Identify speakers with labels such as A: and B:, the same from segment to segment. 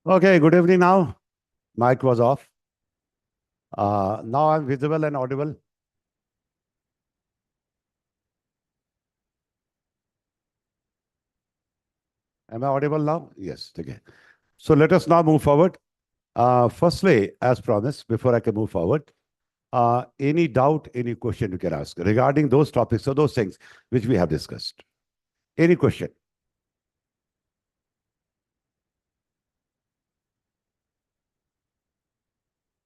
A: Okay, good evening now. Mic was off. Now I'm visible and audible. Am I audible now? Yes. Okay. So let us now move forward. Firstly, as promised, before I can move forward, any doubt, any question you can ask regarding those topics or those things which we have discussed. Any question?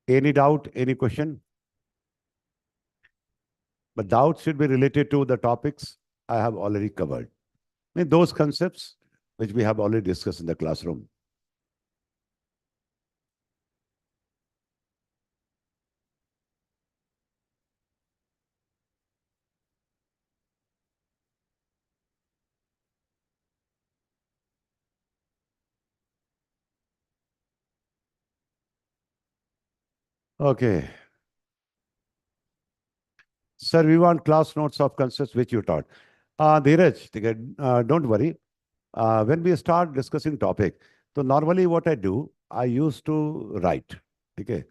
A: Any doubt, any question? But doubt should be related to the topics I have already covered. I mean, those concepts which we have already discussed in the classroom. Okay. Sir, we want class notes of concepts which you taught. Dheeraj, don't worry. When we start discussing topic, so normally what I do, I used to write. Okay,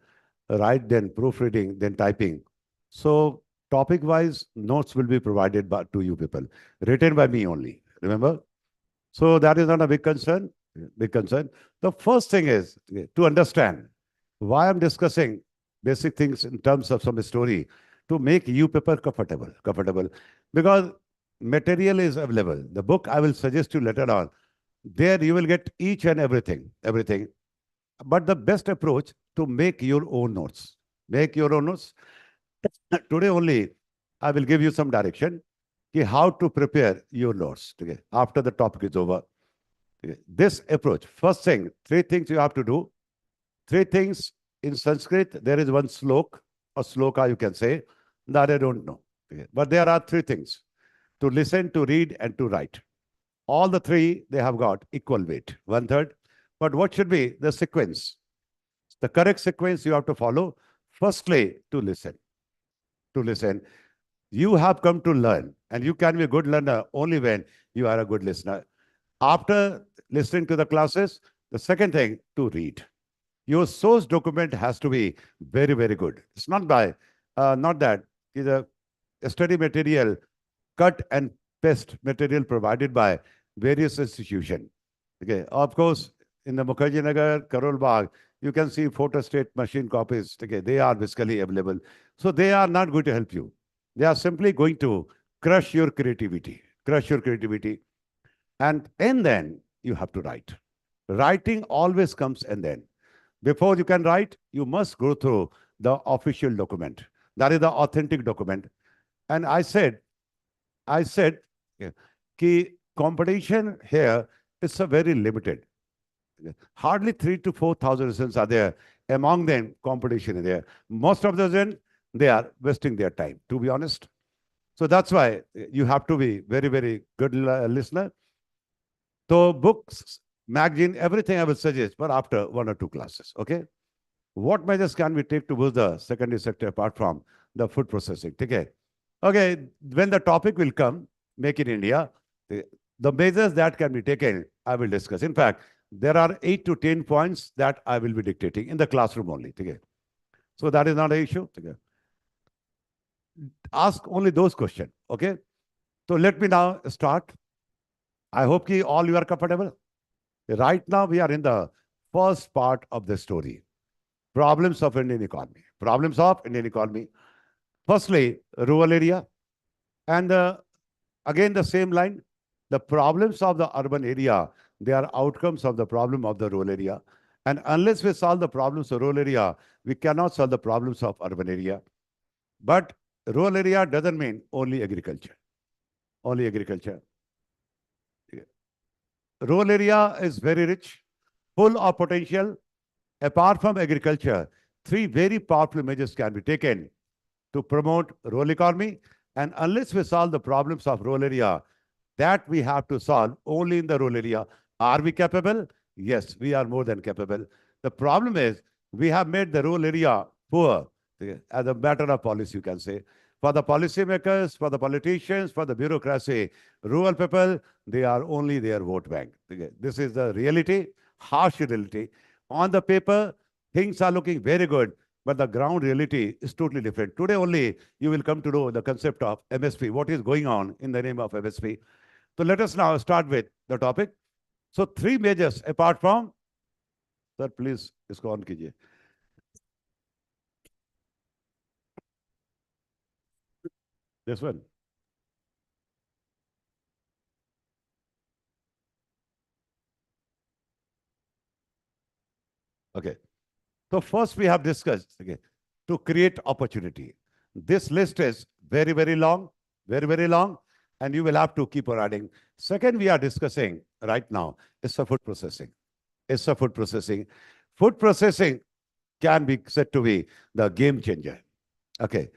A: write, then proofreading, then typing. So topic-wise, notes will be provided by, to you people, written by me only. Remember? So that is not a big concern. Big concern. The first thing is to understand why I'm discussing basic things in terms of some story to make you people comfortable. Because material is available. The book I will suggest you later on. There you will get each and everything. But the best approach to make your own notes. Make your own notes. Today only, I will give you some direction how to prepare your notes after the topic is over. This approach, first thing, three things you have to do. Three things in Sanskrit, there is one slok, or sloka you can say, that I don't know. But there are three things to listen, to read, and to write. All the three, they have got equal weight, one third. But what should be the sequence? The correct sequence you have to follow. Firstly, to listen. To listen. You have come to learn, and you can be a good learner only when you are a good listener. After listening to the classes, the second thing, to read. Your source document has to be very, very good. It's not that is a study material, cut and paste material provided by various institutions. Okay, of course, in the Mukherjee Nagar, Karol Bagh, you can see photostat machine copies. Okay, they are basically available. So they are not going to help you. They are simply going to crush your creativity, and then you have to write. Writing always comes and then. Before you can write, you must go through the official document. That is the authentic document. And I said, yeah, ki competition here is a very limited. Hardly 3 to 4,000 students are there. Among them, competition is there. Most of them, they are wasting their time, to be honest. So that's why you have to be very, very good listener. So books, magazine, everything I will suggest, but after one or two classes, okay? What measures can we take to boost the secondary sector apart from the food processing? Okay. Okay, when the topic will come, Make in India, the measures that can be taken, I will discuss. In fact, there are 8 to 10 points that I will be dictating in the classroom only. Okay. So that is not an issue. Okay. Ask only those questions. Okay. So let me now start. I hope ki all you are comfortable. Right now, we are in the first part of the story. Problems of Indian economy. Problems of Indian economy. Firstly, rural area. And again, the same line. The problems of the urban area, they are outcomes of the problem of the rural area. And unless we solve the problems of rural area, we cannot solve the problems of urban area. But rural area doesn't mean only agriculture. Only agriculture. Rural area is very rich, full of potential. Apart from agriculture, three very powerful measures can be taken to promote rural economy. And unless we solve the problems of rural area, that we have to solve only in the rural area. Are we capable? Yes, we are more than capable. The problem is we have made the rural area poor as a matter of policy, you can say. For the policymakers, for the politicians, for the bureaucracy, rural people, they are only their vote bank. This is the reality, harsh reality. On the paper, things are looking very good, but the ground reality is totally different. Today only, you will come to know the concept of MSP, what is going on in the name of MSP. So let us now start with the topic. So three majors apart from, sir, please, isko on kijiye. This one. Okay. So first we have discussed, okay, to create opportunity. This list is very, very long, very long, and you will have to keep on adding. Second, we are discussing right now is the food processing. It's a food processing. Food processing can be said to be the game changer. Okay.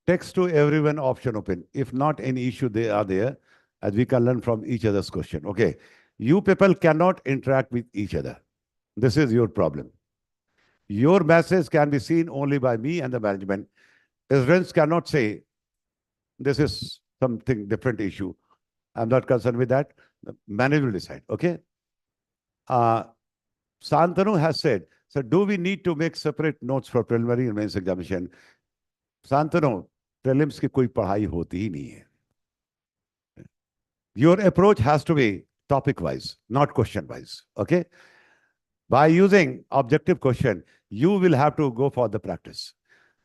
A: Text to everyone option open. If not any issue, they are there, as we can learn from each other's question. Okay. You people cannot interact with each other. This is your problem. Your message can be seen only by me and the management. Students cannot say, this is something different issue. I'm not concerned with that. The manager will decide. Okay. Santanu has said, so do we need to make separate notes for preliminary and mains examination? Santanu, prelims की कोई पढ़ाई होती ही नहीं है. Your approach has to be topic wise, not question wise. Okay. By using objective question, you will have to go for the practice.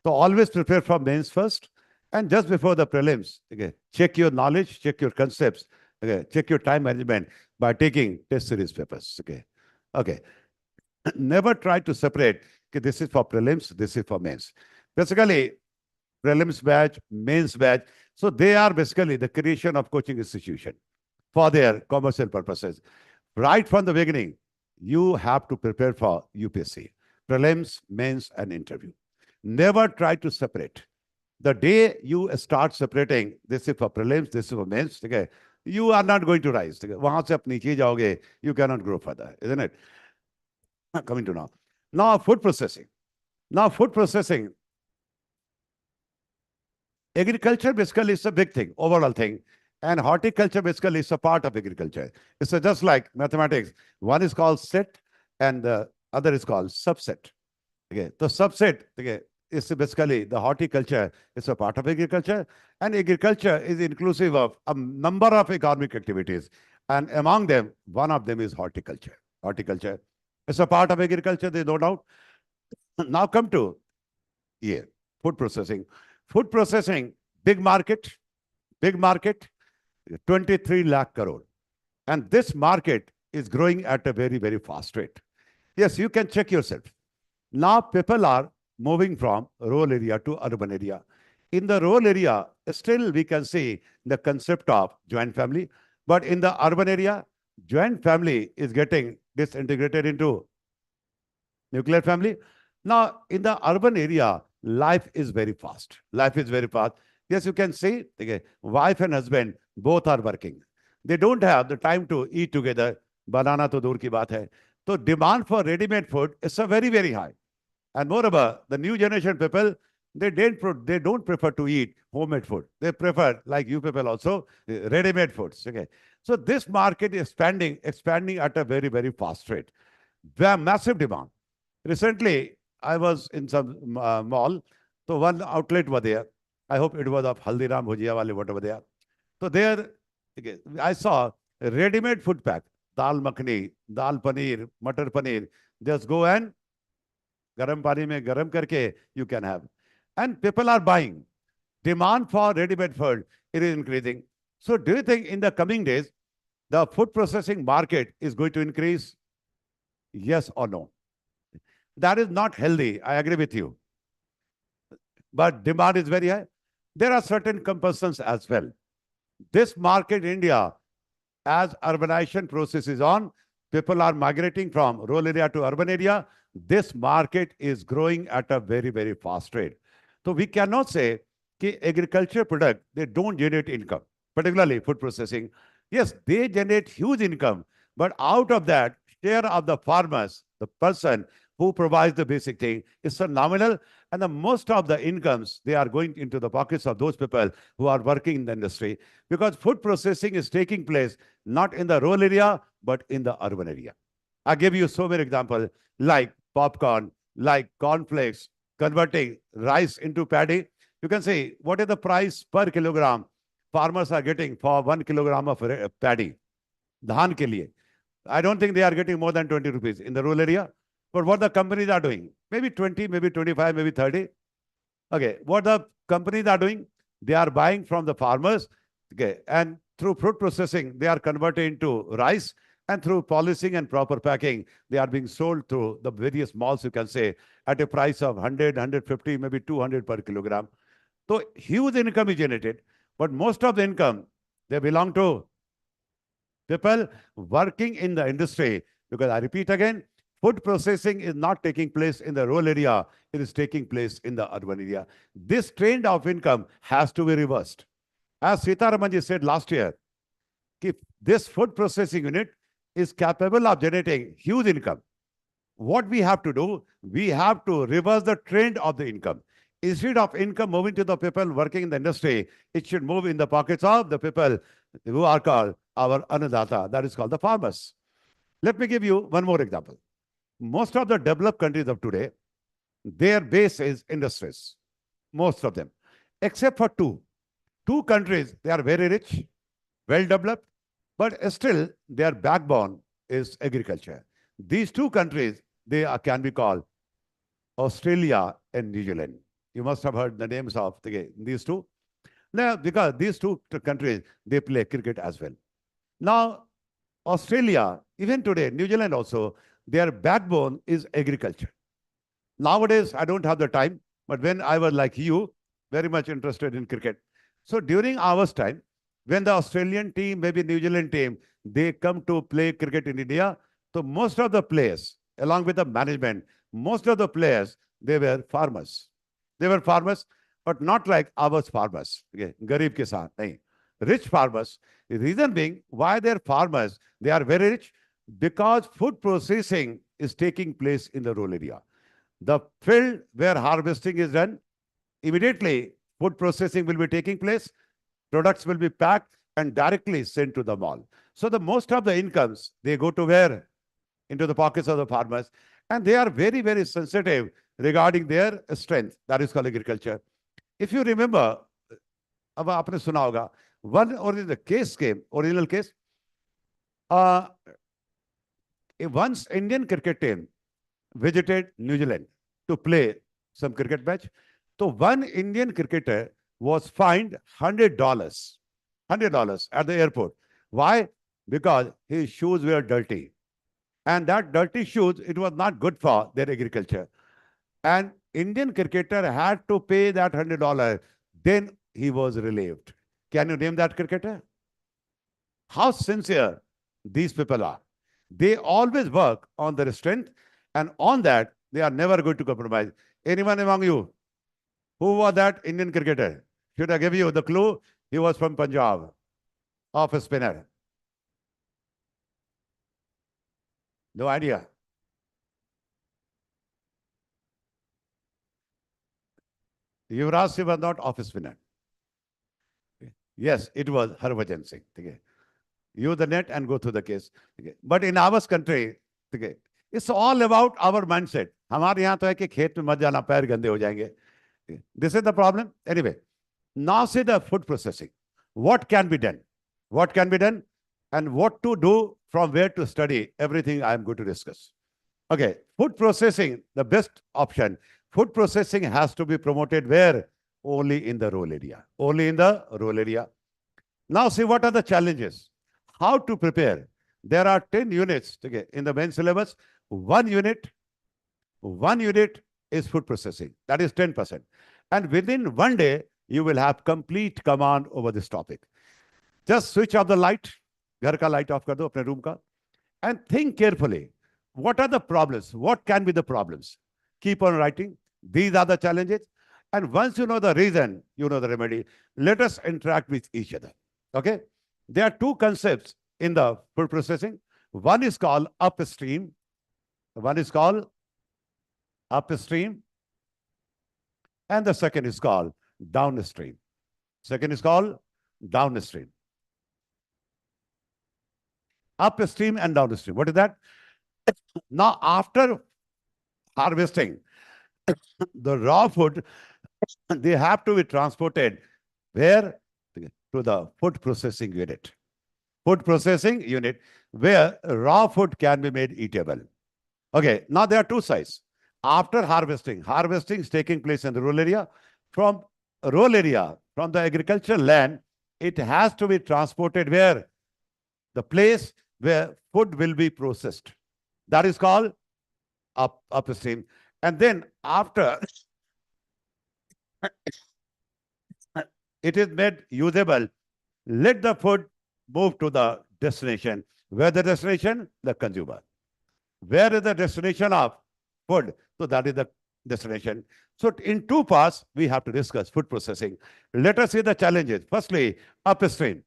A: So always prepare for mains first, and just before the prelims, okay, check your knowledge, check your concepts, okay, check your time management by taking test series papers. Okay. Okay. Never try to separate, okay, this is for prelims, this is for mains. Basically, prelims batch, mains batch. So they are basically the creation of coaching institution for their commercial purposes. Right from the beginning, you have to prepare for UPSC, prelims, mains, and interview. Never try to separate. The day you start separating, this is for prelims, this is for mains, okay, you are not going to rise. Okay? वहां से आप नीचे जाओगे, you cannot grow further, isn't it? Coming to now. Now food processing. Agriculture basically is a big thing, overall thing. And horticulture basically is a part of agriculture. It's just like mathematics. One is called set and the other is called subset. Okay, the subset, okay, is basically the horticulture is a part of agriculture, and agriculture is inclusive of a number of economic activities. And among them, one of them is horticulture. Horticulture is a part of agriculture, there's no doubt. Now come to food processing. Food processing, big market, 23 lakh crore. And this market is growing at a very, very fast rate. Yes, you can check yourself. Now people are moving from rural area to urban area. In the rural area, still we can see the concept of joint family. But in the urban area, joint family is getting disintegrated into nuclear family. Now, in the urban area, life is very fast. Yes, you can see, okay, wife and husband both are working. They don't have the time to eat together. Banana to dur ki baat hai. So demand for ready-made food is a very, very high. And moreover, the new generation people, they don't prefer to eat homemade food. They prefer, like you people also, ready-made foods. Okay. So this market is expanding at a very, very fast rate. Massive demand. Recently, I was in some mall. So one outlet was there. I hope it was of Haldiram, Bhujia wale, whatever they are. So there, okay, I saw a ready-made food pack. Dal makhani, dal paneer, matar paneer. Just go and garam pani mein garam karke you can have. And people are buying. Demand for ready-made food, it is increasing. So do you think in the coming days, the food processing market is going to increase? Yes or no? That is not healthy. I agree with you. But demand is very high. There are certain compulsions as well. This market in India, as urbanization process is on, people are migrating from rural area to urban area. This market is growing at a very, very fast rate. So we cannot say that agriculture product, they don't generate income, particularly food processing. Yes, they generate huge income, but out of that, share of the farmers, the person who provides the basic thing. It's so nominal, and the most of the incomes, they are going into the pockets of those people who are working in the industry, because food processing is taking place not in the rural area, but in the urban area. I give you so many examples, like popcorn, like cornflakes, converting rice into paddy. You can say, what is the price per kilogram farmers are getting for 1 kilogram of paddy, dhan ke liye? I don't think they are getting more than 20 rupees in the rural area. But what the companies are doing, maybe 20, maybe 25, maybe 30. Okay, what the companies are doing, they are buying from the farmers, okay, and through fruit processing, they are converted into rice, and through polishing and proper packing, they are being sold to the various malls, you can say, at a price of 100, 150, maybe 200 per kilogram. So huge income is generated, but most of the income, they belong to people working in the industry. Because I repeat again, food processing is not taking place in the rural area, it is taking place in the urban area. This trend of income has to be reversed. As Sitaramanji said last year, if this food processing unit is capable of generating huge income, what we have to do, we have to reverse the trend of the income. Instead of income moving to the people working in the industry, it should move in the pockets of the people who are called our Annadata, that is called the farmers. Let me give you one more example. Most of the developed countries of today, their base is industries. Most of them, except for two. Two countries, they are very rich, well developed, but still their backbone is agriculture. These two countries, they can be called Australia and New Zealand. You must have heard the names of these two. Now, because these two countries, they play cricket as well. Now, Australia, even today, New Zealand also, their backbone is agriculture. Nowadays, I don't have the time, but when I was like you, very much interested in cricket. So during our time, when the Australian team, maybe New Zealand team, they come to play cricket in India, so most of the players, along with the management, most of the players, they were farmers. They were farmers, but not like our farmers. Okay, Garib Kisan, nahin. Rich farmers. The reason being, why they're farmers, they are very rich, because food processing is taking place in the rural area. The field where harvesting is done, immediately food processing will be taking place, products will be packed and directly sent to the mall. So the most of the incomes, they go to where? Into the pockets of the farmers. And they are very, very sensitive regarding their strength. That is called agriculture. If you remember, अब आपने सुना होगा, one original case came, original case. Once Indian cricket team visited New Zealand to play some cricket match. So one Indian cricketer was fined $100 at the airport. Why? Because his shoes were dirty. And that dirty shoes, it was not good for their agriculture. And Indian cricketer had to pay that $100. Then he was relieved. Can you name that cricketer? How sincere these people are. They always work on their strength, and on that, they are never going to compromise. Anyone among you, who was that Indian cricketer? Should I give you the clue? He was from Punjab, off a spinner. No idea. Yuvraj Singh was not off a spinner. Yes, it was Harbhajan Singh. Use the net and go through the case. But in our country, it's all about our mindset. हमारे यहाँ तो है कि खेत में मत जाना, पैर गंदे हो जाएंगे. This is the problem. Anyway, now see the food processing. What can be done? What can be done? And what to do, from where to study, everything I am going to discuss. Okay, food processing, the best option. Food processing has to be promoted where? Only in the rural area. Only in the rural area. Now see what are the challenges. How to prepare. There are 10 units in the main syllabus. One unit is food processing. That is 10%. And within one day, you will have complete command over this topic. Just switch off the light. Ghar ka light off kar do, apne room ka. And think carefully. What are the problems? What can be the problems? Keep on writing. These are the challenges. And once you know the reason, you know the remedy. Let us interact with each other. Okay? There are two concepts in the food processing. One is called upstream. One is called upstream, and the second is called downstream. Second is called downstream. Upstream and downstream. What is that? Now, after harvesting, the raw food, they have to be transported where? To the food processing unit. Food processing unit where raw food can be made eatable. Okay, now there are two sides. After harvesting, harvesting is taking place in the rural area. From rural area, from the agricultural land, it has to be transported where? The place where food will be processed. That is called upstream. And then after it is made usable, let the food move to the destination. Where the destination? The consumer. Where is the destination of food? So that is the destination. So in two parts, we have to discuss food processing. Let us see the challenges. Firstly, upstream.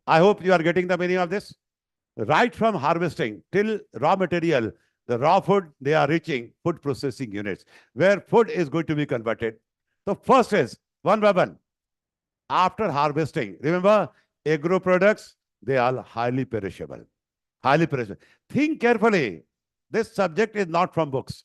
A: I hope you are getting the meaning of this. Right from harvesting till raw material, the raw food, they are reaching food processing units where food is going to be converted. So first is one by one. After harvesting, remember, agro products, they are highly perishable. Highly perishable. Think carefully. This subject is not from books.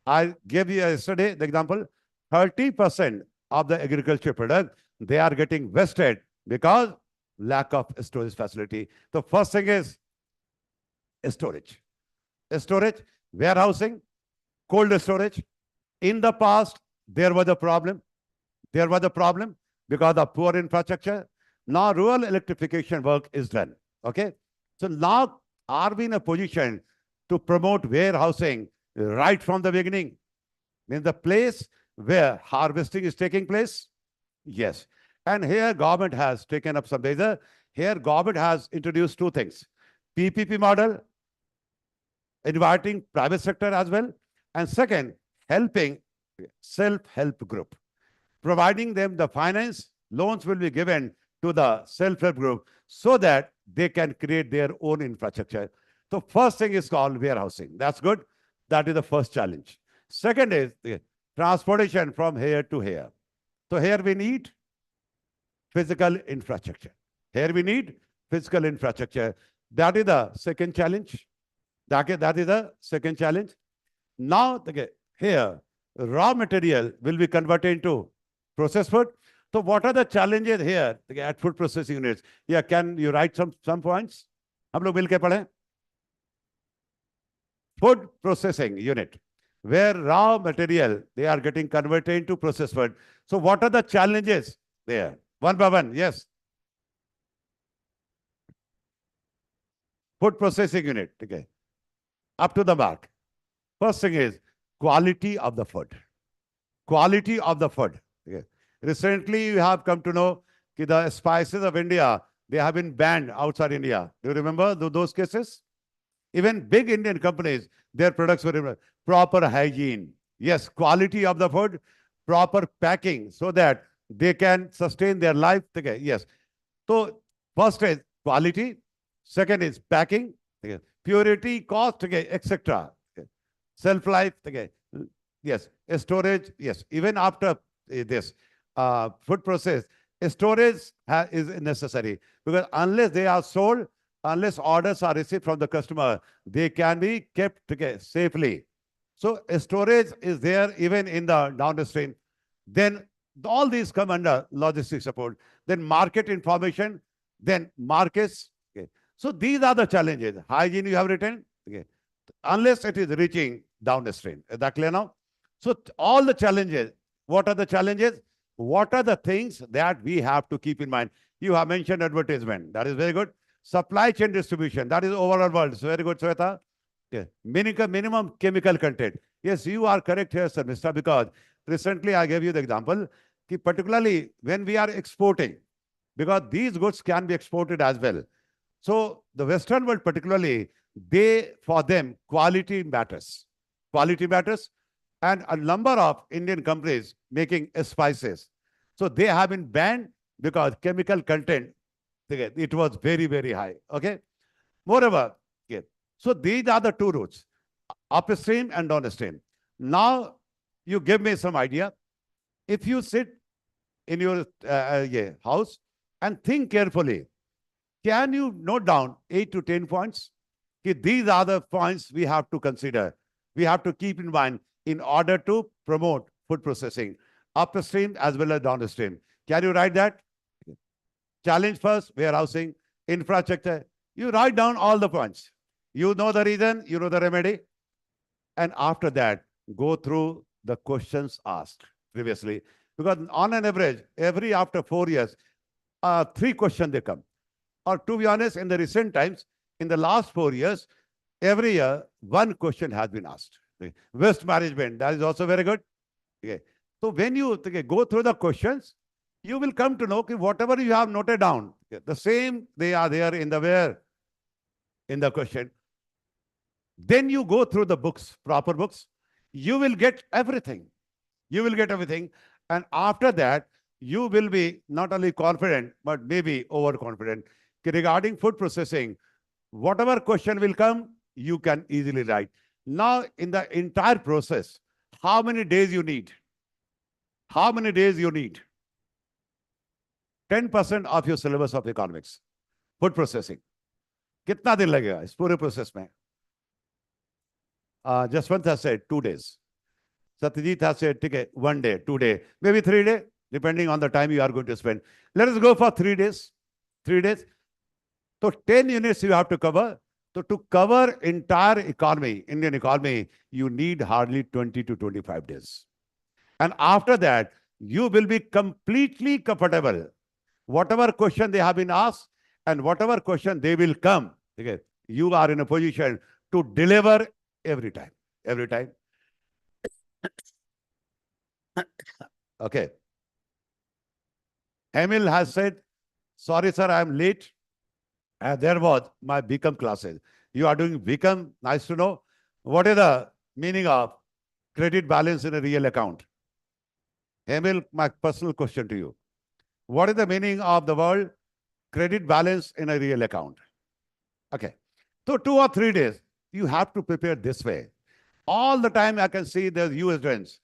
A: I gave you yesterday the example. 30% of the agriculture product, they are getting wasted because lack of storage facility. The first thing is storage. Storage, warehousing, cold storage. In the past, there was a problem. There was a problem because of poor infrastructure. Now, rural electrification work is done. Okay. So now, are we in a position to promote warehousing right from the beginning? Means the place where harvesting is taking place? Yes. And here government has taken up some measure. Here government has introduced two things. PPP model, inviting private sector as well. And second, helping self-help group. Providing them the finance, loans will be given to the self-help group so that they can create their own infrastructure. So first thing is called warehousing. That's good. That is the first challenge. Second is the transportation from here to here. So here we need physical infrastructure. Here we need physical infrastructure. That is the second challenge. That is the second challenge. Now, here, raw material will be converted into processed food. So what are the challenges here at food processing units? Yeah, can you write some points? हम लोग मिलके पढ़ें. Food processing unit, where raw material, they are getting converted into processed food. So what are the challenges there? One by one, yes. Food processing unit, okay. Up to the mark. First thing is quality of the food. Quality of the food. Okay. Recently, you have come to know that the spices of India, they have been banned outside India. Do you remember those cases? Even big Indian companies, their products were proper hygiene. Yes, quality of the food, proper packing so that they can sustain their life. Okay. Yes. So first is quality. Second is packing. Okay. Purity, cost, okay, etc. Okay. Self-life. Okay. Yes. Storage. Yes. Even after this food process, storage is necessary because unless they are sold, unless orders are received from the customer, they can be kept safely. So storage is there even in the downstream. Then all these come under logistics support. Then market information, then markets. Okay. So these are the challenges. Hygiene you have written. Okay. Unless it is reaching downstream. Is that clear now? So all the challenges. What are the challenges? What are the things that we have to keep in mind? You have mentioned advertisement. That is very good. Supply chain distribution. That is overall world. So very good, Sweta. Okay. Minimum chemical content. Yes, you are correct here, Sir Mr. Because recently I gave you the example, particularly when we are exporting, because these goods can be exported as well. So the Western world particularly, for them, quality matters. Quality matters. And a number of Indian companies making spices. So they have been banned because chemical content, it was very, very high. Okay. Moreover, okay, so these are the two routes, upstream and downstream. Now, you give me some idea. If you sit in your house and think carefully, can you note down 8 to 10 points? Okay, these are the points we have to consider. We have to keep in mind in order to promote food processing, upstream as well as downstream. Can you write that? Challenge first, warehousing, infrastructure. You write down all the points. You know the reason, you know the remedy. And after that, go through the questions asked previously. Because on an average, every after 4 years, 3 questions they come. Or to be honest, in the recent times, in the last 4 years, every year, one question has been asked. Okay. Waste management, that is also very good. Okay. So when you go through the questions, you will come to know whatever you have noted down, the same they are there in the where, in the question. Then you go through the books, proper books, you will get everything. You will get everything. And after that, you will be not only confident, but maybe overconfident. Regarding food processing, whatever question will come, you can easily write. Now, in the entire process, how many days you need? How many days you need? 10% of your syllabus of economics, food processing. कितना दिन लगेगा इस पूरे process में? Jaswant has said 2 days. Satyajit has said, okay, 1 day, 2 days, maybe 3 days, depending on the time you are going to spend. Let us go for 3 days. 3 days. So 10 units you have to cover. So to cover entire economy, Indian economy, you need hardly 20 to 25 days. And after that, you will be completely comfortable. Whatever question they have been asked and whatever question they will come, okay, you are in a position to deliver every time. Every time. Okay. Emil has said, sorry, sir, I am late. And there was my BCom classes. You are doing BCom, nice to know. What is the meaning of credit balance in a real account? Emil, my personal question to you. What is the meaning of the word credit balance in a real account? Okay. So 2 or 3 days, you have to prepare this way. All the time I can see there's US students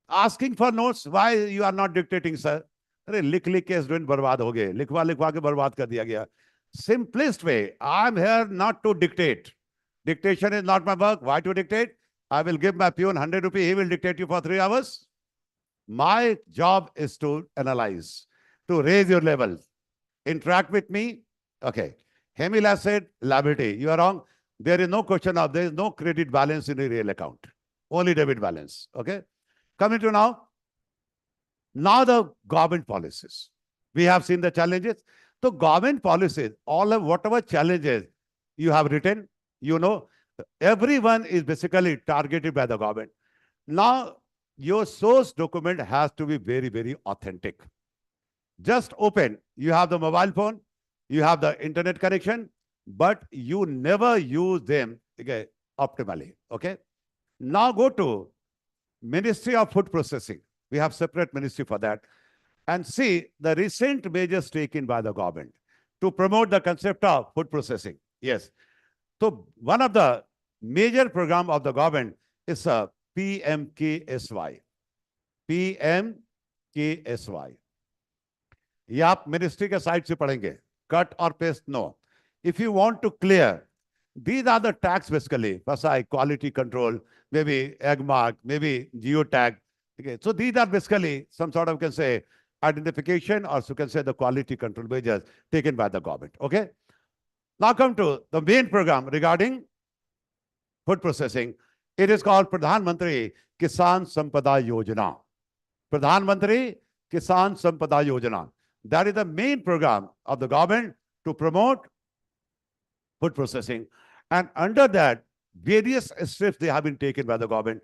A: asking for notes. Why you are not dictating, sir? अरे लिख लिख के student बर्बाद हो गए, लिखवा लिखवा के बर्बाद कर दिया गया. Simplest way, I'm here not to dictate. Dictation is not my work. Why to dictate? I will give my peon 100 rupees. He will dictate you for 3 hours. My job is to analyze, to raise your level. Interact with me. Okay. Hemil has said liability. You are wrong. There is no question of, there is no credit balance in a real account. Only debit balance. Okay. Coming to now the government policies. We have seen the challenges. So government policies, all of whatever challenges you have written, you know, everyone is basically targeted by the government. Now, your source document has to be very, very authentic. Just open. You have the mobile phone, you have the internet connection, but you never use them optimally. Okay. Now go to Ministry of Food Processing. We have separate ministry for that. And see the recent measures taken by the government to promote the concept of food processing. Yes. So one of the major program of the government is a PMKSY. PMKSY. ये आप ministry के side से पढ़ेंगे. Cut or paste, no. If you want to clear, these are the tags basically. FSI, quality control, maybe egg mark, maybe geotag. Okay. So these are basically some sort of, can say, identification, or you can say the quality control measures taken by the government. Okay. Now come to the main program regarding food processing. It is called Pradhan Mantri Kisan Sampada Yojana. Pradhan Mantri Kisan Sampada Yojana. That is the main program of the government to promote food processing. And under that, various steps they have been taken by the government.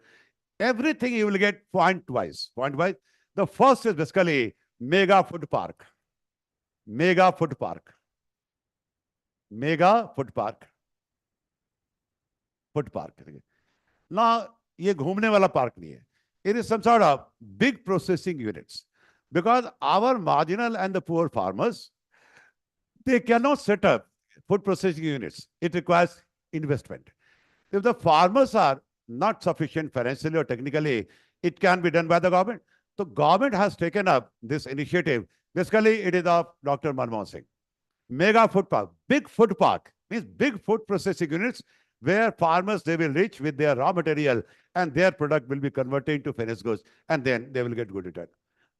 A: Everything you will get point-wise. Point-wise. The first is basically mega food park. Mega food park. Mega food park. Food park. Now, ये घूमने वाला park नहीं है. It is some sort of big processing units. Because our marginal and the poor farmers, they cannot set up food processing units. It requires investment. If the farmers are not sufficient financially or technically, it can be done by the government. So government has taken up this initiative. Basically, it is of Dr. Manmohan Singh. Mega food park, big food park means big food processing units where farmers, they will reach with their raw material and their product will be converted into finished goods and then they will get good return.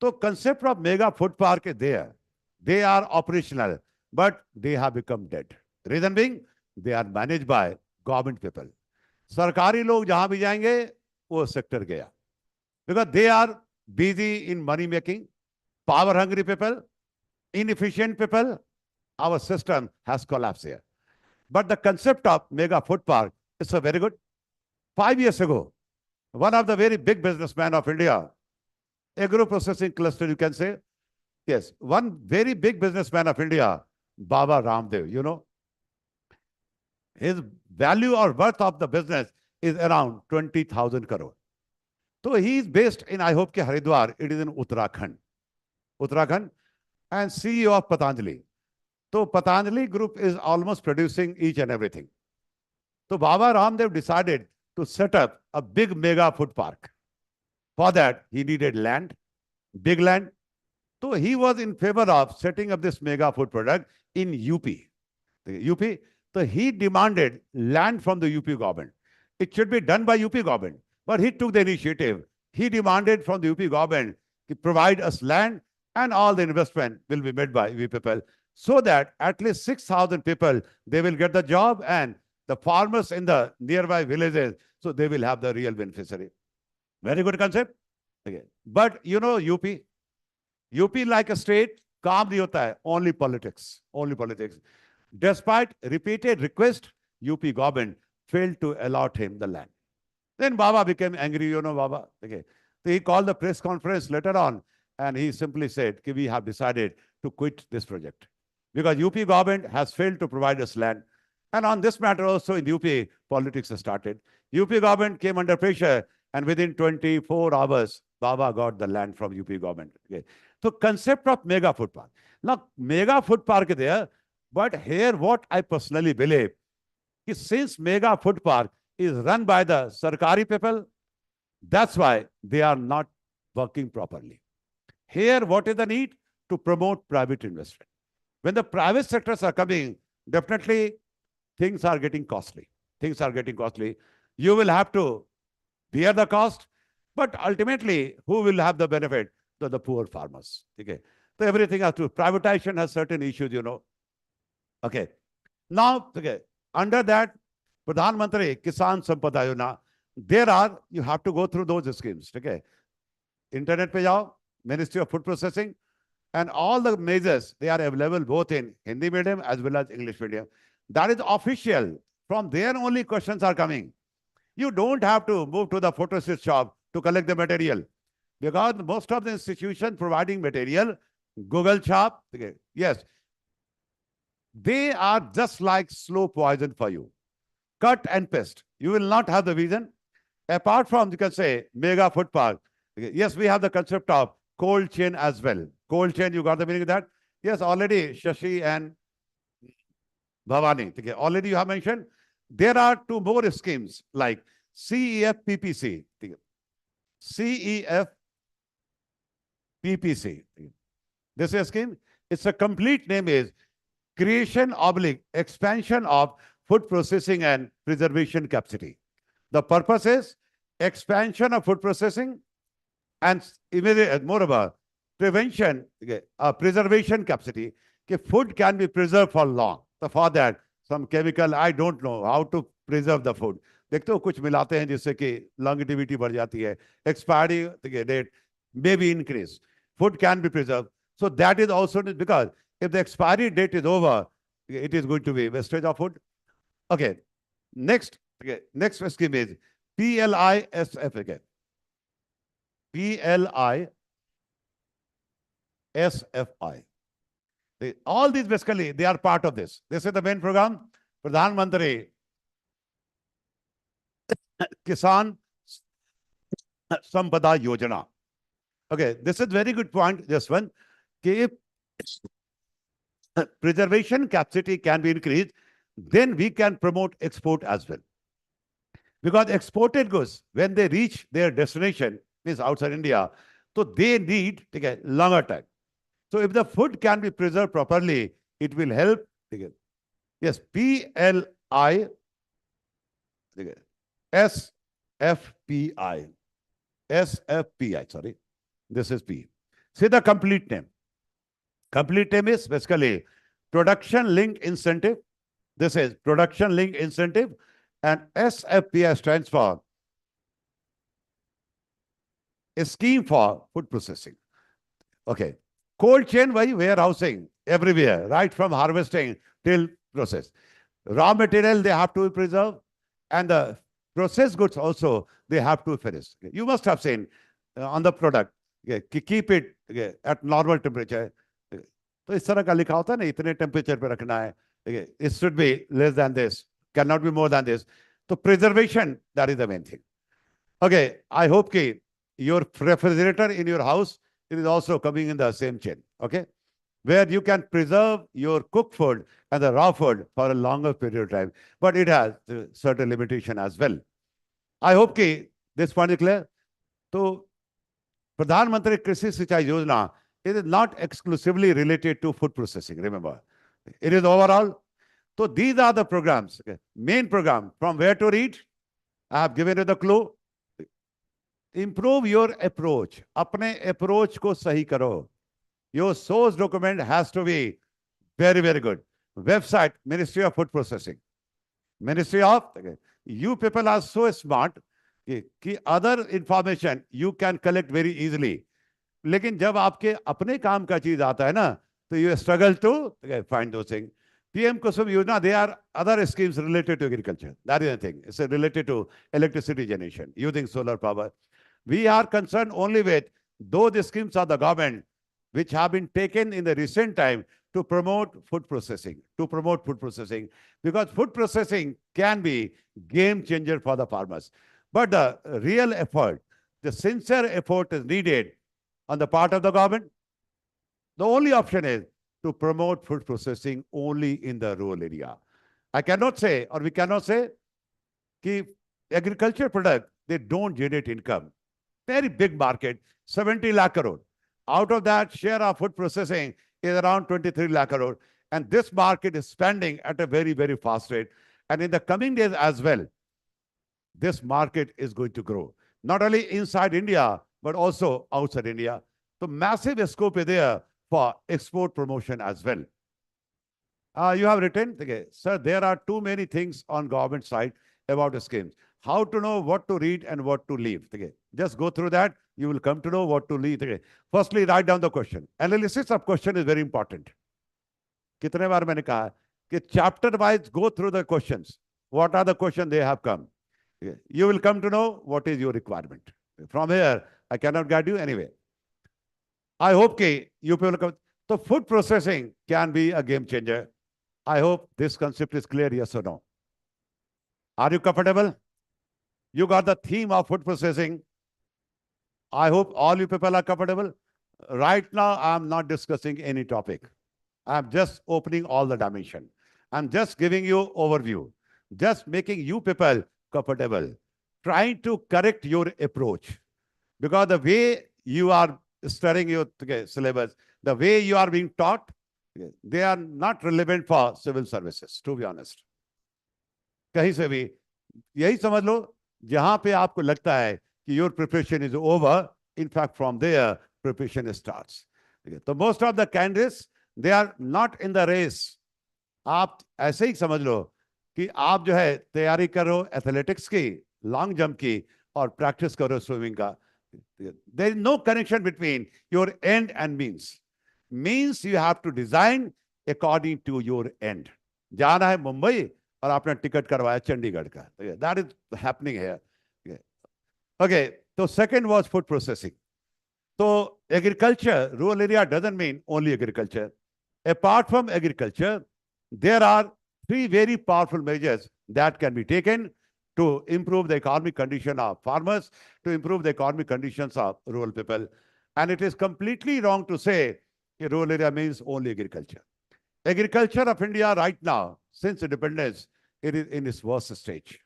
A: So concept of mega food park is there. They are operational, but they have become dead. Reason being, they are managed by government people. सरकारी लोग जहां भी जाएंगे वो sector गया, because they are busy in money making, power hungry people, inefficient people. Our system has collapsed here. But the concept of mega food park is a very good. 5 years ago, one of the very big businessmen of India, agro processing cluster, you can say, yes, one very big businessman of India, Baba Ramdev, you know, his value or worth of the business is around 20,000 crore. So he is based in, I hope, Haridwar. It is in Uttarakhand. Uttarakhand, and CEO of Patanjali. So Patanjali Group is almost producing each and everything. So Baba Ramdev decided to set up a big mega food park. For that, he needed land, big land. So he was in favor of setting up this mega food product in UP. UP. So he demanded land from the UP government. It should be done by UP government. But he took the initiative. He demanded from the UP government to provide us land and all the investment will be made by UP people, so that at least 6,000 people, they will get the job and the farmers in the nearby villages, so they will have the real beneficiary. Very good concept. Okay. But you know, UP like a state, काम नहीं होता है, only politics, only politics. Despite repeated requests, UP government failed to allot him the land. Then Baba became angry, you know, Baba. Okay. So he called the press conference later on and he simply said, we have decided to quit this project because UP government has failed to provide us land. And on this matter also in UP, politics has started. UP government came under pressure and within 24 hours, Baba got the land from UP government. Okay. So concept of mega food park. Now, mega food park is there, but here what I personally believe is since mega food park is run by the Sarkari people, that's why they are not working properly. Here, what is the need? To promote private investment. When the private sectors are coming, definitely things are getting costly. Things are getting costly. You will have to bear the cost, but ultimately, who will have the benefit? The poor farmers. Okay. So everything has to, privatization has certain issues, you know. Okay. Now, okay, under that, Pradhan Mantri Kisan Sampada Yojana, there are, you have to go through those schemes. Okay. Internet pe jao, Ministry of Food Processing, and all the measures, they are available both in Hindi medium as well as English medium. That is official. From there only questions are coming. You don't have to move to the photostat shop to collect the material. Because most of the institutions providing material, Google shop, okay, yes, they are just like slow poison for you. Cut and paste. You will not have the vision. Apart from, you can say, mega food park. Okay, yes, we have the concept of cold chain as well. Cold chain, you got the meaning of that? Yes, already Shashi and Bhavani. Okay, already you have mentioned. There are two more schemes like CEF PPC. CEF PPC. This is a scheme. Its a complete name is Creation / Expansion of Food Processing and Preservation Capacity. The purpose is expansion of food processing and moreover, prevention, preservation capacity. Food can be preserved for long. So for that, some chemical, I don't know how to preserve the food. देखते हो कुछ मिलाते हैं जिससे कि longevity बढ़ जाती है. Expiry date may be increased. Food can be preserved. So that is also because if the expiry date is over, it is going to be wastage of food. Okay. Next scheme is PLISF again. PLISFI. All these basically, they are part of this. This is the main program. Pradhan Mantri Kisan Sampada Yojana. Okay, this is very good point, this one. If preservation capacity can be increased, then we can promote export as well. Because exported goods, when they reach their destination, means outside India, so they need a longer time. So if the food can be preserved properly, it will help. Yes, PLI, SFPI, SFPI, sorry. This is P. See the complete name. Complete name is basically Production Linked Incentive. This is Production Linked Incentive, and SFPI stands for a scheme for food processing. Okay. Cold chain by warehousing everywhere, right from harvesting till process. Raw material they have to preserve, and the processed goods also they have to finish. You must have seen on the product, keep it at normal temperature. तो इस तरह का लिखा होता है ना, इतने temperature पे रखना है, it should be less than this, cannot be more than this. So preservation, that is the main thing. Okay, I hope कि your refrigerator in your house, it is also coming in the same chain, okay? Where you can preserve your cooked food and the raw food for a longer period of time, but it has certain limitation as well. I hope कि this point is clear. So, Pradhan Krishi Sinchai Yojana, it is not exclusively related to food processing, remember. It is overall. So these are the programs, okay? Main program, from where to read. I have given you the clue. Improve your approach. Apne approach ko sahi karo. Your source document has to be very, very good. Website, Ministry of Food Processing. Ministry of, okay. You people are so smart कि other information you can collect very easily. लेकिन जब आपके अपने काम का चीज आता है ना, तो you struggle to find those things. PM Kusum Yojana, they are other schemes related to agriculture. That is the thing. It's related to electricity generation using solar power. We are concerned only with those schemes of the government which have been taken in the recent time to promote food processing, because food processing can be game changer for the farmers. But the real effort, the sincere effort is needed on the part of the government. The only option is to promote food processing only in the rural area. I cannot say, or we cannot say, that agriculture products, they don't generate income. Very big market, 70 lakh crore. Out of that, share of food processing is around 23 lakh crore. And this market is expanding at a very, very fast rate. And in the coming days as well, this market is going to grow. Not only inside India, but also outside India. So massive scope is there for export promotion as well. You have written, okay, sir, there are too many things on government side about the schemes. How to know what to read and what to leave. Okay. Just go through that. You will come to know what to leave. Okay. Firstly, write down the question. Analysis of question is very important. कितने बार मैंने कहा कि chapter wise go through the questions. What are the questions they have come? Okay. You will come to know what is your requirement. From here, I cannot guide you anyway. I hope you people will come. So food processing can be a game changer. I hope this concept is clear, yes or no. Are you comfortable? You got the theme of food processing. I hope all you people are comfortable. Right now, I'm not discussing any topic. I'm just opening all the dimension. I'm just giving you overview. Just making you people comfortable. Trying to correct your approach. Because the way you are studying your syllabus, the way you are being taught, they are not relevant for civil services, to be honest. कहीं से भी यही समझ लो, जहां पे आपको लगता है कि your preparation is over, in fact from there preparation starts. So most of the candidates, they are not in the race. आप ऐसे ही समझ लो कि आप जो है तैयारी करो एथलेटिक्स की, लॉन्ग जंप की, और प्रैक्टिस करो स्विमिंग का. There is no connection between your end and means. Means you have to design according to your end. जाना है मुंबई और आपने टिकट करवाया चंडीगढ़ का. That is happening here. Okay, so second was food processing. So agriculture, rural area doesn't mean only agriculture. Apart from agriculture, there are three very powerful measures that can be taken to improve the economic condition of farmers, to improve the economic conditions of rural people. And it is completely wrong to say rural area means only agriculture. Agriculture of India right now, since independence, it is in its worst stage.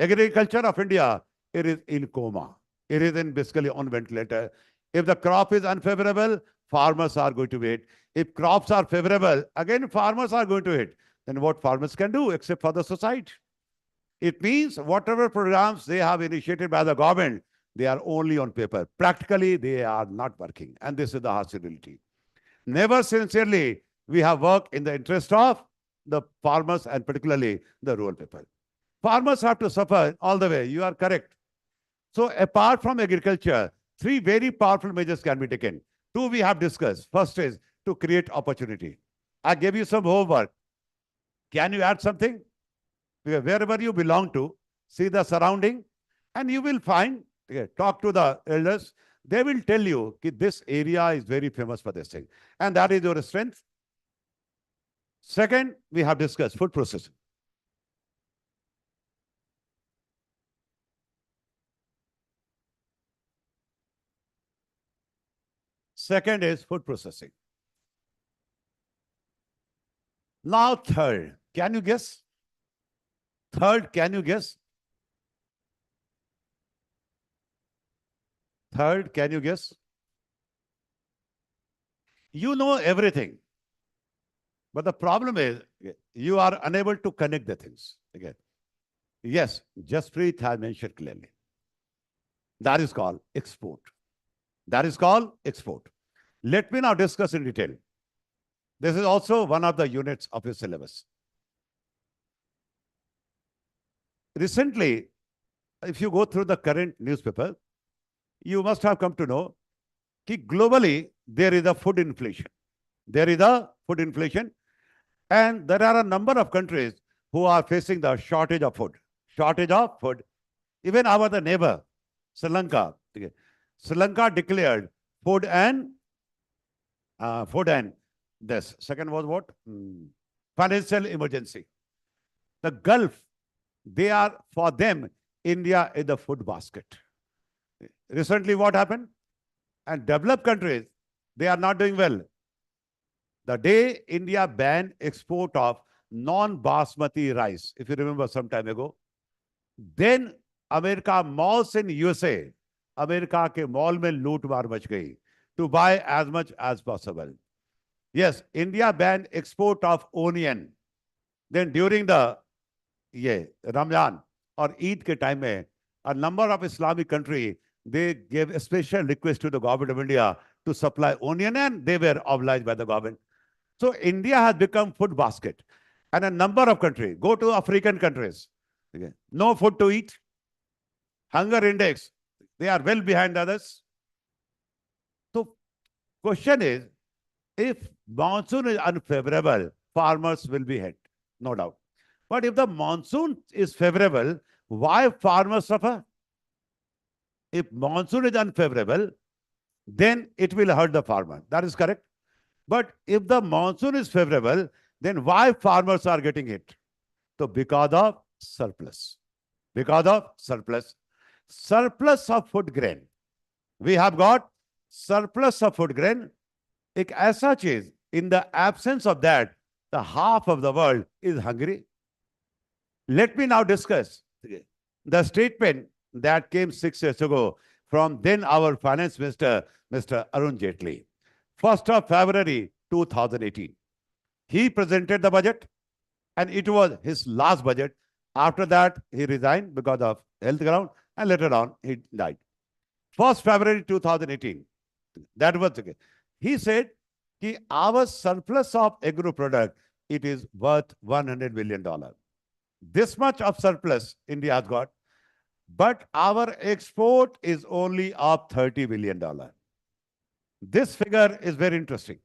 A: Agriculture of India, it is in coma. It is in basically on ventilator. If the crop is unfavorable, farmers are going to wait. If crops are favorable, again farmers are going to hit. Then what farmers can do except for the suicide? It means whatever programs they have initiated by the government, they are only on paper. Practically, they are not working. And this is the harsh reality. Never sincerely we have worked in the interest of the farmers and particularly the rural people. Farmers have to suffer all the way. You are correct. So apart from agriculture, three very powerful measures can be taken. Two we have discussed. First is to create opportunity. I gave you some homework. Can you add something? Wherever you belong to, see the surrounding, and you will find, talk to the elders, they will tell you that this area is very famous for this thing. And that is your strength. Second, we have discussed food processing. Second is food processing. Now third, can you guess? Third, can you guess? Third, can you guess? You know everything. But the problem is, you are unable to connect the things. Again, yes, Jaspreet has mentioned clearly. That is called export. That is called export. Let me now discuss in detail. This is also one of the units of your syllabus. Recently, if you go through the current newspaper, you must have come to know that globally there is a food inflation. There is a food inflation, and there are a number of countries who are facing the shortage of food. Shortage of food. Even our the neighbor, Sri Lanka. Sri Lanka declared food and this. Second was what? Financial emergency. The Gulf, they are, for them, India is the food basket. Recently, what happened? And developed countries, they are not doing well. The day India banned export of non-basmati rice, if you remember some time ago, then America malls in USA, America ke mall mein loot maar mach gayi to buy as much as possible. Yes, India banned export of onion. Then during the Ramadan or Eid ke time mein, a number of Islamic countries, they gave a special request to the government of India to supply onion, and they were obliged by the government. So India has become food basket. And a number of countries, go to African countries, no food to eat, hunger index, they are well behind others. So question is, if monsoon is unfavorable, farmers will be hit, no doubt. But if the monsoon is favorable, why farmers suffer? If monsoon is unfavorable, then it will hurt the farmer. That is correct. But if the monsoon is favorable, then why farmers are getting hit? So because of surplus. Because of surplus. Surplus of food grain. We have got surplus of food grain. Ek aisa cheez, in the absence of that, the half of the world is hungry. Let me now discuss the statement that came 6 years ago from then our finance minister, Mr. Arun Jaitley. 1st of February 2018. He presented the budget, and it was his last budget. After that, he resigned because of health ground, and later on, he died. 1st February 2018. That was the case. He said, that our surplus of agro product, it is worth $100 billion. This much of surplus India has got, but our export is only of $30 billion. This figure is very interesting.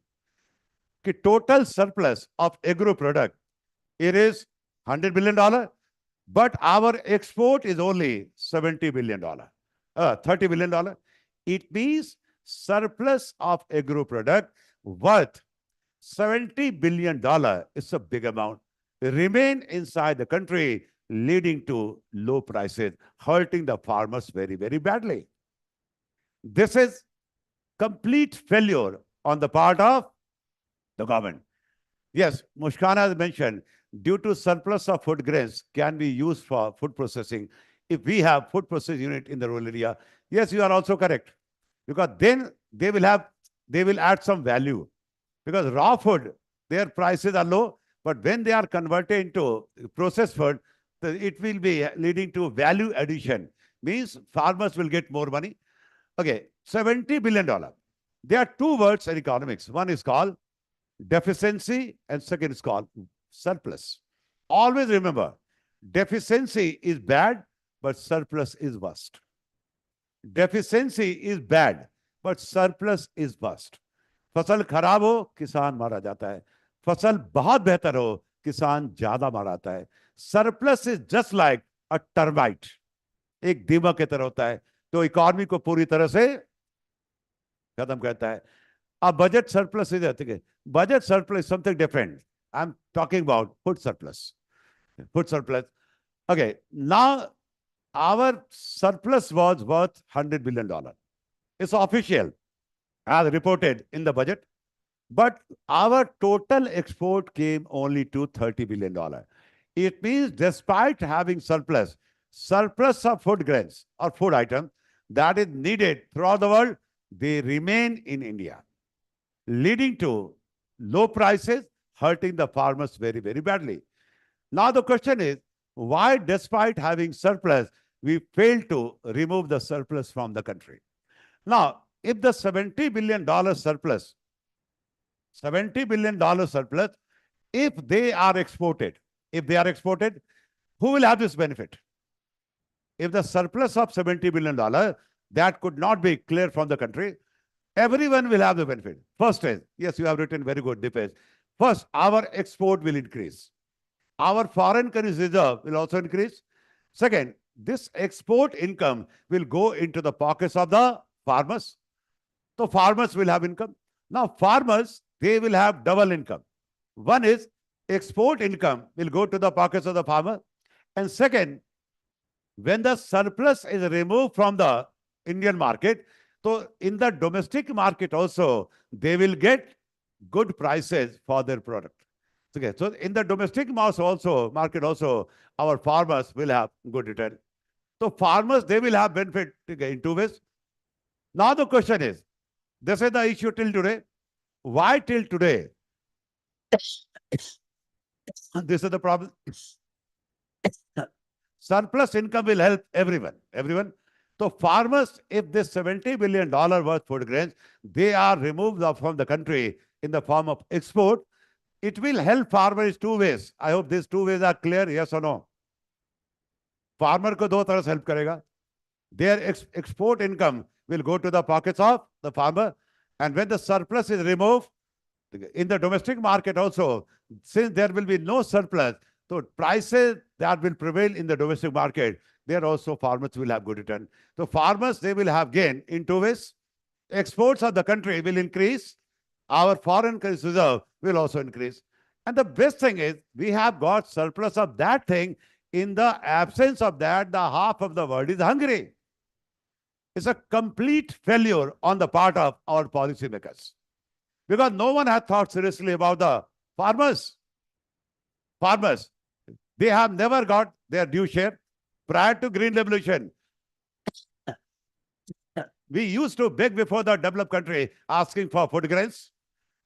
A: The total surplus of agro product, it is $100 billion, but our export is only $70 billion, $30 billion. It means surplus of agro product worth $70 billion is a big amount. Remain inside the country, leading to low prices, hurting the farmers very, very badly. This is complete failure on the part of the government. Yes, Mushkan has mentioned due to surplus of food grains can be used for food processing if we have food processing unit in the rural area. Yes, you are also correct. Because then they will add some value. Because raw food, their prices are low, but when they are converted into processed food, it will be leading to value addition. Means farmers will get more money. Okay, $70 billion. There are two words in economics. One is called deficiency and second is called surplus. Always remember, deficiency is bad, but surplus is worst. Deficiency is bad, but surplus is worst. फसल खराब हो किसान मारा जाता है, फसल बहुत बेहतर हो किसान ज्यादा मारा जाता है. Surplus is just like a termite, एक दीमक की तरह होता है, तो इकोनॉमी को पूरी तरह से खत्म करता है. अब budget surplus is budget surplus something different. I am talking about food surplus. Food surplus. Okay, now our surplus was worth $100 billion. It's official, as reported in the budget. But our total export came only to $30 billion. It means despite having surplus of food grains or food items that is needed throughout the world, they remain in India, leading to low prices, hurting the farmers very, very badly. Now the question is, why despite having surplus, we fail to remove the surplus from the country? Now, if the $70 billion surplus, if they are exported, who will have this benefit? If the surplus of $70 billion, that could not be cleared from the country, everyone will have the benefit. First is, yes, you have written very good defense. First, our export will increase. Our foreign currency reserve will also increase. Second, this export income will go into the pockets of the farmers. So farmers will have income. Now farmers, they will have double income. One is export income will go to the pockets of the farmer. And second, when the surplus is removed from the Indian market, so in the domestic market also, they will get good prices for their product. Okay, so in the domestic market also, our farmers will have good return. So farmers, they will have benefit in two ways. Now the question is, this is the issue till today. Why till today? This is the problem. Surplus income will help everyone. So farmers, if this $70 billion worth food grains, they are removed from the country in the form of export, it will help farmers two ways. I hope these two ways are clear, yes or no? Farmer को दो तरह से help करेगा. Their export income will go to the pockets of the farmer. And when the surplus is removed, in the domestic market also, since there will be no surplus, so prices that will prevail in the domestic market, there also farmers will have good return. So farmers, they will have gain in two ways. Exports of the country will increase. Our foreign currency reserve will also increase. And the best thing is, we have got surplus of that thing. In the absence of that, the half of the world is hungry. It's a complete failure on the part of our policymakers. Because no one has thought seriously about the farmers. Farmers, they have never got their due share. Prior to Green Revolution, we used to beg before the developed country asking for food grains.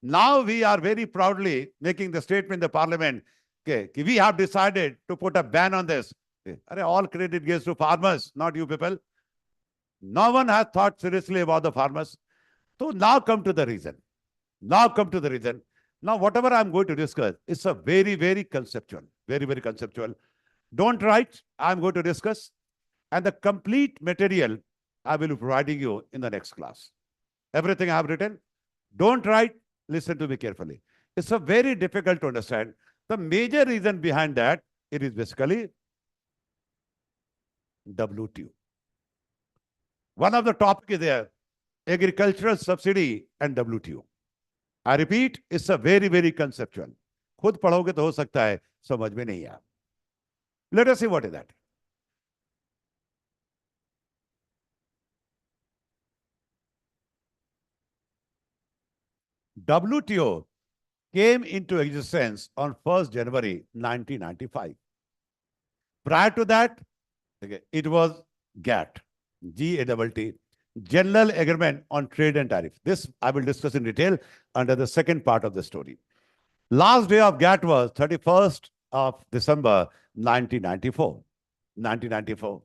A: Now we are very proudly making the statement in the parliament, okay, we have decided to put a ban on this. All credit goes to farmers, not you people. No one has thought seriously about the farmers. So now come to the reason. Now whatever I'm going to discuss, it's a very, very conceptual. Very, very conceptual. Don't write, I'm going to discuss. And the complete material I will be providing you in the next class. Everything I have written, don't write, listen to me carefully. It's a very difficult to understand. The major reason behind that, it is basically WTO. One of the topics is there, agricultural subsidy and WTO. I repeat, it's a very, very conceptual. खुद पढ़ोगे तो हो सकता है समझ में नहीं आए. Let us see what is that. WTO came into existence on 1st January 1995. Prior to that, okay, it was GATT, G-A-T-T, General Agreement on Trade and Tariff. This I will discuss in detail under the second part of the story. Last day of GATT was 31st of December 1994. 1994.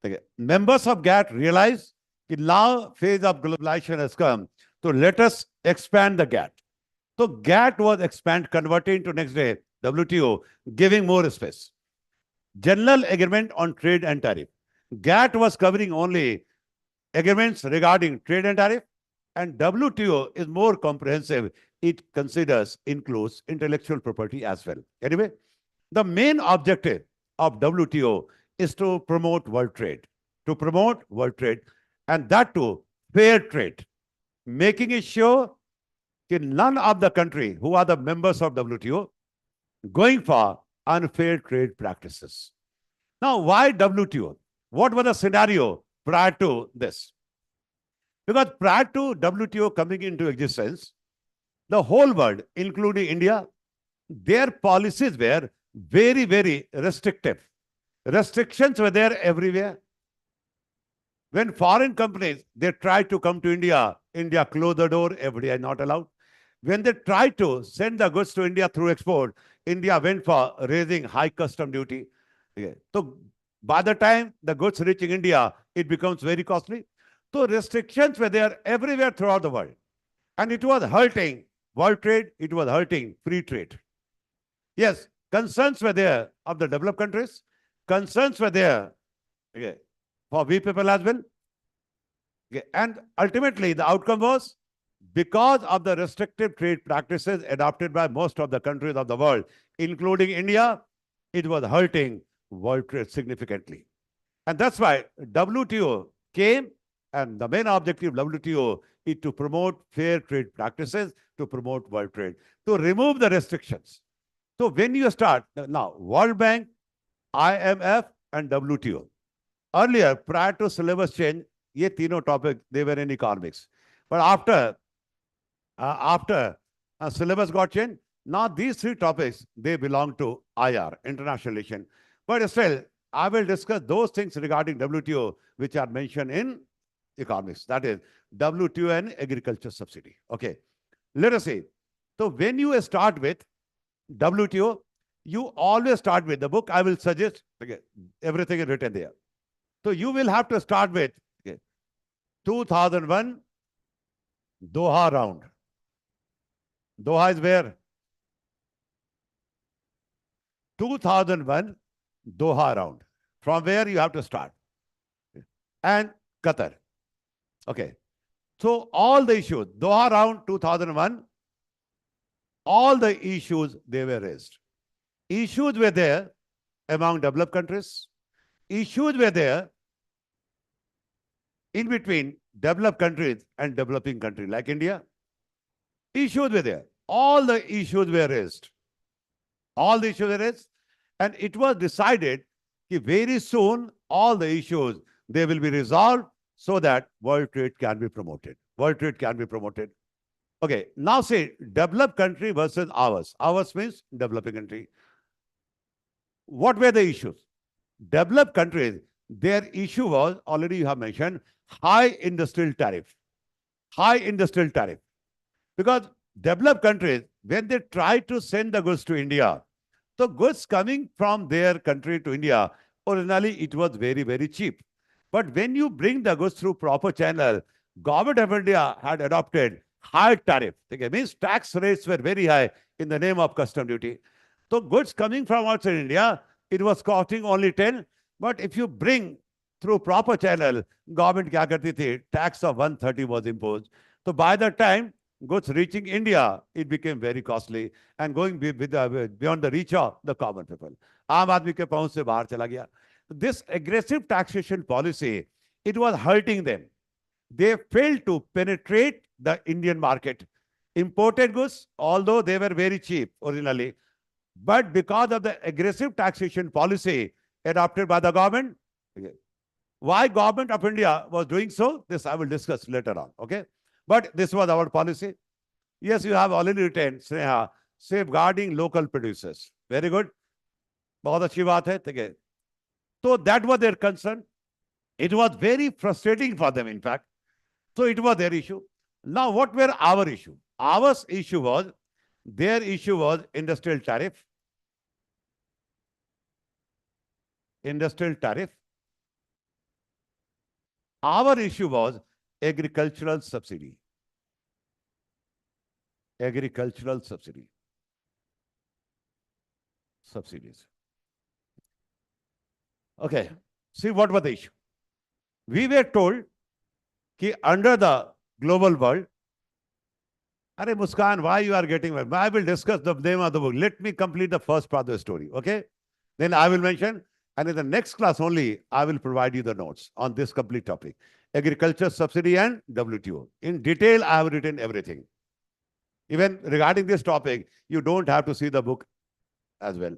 A: Okay. Members of GATT realized that now phase of globalization has come, so let us expand the GATT. So GATT was converting to next day WTO, giving more space. General Agreement on Trade and Tariff. GATT was covering only agreements regarding trade and tariff, and WTO is more comprehensive. It includes intellectual property as well. Anyway, the main objective of WTO is to promote world trade, and that too fair trade, making it sure that none of the countries who are the members of WTO going for unfair trade practices. Now, why WTO? What was the scenario prior to this? Because prior to WTO coming into existence, the whole world, including India, their policies were very, very restrictive. Restrictions were there everywhere. When foreign companies, they tried to come to India, India closed the door, everybody not allowed. When they tried to send the goods to India through export, India went for raising high custom duty. Okay. So by the time the goods reaching India, it becomes very costly. So restrictions were there everywhere throughout the world. And it was hurting world trade, it was hurting free trade. Yes, concerns were there of the developed countries. Concerns were there for we people as well. And ultimately, the outcome was, because of the restrictive trade practices adopted by most of the countries of the world, including India, it was hurting world trade significantly. And that's why WTO came, and the main objective of WTO is to promote fair trade practices, to promote world trade, to remove the restrictions. So when you start, now, World Bank, IMF, and WTO. Earlier, prior to syllabus change, ye तीनों topic, they were in economics. But after syllabus got changed, now these three topics, they belong to IR, International Relation. But still, I will discuss those things regarding WTO, which are mentioned in economics. That is WTO and agriculture subsidy. Okay. Let us see. So when you start with WTO, you always start with the book. I will suggest, okay, everything is written there. So you will have to start with 2001 Doha round. Doha is where? 2001 Doha round. From where you have to start. And Qatar. Okay. So all the issues, Doha round 2001, all the issues, they were raised. Issues were there among developed countries. Issues were there in between developed countries and developing countries like India. Issues were there. All the issues were raised. All the issues were raised. And it was decided that very soon all the issues, they will be resolved so that world trade can be promoted. World trade can be promoted. Okay, now say developed country versus ours. Ours means developing country. What were the issues? Developed countries, their issue was, already you have mentioned, high industrial tariff. High industrial tariff. Because developed countries, when they try to send the goods to India, the goods coming from their country to India, originally it was very, very cheap. But when you bring the goods through proper channel, government of India had adopted high tariff. It means tax rates were very high in the name of custom duty. So goods coming from outside India, it was costing only 10. But if you bring through proper channel, government kya karti thi, tax of 130 was imposed. So by the time goods reaching India, it became very costly and going beyond the reach of the common people. Aam aadmi ke pahunch se bahar chala gaya. This aggressive taxation policy, it was hurting them. They failed to penetrate the Indian market. Imported goods, although they were very cheap originally, but because of the aggressive taxation policy adopted by the government, why government of India was doing so, this I will discuss later on, okay? But this was our policy. Yes, you have already written, Sneha, safeguarding local producers. Very good. बहुत अच्छी बात है, ठीक है. So that was their concern. It was very frustrating for them, in fact. So it was their issue. Now, what were our issue? Our issue was, their issue was industrial tariff. Industrial tariff. Our issue was agricultural subsidy. Agricultural subsidy. Subsidies. Okay. See, what was the issue? We were told that under the global world, Arey Muskan, why you are getting mad? I will discuss the name of the book. Let me complete the first part of the story, okay? Then I will mention, and in the next class only, I will provide you the notes on this complete topic. Agriculture subsidy and WTO. In detail, I have written everything. Even regarding this topic, you don't have to see the book as well.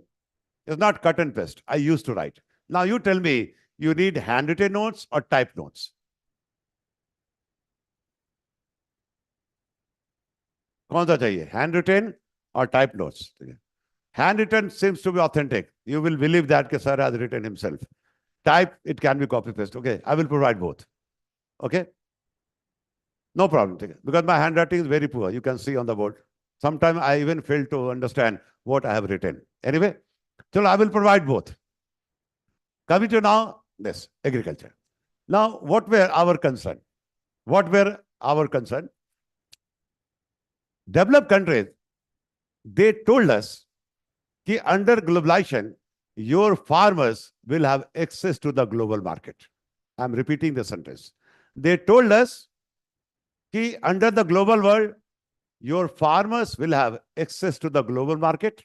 A: It's not cut and paste. I used to write. Now you tell me, you need handwritten notes or typed notes? कौन सा चाहिए? Handwritten or typed notes? Handwritten seems to be authentic. You will believe that sir has written himself. Type, it can be copy paste. Okay, I will provide both. Okay, no problem. Because my handwriting is very poor. You can see on the board. Sometimes I even fail to understand what I have written. Anyway, so I will provide both. Coming to now, this agriculture. Now, what were our concern? What were our concern? Developed countries, they told us that under globalization, your farmers will have access to the global market. I'm repeating the sentence. They told us that under the global world, your farmers will have access to the global market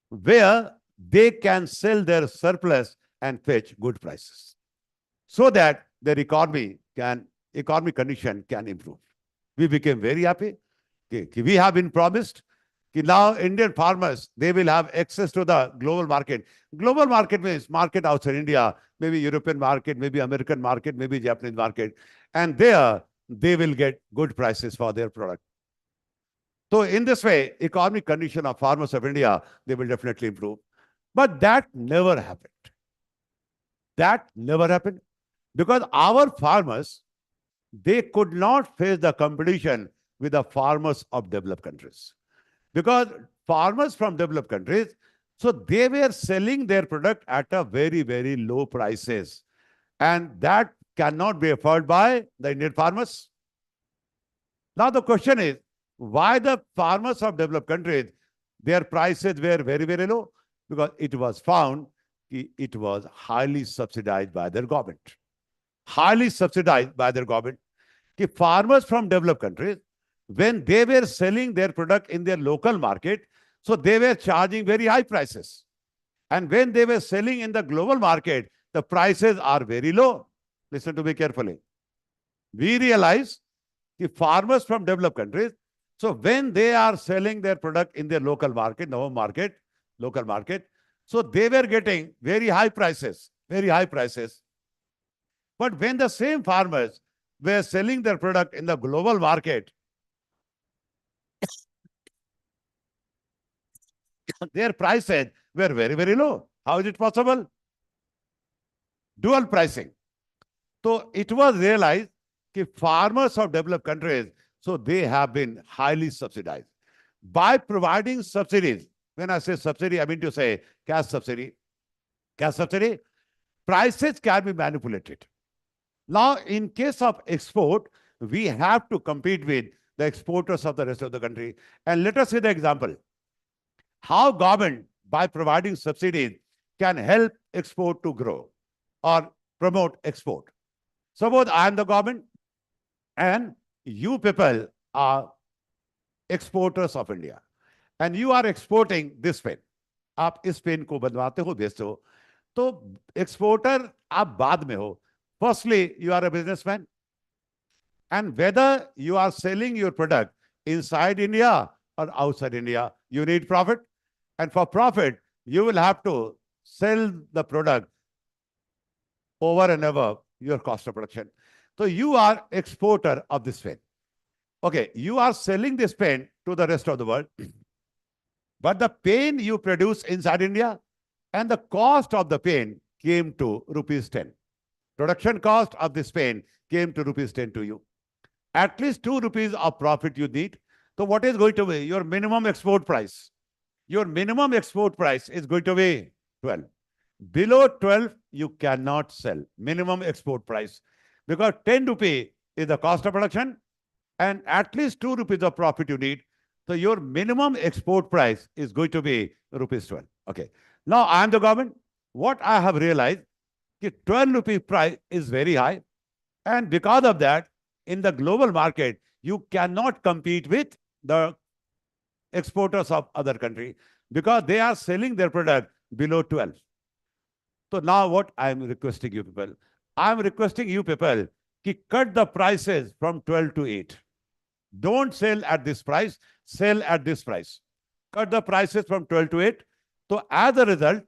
A: where they can sell their surplus and fetch good prices so that their economic condition can improve. We became very happy. We have been promised that now Indian farmers, they will have access to the global market. Global market means market outside India, maybe European market, maybe American market, maybe Japanese market. And there, they will get good prices for their product. So in this way, economic condition of farmers of India, they will definitely improve. But that never happened. That never happened because our farmers, they could not face the competition with the farmers of developed countries. Because farmers from developed countries, so they were selling their product at a very, very low prices. And that cannot be afforded by the Indian farmers. Now the question is, why the farmers of developed countries, their prices were very, very low? Because it was found it was highly subsidized by their government. Highly subsidized by their government. Farmers from developed countries, when they were selling their product in their local market, so they were charging very high prices. And when they were selling in the global market, the prices are very low. Listen to me carefully. We realize that farmers from developed countries, so when they are selling their product in their local market, the home market, local market, so they were getting very high prices, very high prices. But when the same farmers were selling their product in the global market, their prices were very, very low. How is it possible? Dual pricing. So it was realized that farmers of developed countries, so they have been highly subsidized. By providing subsidies, when I say subsidy, I mean to say cash subsidy. Cash subsidy, prices can be manipulated. Now, in case of export, we have to compete with the exporters of the rest of the country. And let us see the example. How government, by providing subsidies, can help export to grow or promote export. Suppose I am the government and you people are exporters of India and you are exporting this pen. आप इस pen को बनवाते हो, बेचते हो, तो exporter आप बाद में हो. Firstly, you are a businessman. And whether you are selling your product inside India or outside India, you need profit. And for profit, you will have to sell the product over and above your cost of production. So you are exporter of this pen. Okay, you are selling this pen to the rest of the world. But the pain you produce inside India and the cost of the pain came to rupees 10. Production cost of this pain came to rupees 10 to you. At least 2 rupees of profit you need. So what is going to be your minimum export price? Your minimum export price is going to be 12. Below 12, you cannot sell. Minimum export price. Because 10 rupee is the cost of production and at least 2 rupees of profit you need. So your minimum export price is going to be rupees 12. Okay. Now I am the government. What I have realized is 12 rupee price is very high. And because of that, in the global market, you cannot compete with the exporters of other country because they are selling their product below 12. So now what I am requesting you people? I am requesting you people to cut the prices from 12 to 8. Don't sell at this price, sell at this price. Cut the prices from 12 to 8. So as a result,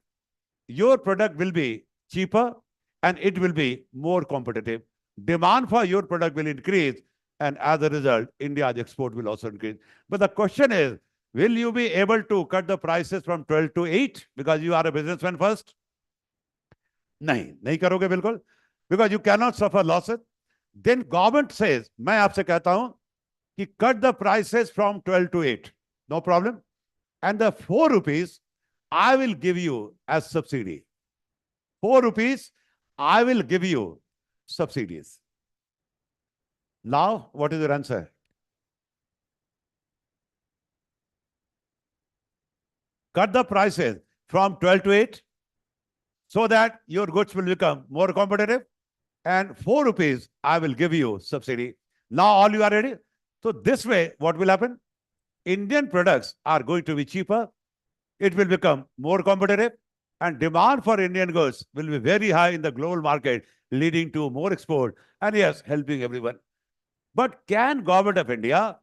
A: your product will be cheaper and it will be more competitive. Demand for your product will increase and as a result, India's export will also increase. But the question is, will you be able to cut the prices from 12 to 8 because you are a businessman first? नहीं करोगे बिल्कुल. Because you cannot suffer losses. Then government says, मैं आपसे कहता हूं कि cut the prices from 12 to 8. No problem. And the 4 rupees, I will give you as subsidy. 4 rupees, I will give you subsidies. Now, what is your answer? Cut the prices from 12 to 8 so that your goods will become more competitive. And 4 rupees, I will give you subsidy. Now all you are ready. So this way, what will happen? Indian products are going to be cheaper. It will become more competitive. And demand for Indian goods will be very high in the global market, leading to more export. And yes, helping everyone. But can government of India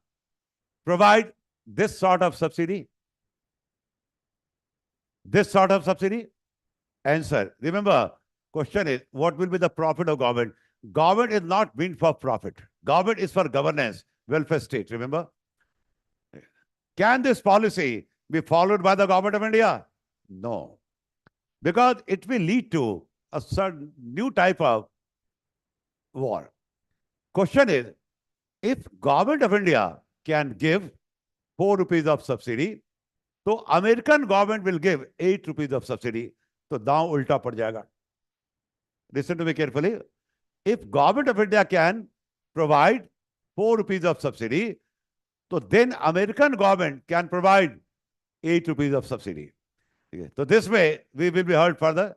A: provide this sort of subsidy? This sort of subsidy? Answer. Remember, question is, what will be the profit of government? Government is not meant for profit. Government is for governance, welfare state. Remember? Can this policy be followed by the government of India? No. Because it will lead to a certain new type of war. Question is, if government of India can give 4 rupees of subsidy, so American government will give 8 rupees of subsidy. So now ulta pad jayega. Listen to me carefully. If government of India can provide 4 rupees of subsidy, so then American government can provide 8 rupees of subsidy. Okay. So this way, we will be heard further.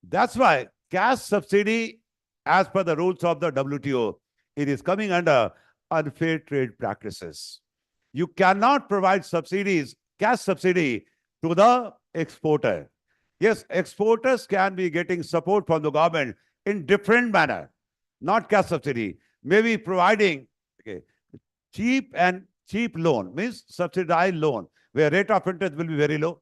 A: That's why cash subsidy, as per the rules of the WTO, it is coming under unfair trade practices. You cannot provide subsidies, cash subsidy to the exporter. Yes, exporters can be getting support from the government in different manner, not cash subsidy. Maybe providing cheap loan, means subsidized loan, where rate of interest will be very low.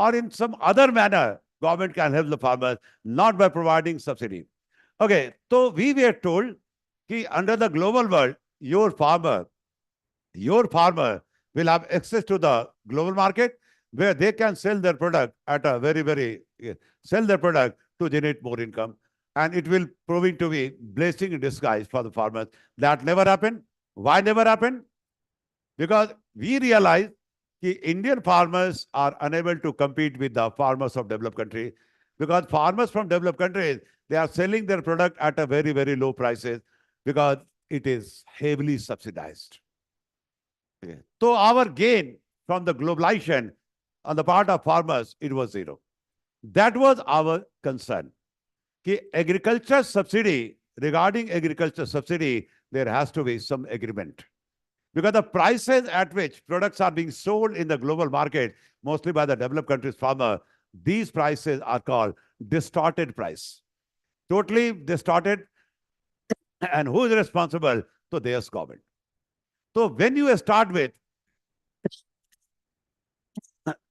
A: Or in some other manner, government can help the farmers, not by providing subsidy. Okay, so we were told that under the global world, your farmer will have access to the global market where they can sell their product at a sell their product to generate more income. And it will proving to be blessing in disguise for the farmers. That never happened. Why never happened? Because we realize that Indian farmers are unable to compete with the farmers of developed countries. Because farmers from developed countries, they are selling their product at a very, very low prices because it is heavily subsidized. Okay. So our gain from the globalization on the part of farmers, it was zero. That was our concern. Agriculture subsidy, regarding agriculture subsidy, there has to be some agreement. Because the prices at which products are being sold in the global market, mostly by the developed countries farmer, these prices are called distorted price. Totally distorted. And who is responsible? So there's government. So when you start with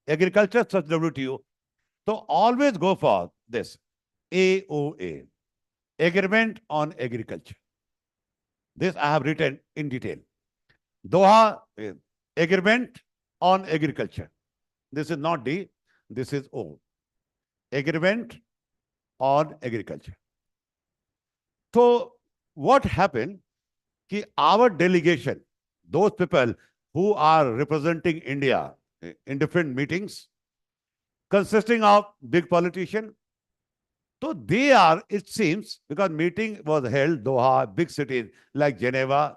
A: agriculture subsidy, so always go for this AOA, Agreement on Agriculture. This I have written in detail. Doha, agreement on agriculture. This is not D, this is O. Agreement on agriculture. So what happened? Ki our delegation, those people who are representing India in different meetings, consisting of big politicians, so they are, it seems, because meeting was held Doha, big cities like Geneva.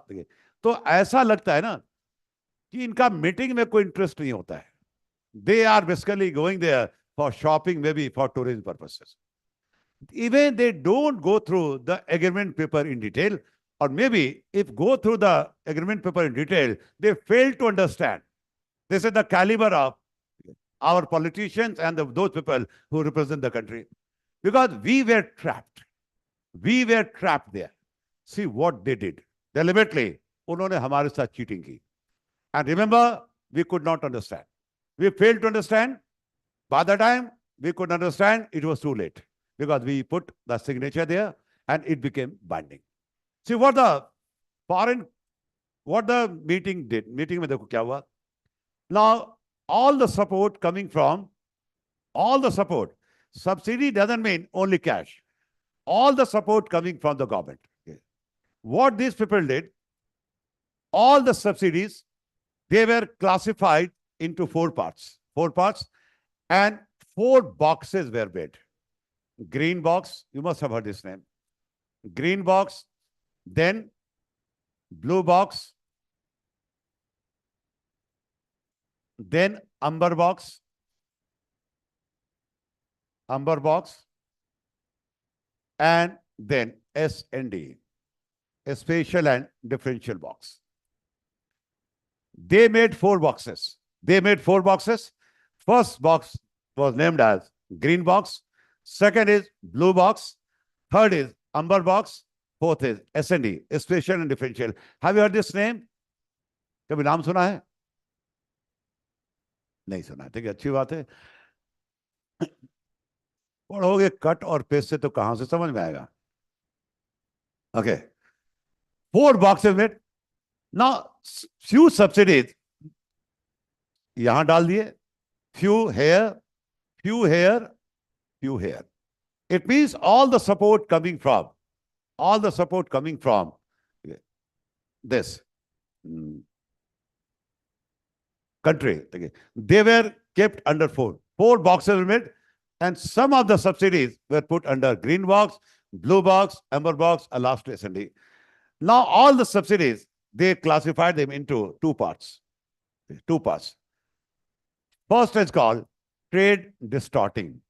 A: तो ऐसा लगता है ना कि इनका meeting में कोई interest नहीं होता है. They are basically going there for shopping, maybe for tourism purposes. Even they don't go through the agreement paper in detail, or maybe if go through the agreement paper in detail, they fail to understand. This is the caliber of our politicians and those people who represent the country. Because we were trapped. We were trapped there. See what they did. Deliberately, उन्होंने हमारे साथ cheating की. And remember, we could not understand. We failed to understand. By the time we could understand, it was too late. Because we put the signature there and it became binding. See what the meeting did. Meeting में देखो क्या हुआ. Now, all the support coming from, subsidy doesn't mean only cash. All the support coming from the government. Okay. What these people did, all the subsidies, they were classified into 4 parts. 4 parts, and 4 boxes were made. Green box, you must have heard this name. Green box, then blue box, then amber box, and then S and D, a special and differential box. They made 4 boxes. First box was named as green box. Second is blue box. Third is amber box. Fourth is S&D, special and differential. Have you heard this name? कभी नाम सुना है? नहीं सुना है. ठीक है, अच्छी बात है. पढ़ोगे कट और पेस्ट से तो कहां से समझ में आएगा? Okay. 4 boxes made. Now, few subsidies यहां डाल दिए. Few here. It means all the support coming from this country. Okay. They were kept under 4 boxes were made, and some of the subsidies were put under green box, blue box, amber box, and last S&D. Now all the subsidies, they classified them into 2 parts. First is called trade distorting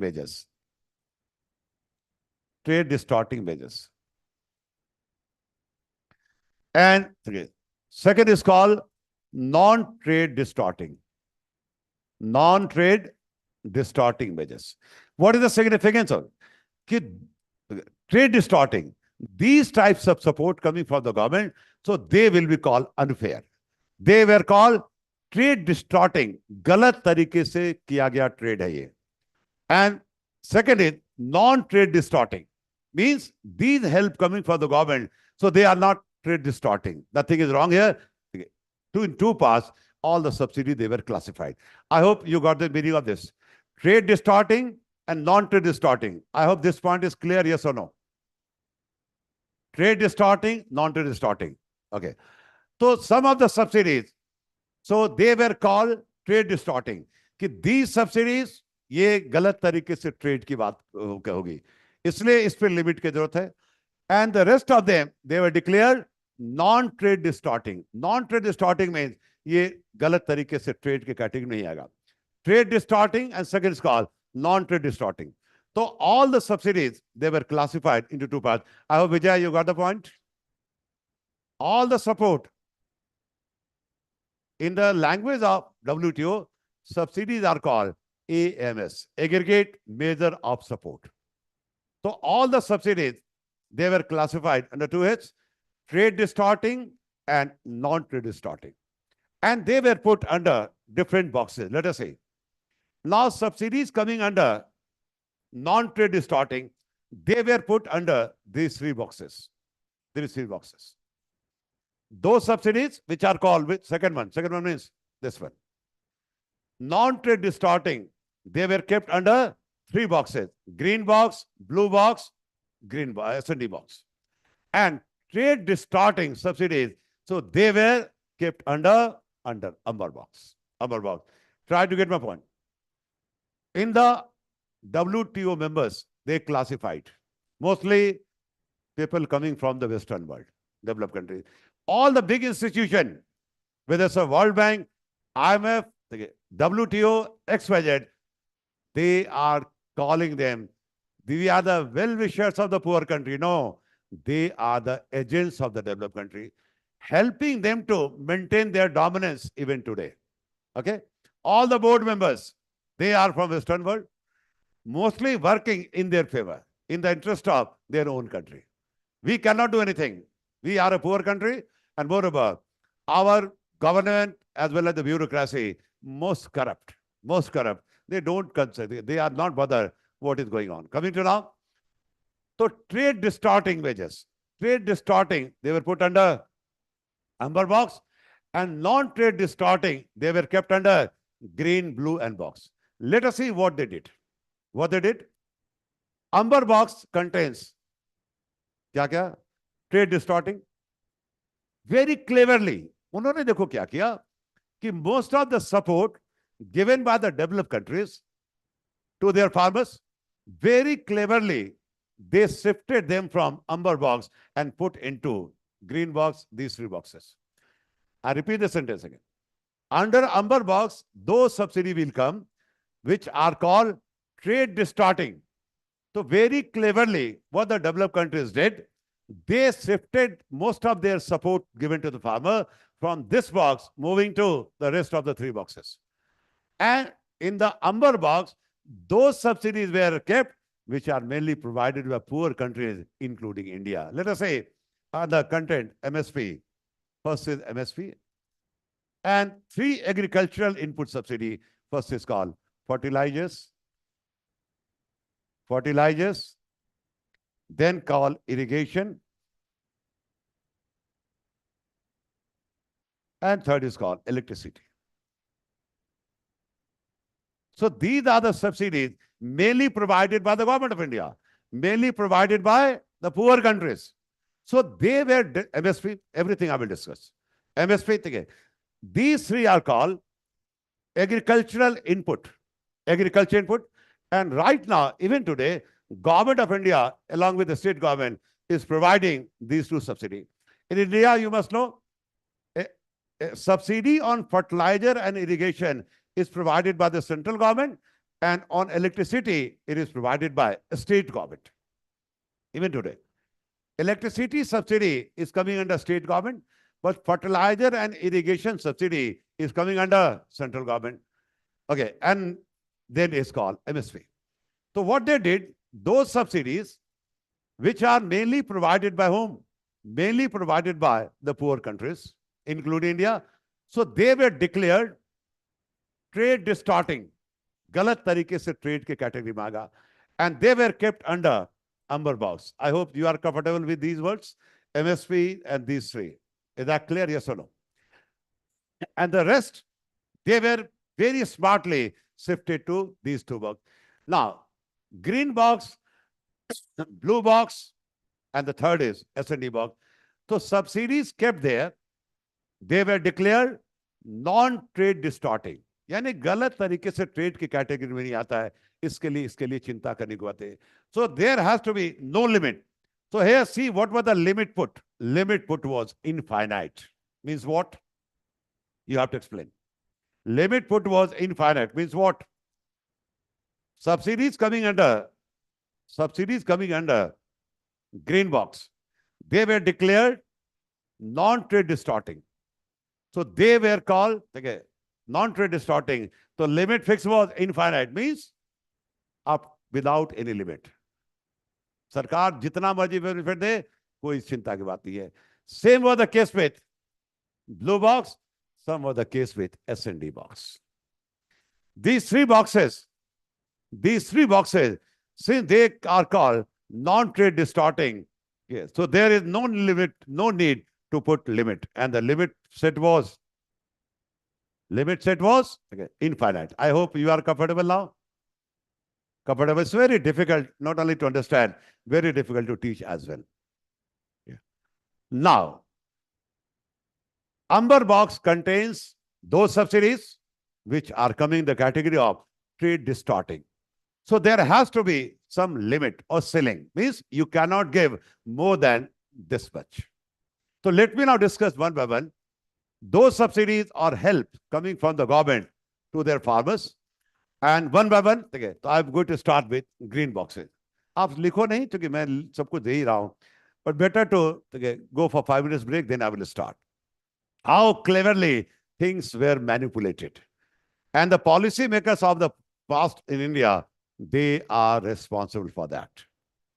A: measures. And second is called non-trade distorting measures. What is the significance of it? Trade distorting, these types of support coming from the government, so they will be called unfair. They were called trade distorting. गलत तरीके से किया गया trade है ये. And second is non-trade distorting. Means these help coming from the government, so they are not trade distorting. Nothing is wrong here. In 2 parts, all the subsidies, they were classified. I hope you got the meaning of this. Trade distorting and non-trade distorting. I hope this point is clear, yes or no? Trade distorting, non-trade distorting. Okay. So some of the subsidies, so they were called trade distorting. कि these subsidies, ये गलत तरीके से trade की बात होगी. इसलिए इस पर limit की जरूरत है. And the rest of them, they were declared non-trade distorting. Non-trade distorting means ये गलत तरीके से trade के category नहीं आएगा. Trade distorting, and second is called non-trade distorting. So all the subsidies, they were classified into 2 parts. I hope, Vijay, you got the point. All the support. In the language of WTO, subsidies are called AMS, Aggregate Measure of Support. So all the subsidies, they were classified under 2 heads, trade distorting and non-trade distorting. And they were put under different boxes. Let us say, now subsidies coming under non-trade distorting, they were put under these 3 boxes. Those subsidies which are called, which second one means this one. Non-trade distorting, they were kept under three boxes: green box, blue box, green box, S&D box. And trade distorting subsidies, so they were kept under umber box. Umber box. Try to get my point. In the WTO members, they classified mostly people coming from the Western world, developed countries. All the big institutions, whether it's a World Bank, IMF, WTO, XYZ, they are calling them, we are the well-wishers of the poor country. No, they are the agents of the developed country, helping them to maintain their dominance even today. Okay? All the board members, they are from Western world, mostly working in their favor, in the interest of their own country. We cannot do anything. We are a poor country, and moreover, our government as well as the bureaucracy, most corrupt. They don't consider, they are not bothered what is going on. Coming to now, so trade distorting wages. Trade distorting, they were put under umber box, and non-trade distorting, they were kept under green, blue, and box. Let us see what they did. What they did? Umber box contains क्या? Trade distorting. Very cleverly, उन्होंने देखो क्या किया कि most of the support given by the developed countries to their farmers, very cleverly, they shifted them from umber box and put into green box, these three boxes. I repeat the sentence again. Under umber box, those subsidies will come, which are called trade distorting. So very cleverly, what the developed countries did, they shifted most of their support given to the farmer from this box, moving to the rest of the three boxes. And in the umber box, those subsidies were kept, which are mainly provided by poor countries, including India. Let us say the content MSP. First is MSP. And three agricultural input subsidy. First is called fertilizers, then called irrigation, and third is called electricity. So these are the subsidies mainly provided by the government of India, mainly provided by the poor countries. So they were MSP, everything I will discuss. MSP, these three are called agricultural input. And right now, even today, government of India, along with the state government, is providing these two subsidies. In India, you must know, a subsidy on fertilizer and irrigation is provided by the central government, and on electricity, it is provided by a state government. Even today, electricity subsidy is coming under state government, but fertilizer and irrigation subsidy is coming under central government. Okay, and then it's called MSP. So what they did, those subsidies, which are mainly provided by whom? Mainly provided by the poor countries, including India. So they were declared trade distorting. गलत तरीके से trade के category में आगा. And they were kept under umber box. I hope you are comfortable with these words, MSP and these three. Is that clear? Yes or no? And the rest, they were very smartly shifted to these two boxes. Now, green box, blue box, and the third is S&D box. So subsidies kept there, they were declared non-trade distorting. यानी गलत तरीके से trade की category में नहीं आता है, इसके लिए चिंता करने की बात है. So there has to be no limit. So here see what was the limit put. Limit put was infinite. Means what? You have to explain. Limit put was infinite. Means what? Subsidies coming under green box, they were declared non-trade distorting. So they were called non-trade distorting. So limit fix was infinite, means up without any limit. सरकार जितना मर्जी benefit दे, कोई चिंता की बात नहीं है. Same was the case with blue box, some was the case with S&D box. These three boxes, since they are called non-trade distorting, yes, so there is no limit, no need to put limit. And the limit set was okay, infinite. I hope you are comfortable now. Comfortable. It's very difficult, not only to understand, very difficult to teach as well. Yeah. Now, Amber box contains those subsidies which are coming in the category of trade distorting. So there has to be some limit or ceiling. Means you cannot give more than this much. So let me now discuss one by one those subsidies or help coming from the government to their farmers. And one by one, okay, so I'm going to start with green boxes. आप लिखो नहीं क्योंकि मैं सबको दे ही रहा हूं. But better to okay, go for 5 minutes break, then I will start. How cleverly things were manipulated. And the policymakers of the past in India, they are responsible for that.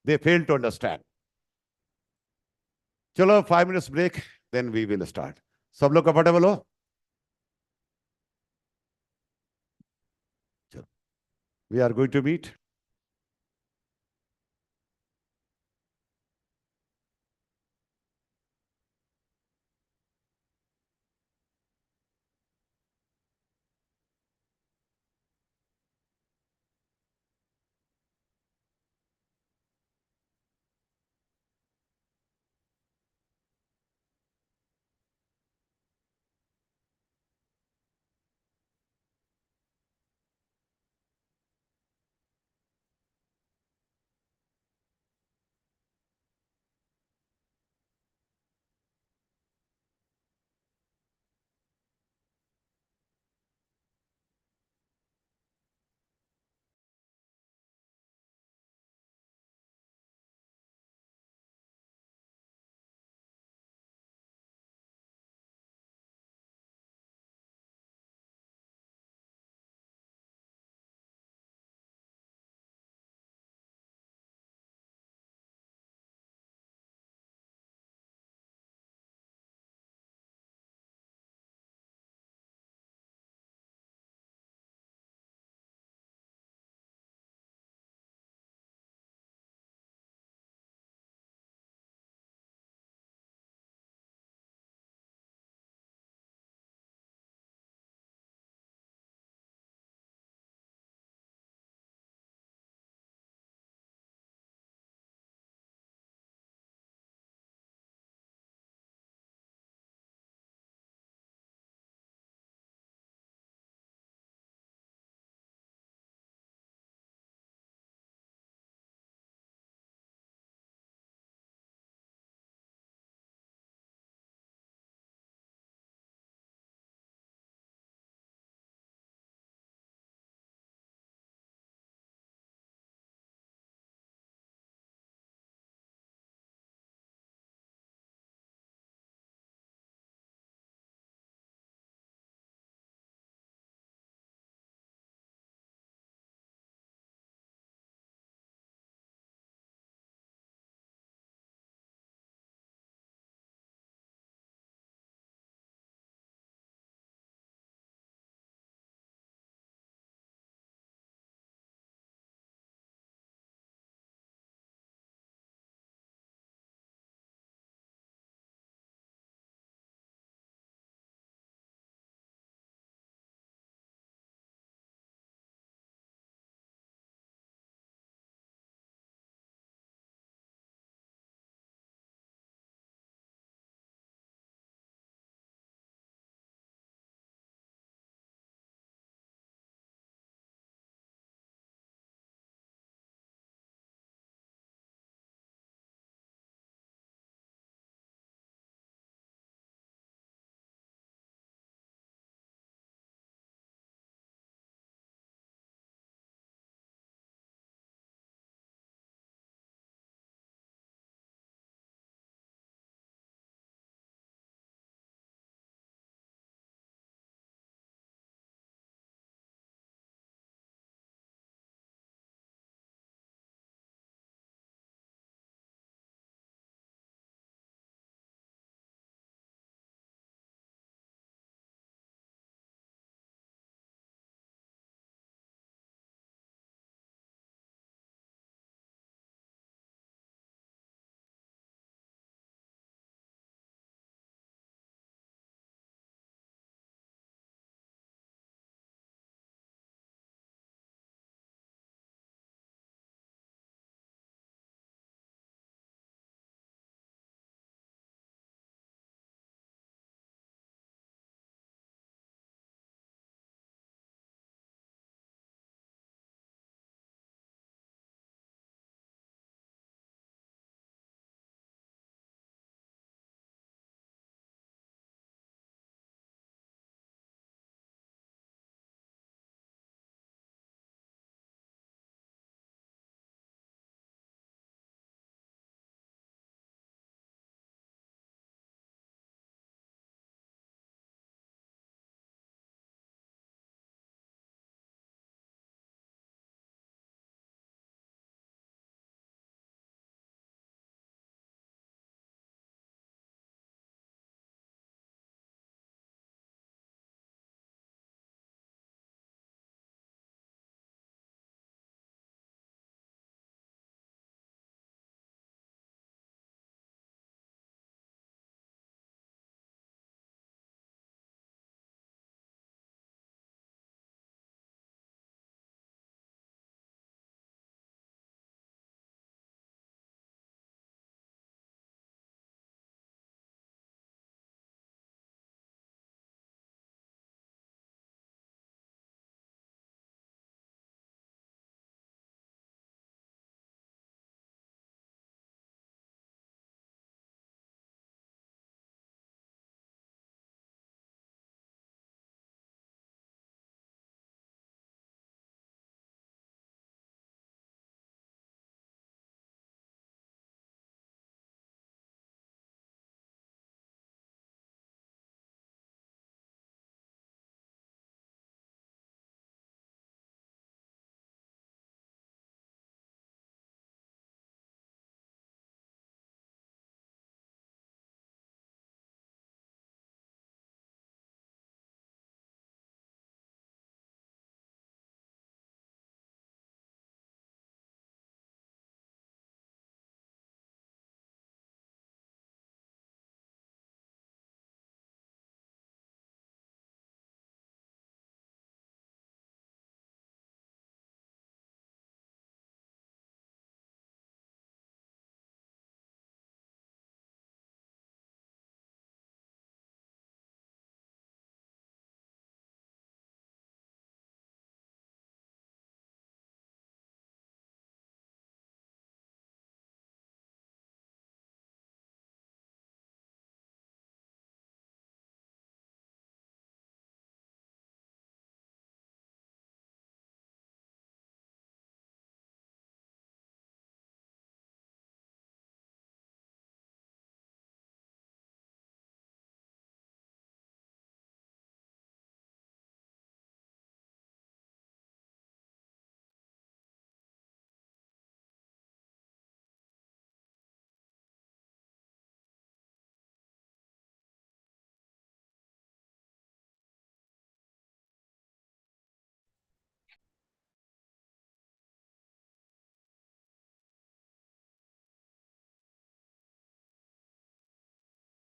A: They failed to understand. चलो 5 minutes break, then we will start. सब लोग comfortable हो? चलो. We are going to meet.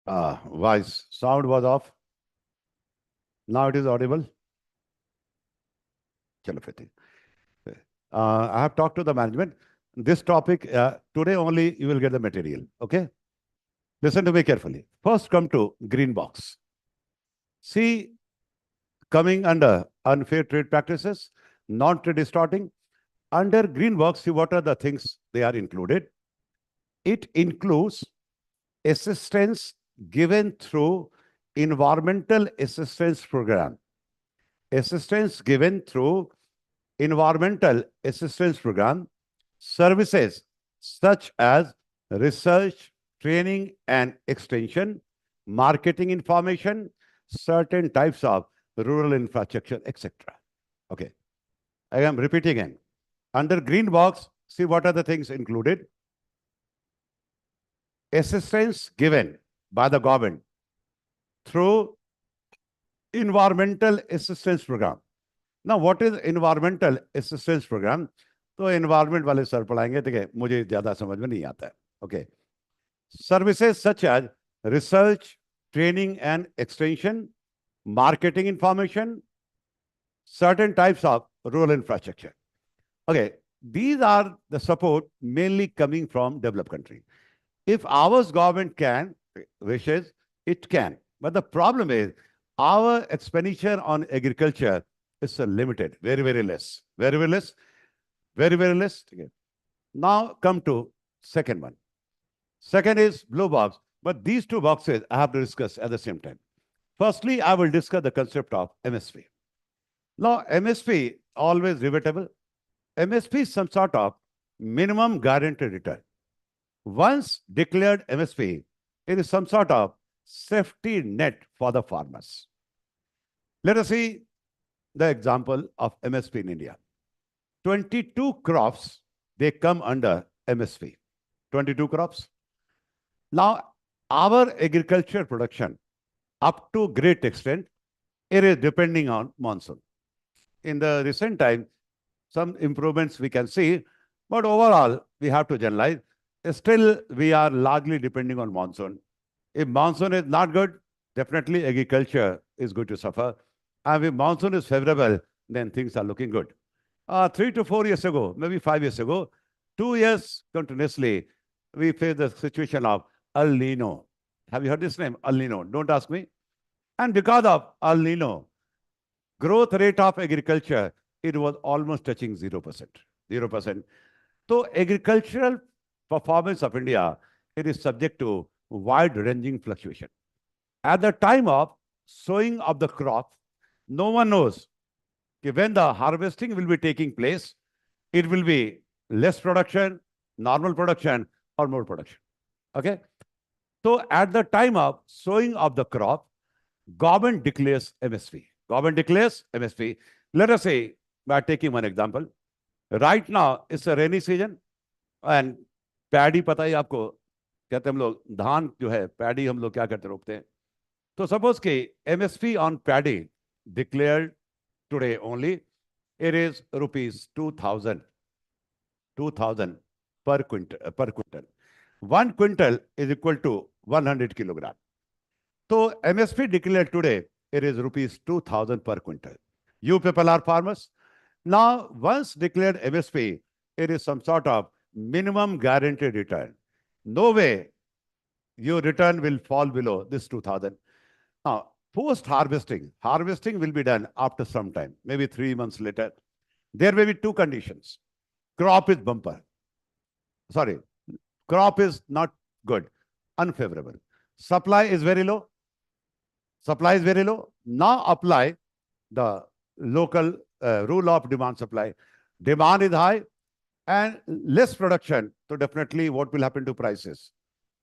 A: Voice. Sound was off. Now it is audible. Chalo, फिर I have talked to the management. This topic, today only you will get the material. Okay? Listen to me carefully. First, come to green box. See, coming under unfair trade practices, non-trade distorting. Under green box, see what are the things they are included. It includes assistance given through environmental assistance program. Assistance given through environmental assistance program, services such as research, training and extension, marketing information, certain types of rural infrastructure, etc. Okay. I am repeating again. Under green box, see what are the things included. Assistance given by the government through environmental assistance program. Now, what is environmental assistance program? तो environment वाले sir पढ़ाएंगे, ठीक है, मुझे ज्यादा समझ में नहीं आता है. Okay. Services such as research, training and extension, marketing information, certain types of rural infrastructure. Okay. These are the support mainly coming from developed country. If our government can, wishes, it can. But the problem is our expenditure on agriculture is limited, very, very less. Very, very less. Very, very less. Okay. Now come to second one. Second is blue box. But these two boxes I have to discuss at the same time. Firstly, I will discuss the concept of MSP. Now, MSP always relatable. MSP is some sort of minimum guaranteed return. Once declared MSP, it is some sort of safety net for the farmers. Let us see the example of MSP in India. 22 crops, they come under MSP. 22 crops. Now, our agriculture production, up to great extent, it is depending on monsoon. In the recent time, some improvements we can see, but overall, we have to generalize. Still, we are largely depending on monsoon. If monsoon is not good, definitely agriculture is going to suffer. And if monsoon is favorable, then things are looking good. 3 to 4 years ago, maybe 5 years ago, 2 years continuously, we faced the situation of El Nino. Have you heard this name? El Nino. Don't ask me. And because of El Nino, growth rate of agriculture, it was almost touching 0%. 0%. So agricultural performance of India, it is subject to wide-ranging fluctuation. At the time of sowing of the crop, no one knows when the harvesting will be taking place, it will be less production, normal production, or more production. Okay? So at the time of sowing of the crop, government declares MSP. Government declares MSP. Let us say, by taking one example, right now it's a rainy season and paddy पता ही आपको, कहते हम लोग धान जो है paddy हम लोग क्या करते रोकते हैं. तो सपोज के MSP on paddy declared today only, it is rupees 2000 per quintal. 1 quintal is equal to 100 kilogram. So MSP declared today, it is rupees 2000 per quintal. You people are farmers. Now, once declared MSP, it is some sort of minimum guaranteed return. No way your return will fall below this 2000. Now, post-harvesting, harvesting will be done after some time, maybe 3 months later. There may be 2 conditions. Crop is bumper. Sorry, crop is not good, unfavorable. Supply is very low. Supply is very low. Now apply the local rule of demand supply. Demand is high and less production. So definitely what will happen to prices?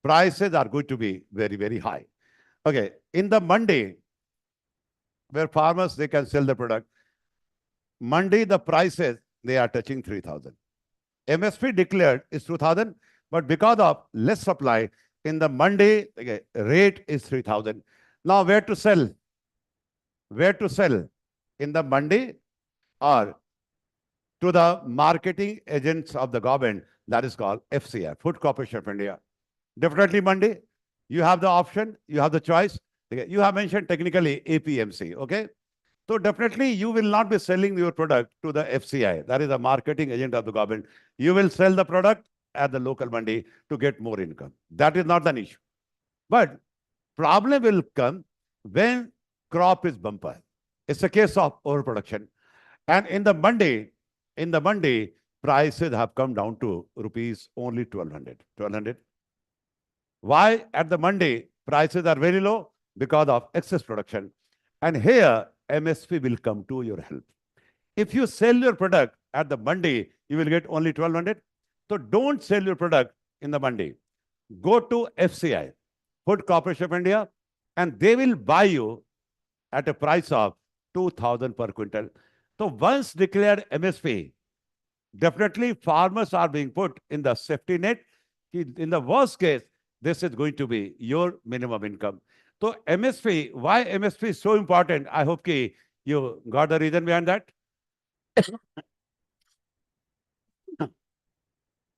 A: Prices are going to be very, very high. Okay. In the Monday, where farmers, they can sell the product, Monday, the prices, they are touching 3000. MSP declared is 2000, but because of less supply, in the Monday, okay, rate is 3000. Now, where to sell? Where to sell? In the Monday or to the marketing agents of the government, that is called FCI, Food Corporation of India. Definitely Monday. You have the option, you have the choice. Okay. You have mentioned technically APMC. Okay. So definitely you will not be selling your product to the FCI. That is a marketing agent of the government. You will sell the product at the local mandi to get more income. That is not an issue. But problem will come when crop is bumper. It's a case of overproduction. And in the mandi, prices have come down to rupees only 1200. 1200. Why at the mandi prices are very low? Because of excess production. And here MSP will come to your help. If you sell your product at the mandi, you will get only 1200. So don't sell your product in the mandi. Go to FCI, Food Corporation of India, and they will buy you at a price of 2000 per quintal. So once declared MSP, definitely farmers are being put in the safety net. In the worst case, this is going to be your minimum income. So MSP, why MSP is so important? I hope you got the reason behind that.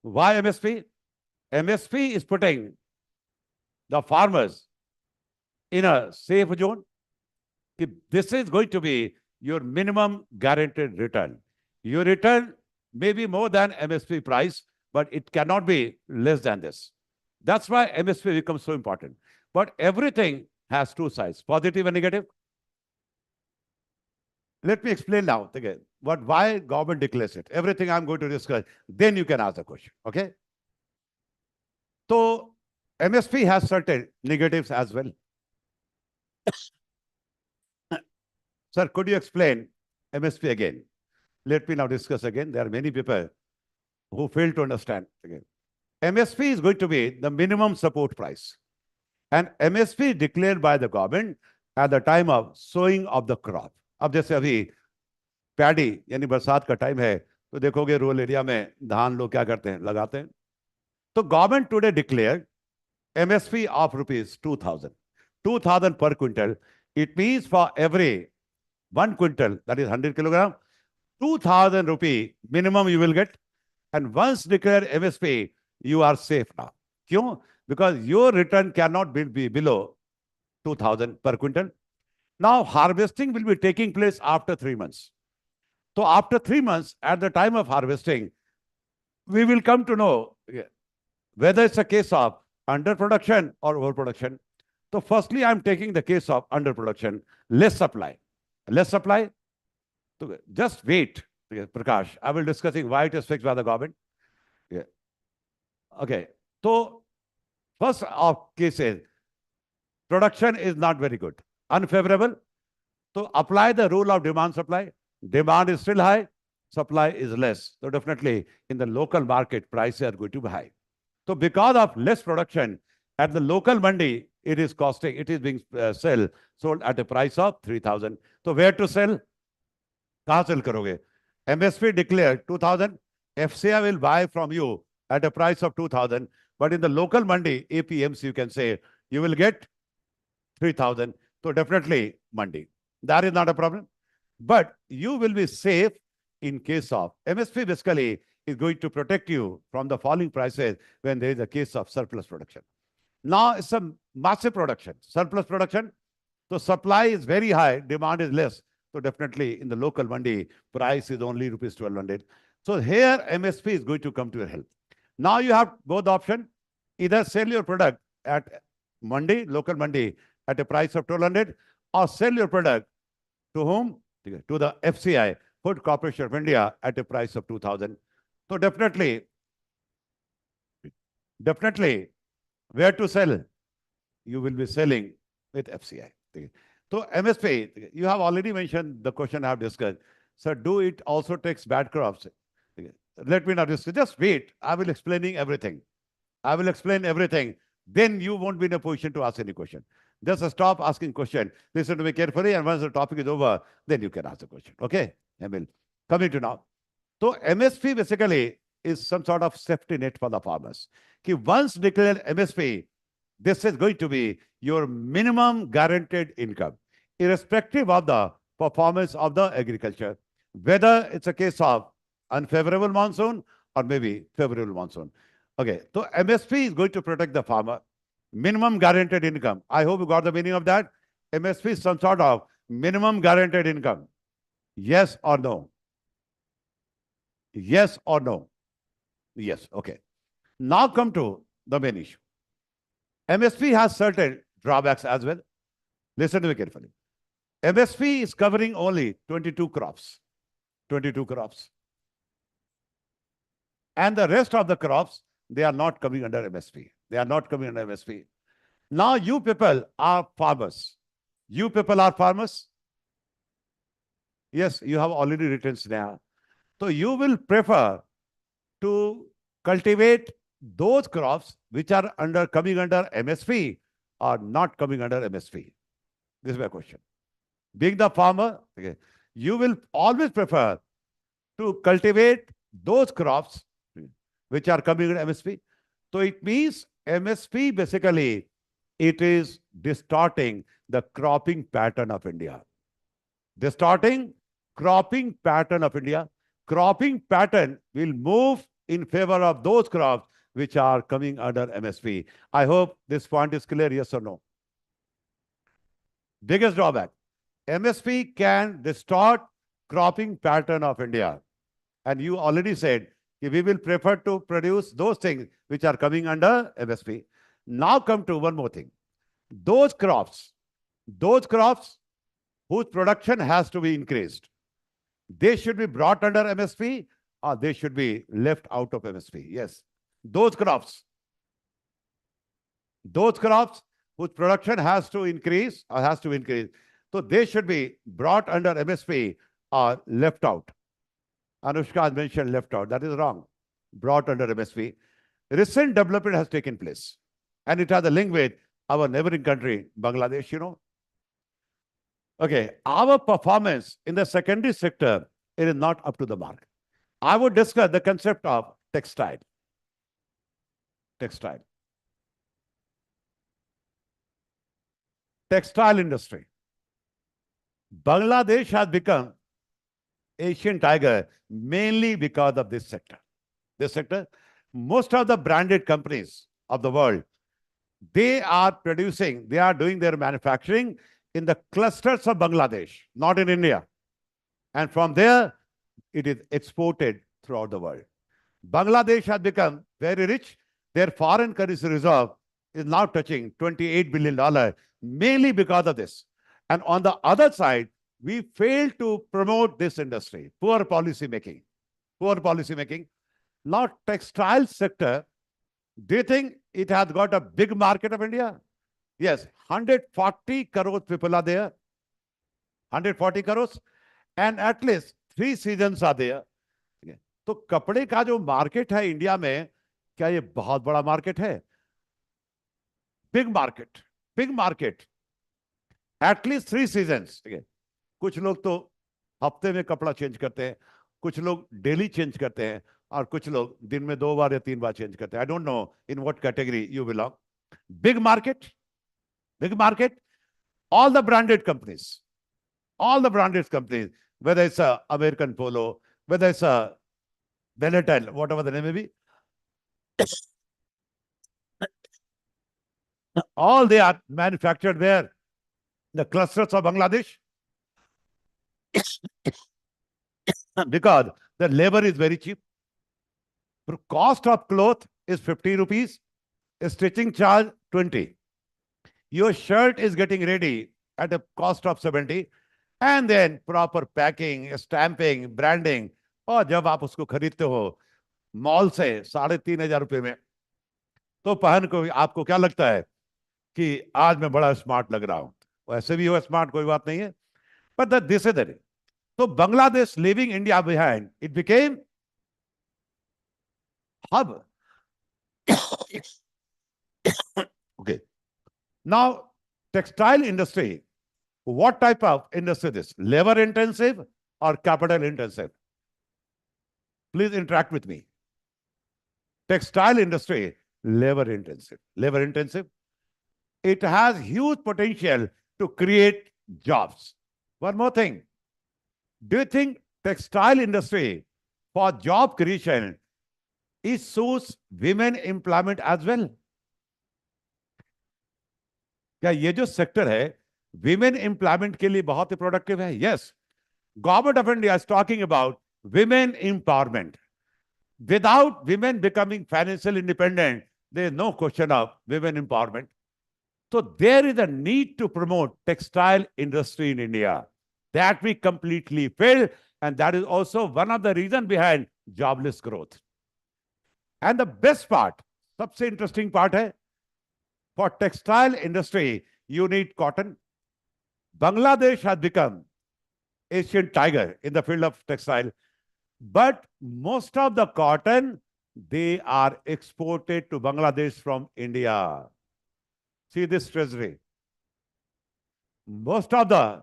A: Why MSP? MSP is putting the farmers in a safe zone. This is going to be your minimum guaranteed return. Your return may be more than MSP price, but it cannot be less than this. That's why MSP becomes so important. But everything has two sides, positive and negative. Let me explain now again why government declares it. Everything I'm going to discuss, then you can ask the question. Okay? So MSP has certain negatives as well. Sir, could you explain MSP again? Let me now discuss again. There are many people who fail to understand again. MSP is going to be the minimum support price. And MSP is declared by the government at the time of sowing of the crop. अब जैसे अभी paddy यानी बरसात का time है तो देखोगे rural area में धान लोग क्या करते हैं, लगाते हैं. तो government today declare MSP of rupees 2000 per quintal. It means for every 1 quintal, that is 100 kilogram, 2000 rupee minimum you will get. And once declared MSP, you are safe now. Kyun? Because your return cannot be below 2000 per quintal. Now harvesting will be taking place after 3 months. So after 3 months, at the time of harvesting, we will come to know whether it's a case of underproduction or overproduction. So firstly, I'm taking the case of underproduction, less supply. Less supply. So just wait, Prakash. I will discussing why it is fixed by the government. Yeah. Okay. So first of cases, production is not very good. Unfavorable. So apply the rule of demand supply. Demand is still high, supply is less. So definitely in the local market, prices are going to be high. So because of less production at the local mandi, it is being sold at a price of 3000. So where to sell? कहाँ sell करोगे? MSP declared 2000. FCI will buy from you at a price of 2000. But in the local mandi, APMC, you can say you will get 3000. So definitely mandi. That is not a problem. But you will be safe in case of MSP basically is going to protect you from the falling prices when there is a case of surplus production. Now it's a massive production, surplus production. So supply is very high, demand is less. So definitely in the local mandi, price is only rupees 1200. So here MSP is going to come to your help. Now you have both options. Either sell your product at mandi, local mandi, at a price of 1200, or sell your product to whom? To the FCI, Food Corporation of India, at a price of 2000. So definitely, where to sell? You will be selling with FCI. So MSP, you have already mentioned the question I have discussed. So do it also takes bad crops? Let me not discuss. Just wait. I will explaining everything. I will explain everything. Then you won't be in a position to ask any question. Just stop asking question. Listen to me carefully, and once the topic is over, then you can ask the question. Okay, Emil. Coming to now. So MSP basically is some sort of safety net for the farmers. Once declared MSP, this is going to be your minimum guaranteed income, irrespective of the performance of the agriculture, whether it's a case of unfavorable monsoon or maybe favorable monsoon. Okay, so MSP is going to protect the farmer. Minimum guaranteed income. I hope you got the meaning of that. MSP is some sort of minimum guaranteed income. Yes or no? Yes or no? Yes. Okay. Now come to the main issue. MSP has certain drawbacks as well. Listen to me carefully. MSP is covering only 22 crops. 22 crops. And the rest of the crops, they are not coming under MSP. They are not coming under MSP. Now you people are farmers. You people are farmers. Yes, you have already written Sneha. So you will prefer to cultivate those crops which are coming under MSP or not coming under MSP. This is my question. Being the farmer, okay, you will always prefer to cultivate those crops which are coming under MSP. So it means MSP basically, it is distorting the cropping pattern of India. Distorting cropping pattern of India. Cropping pattern will move in favor of those crops which are coming under MSP. I hope this point is clear, yes or no? Biggest drawback. MSP can distort cropping pattern of India. And you already said we will prefer to produce those things which are coming under MSP. Now come to one more thing. Those crops whose production has to be increased, they should be brought under MSP or they should be left out of MSP. Yes. Those crops whose production has to increase, so they should be brought under MSP or left out. Anushka has mentioned left out. That is wrong. Brought under MSP. Recent development has taken place. And it has a link with our neighboring country, Bangladesh, you know. Okay, our performance in the secondary sector, it is not up to the mark. I would discuss the concept of textile. Textile industry. Bangladesh has become Asian tiger mainly because of this sector. This sector, most of the branded companies of the world, they are doing their manufacturing in the clusters of Bangladesh, not in India. And from there, it is exported throughout the world. Bangladesh has become very rich. Their foreign currency reserve is now touching $28 billion, mainly because of this. And on the other side, we failed to promote this industry. Poor policy making. Now, textile sector, do you think it has got a big market of India? Yes, 140 crore people are there. 140 crores. And at least 3 seasons are there. तो कपड़े का जो market है India में, क्या ये बहुत बड़ा मार्केट है? Big market. At least 3 seasons. कुछ लोग तो हफ्ते में कपड़ा चेंज करते हैं, कुछ लोग डेली चेंज करते हैं, और कुछ लोग दिन में 2 बार या 3 बार चेंज करते हैं. I don't know in what category you belong. Big market. All the branded companies, whether it's a American Polo, whether it's a Benetton, whatever the name may be, all they are manufactured where? The clusters of Bangladesh. Because the labor is very cheap. The cost of cloth is 50 rupees. Stitching charge 20. Your shirt is getting ready at a cost of 70. And then proper packing, stamping, branding. और जब आप उसको खरीदते हो mall से 3,500 रुपए में, तो पहन को आपको क्या लगता है कि आज मैं बड़ा स्मार्ट लग रहा हूं. वैसे भी हो स्मार्ट, कोई बात नहीं है. But this is the thing. So Bangladesh leaving India behind, it became hub. Okay. Now, textile industry, what type of industry is this? Labor intensive or capital intensive? Please interact with me. Textile industry, labor intensive. It has huge potential to create jobs. One more thing. Do you think textile industry for job creation is suits women employment as well? क्या ये जो sector है women employment के लिए बहुत ही productive है? Yes, government of India is talking about women empowerment. Without women becoming financially independent, there is no question of women empowerment. So there is a need to promote textile industry in India that we completely failed, and that is also one of the reasons behind jobless growth. And the best part, सबसे interesting part है, for textile industry you need cotton. Bangladesh has become Asian tiger in the field of textile. But most of the cotton, they are exported to Bangladesh from India. See this treasury. Most of the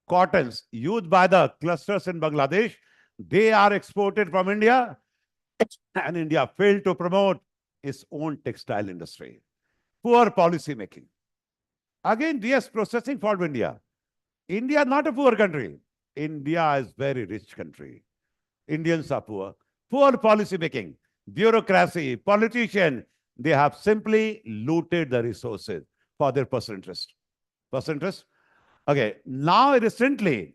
A: cottons used by the clusters in Bangladesh, they are exported from India, and India failed to promote its own textile industry. Poor policy making. Again, yes, processing for India. India is not a poor country. India is very rich country. Indians are poor. Poor policy making, bureaucracy, politician, they have simply looted the resources for their personal interest. Personal interest? Okay. Now recently,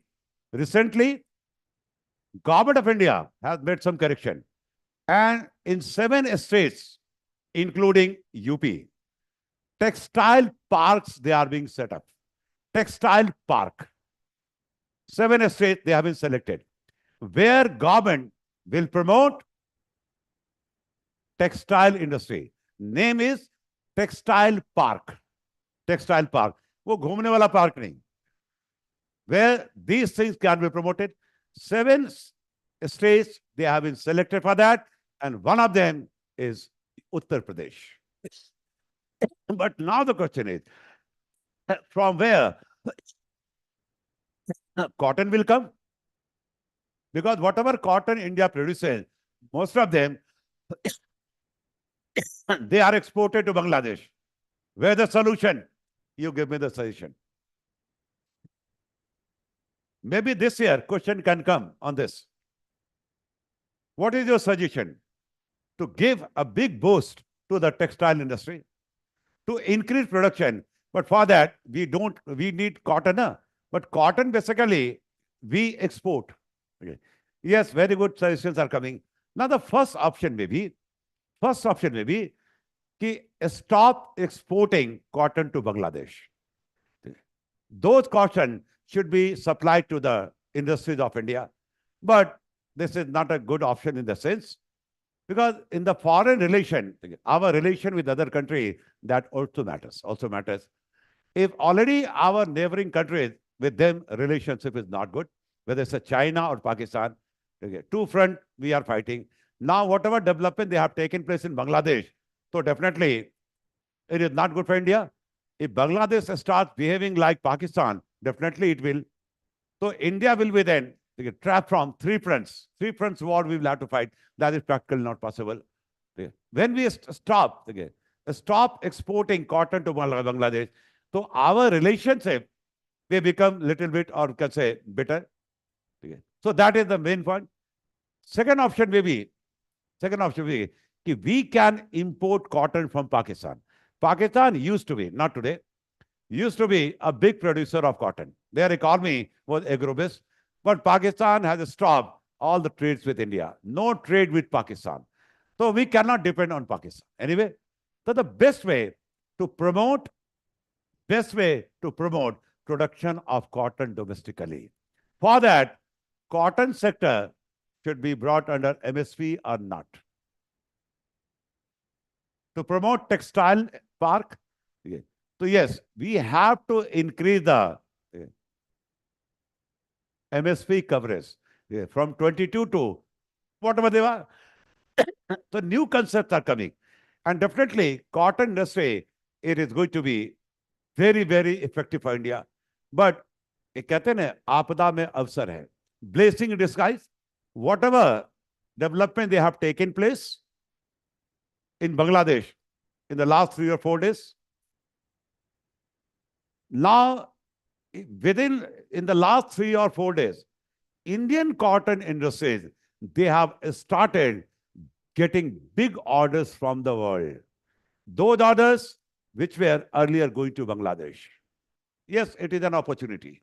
A: Government of India has made some correction. And in 7 states, including UP, textile parks, they are being set up. Textile park. 7 states, they have been selected, where government will promote textile industry. Name is Textile Park. Textile Park. वो घूमने वाला park नहीं. Where these things can be promoted. 7 states, they have been selected for that, and one of them is Uttar Pradesh. But now the question is, from where cotton will come? Because whatever cotton India produces, most of them, they are exported to Bangladesh. Where the solution? You give me the solution. Maybe this year question can come on this. What is your suggestion? To give a big boost to the textile industry, to increase production. But for that, we need cotton. But cotton basically we export. Okay. Yes, very good suggestions are coming. Now the first option may be कि stop exporting cotton to Bangladesh. Those cotton should be supplied to the industries of India. But this is not a good option in the sense, because in the foreign relation, our relation with other country, that also matters. If already our neighboring countries, with them relationship is not good, whether it's a China or Pakistan, okay, two front we are fighting. Now whatever development they have taken place in Bangladesh, so definitely it is not good for India. If Bangladesh starts behaving like Pakistan, definitely it will. So India will be then trapped from 3 fronts. 3 fronts war we will have to fight. That is practically not possible. When we stop exporting cotton to Bangladesh, so our relationship may become little bit, or can say bitter. So that is the main point. Second option may be we can import cotton from Pakistan. Pakistan used to be, not today, used to be a big producer of cotton. Their economy was agro-based, but Pakistan has stopped all the trades with India. No trade with Pakistan. So we cannot depend on Pakistan. Anyway, so the best way to promote production of cotton domestically. For that, cotton sector should be brought under MSP or not. To promote textile park, so yes, we have to increase the MSP coverage from 22 to whatever they were. So new concepts are coming. And definitely, cotton industry, it is going to be very, very effective for India. But कहते हैं ना, आपदा में अवसर है. Blessing in disguise. Whatever development they have taken place in Bangladesh in the last 3 or 4 days, now in the last 3 or 4 days, Indian cotton industries, they have started getting big orders from the world. Those orders, which were earlier going to Bangladesh. Yes, it is an opportunity.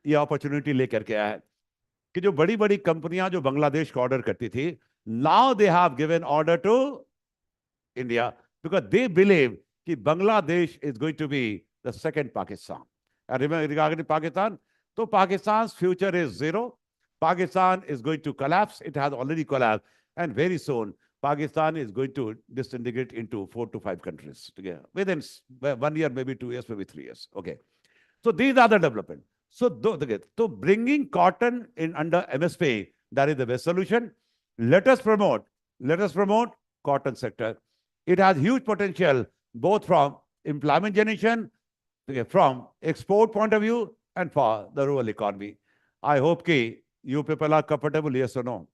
A: ये opportunity लेकर के आया है कि जो बड़ी बड़ी कंपनियां जो बांग्लादेश को ऑर्डर करती थी, now they have given order to India because they believe that Bangladesh is going to be the second Pakistan. And remember, regarding Pakistan, so Pakistan's future is zero. Pakistan is going to collapse. It has already collapsed. And very soon, Pakistan is going to disintegrate into 4 to 5 countries together. Within 1 year, maybe 2 years, maybe 3 years. Okay. So these are the development. So bringing cotton in under MSP, that is the best solution. Let us promote cotton sector. It has huge potential, both from employment generation, from export point of view, and for the rural economy. I hope that you people are comfortable, yes or no.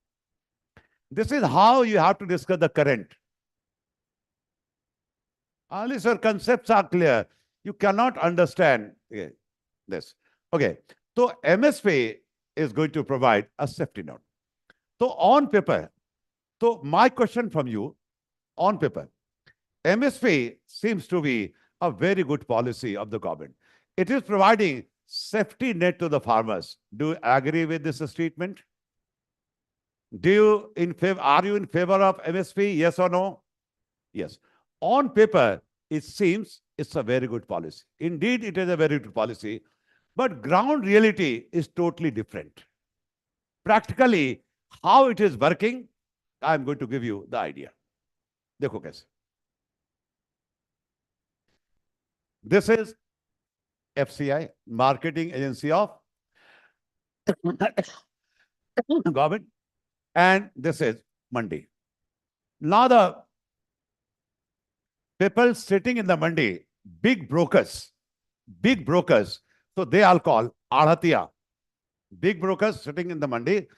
A: This is how you have to discuss the current. Unless your concepts are clear, you cannot understand this. Okay, so MSP is going to provide a safety net. So on paper, so my question from you, on paper, MSP seems to be a very good policy of the government. It is providing safety net to the farmers. Do you agree with this statement? Are you in favor of MSP? Yes or no? Yes. On paper, it seems it's a very good policy. Indeed, it is a very good policy, but ground reality is totally different. Practically, how it is working, I'm going to give you the idea. देखो कैसे. This is FCI, Marketing Agency of Government, and this is Mandi. Now the people sitting in the Mandi, big brokers, so they are called Adhatiya. Big brokers sitting in the Mandi,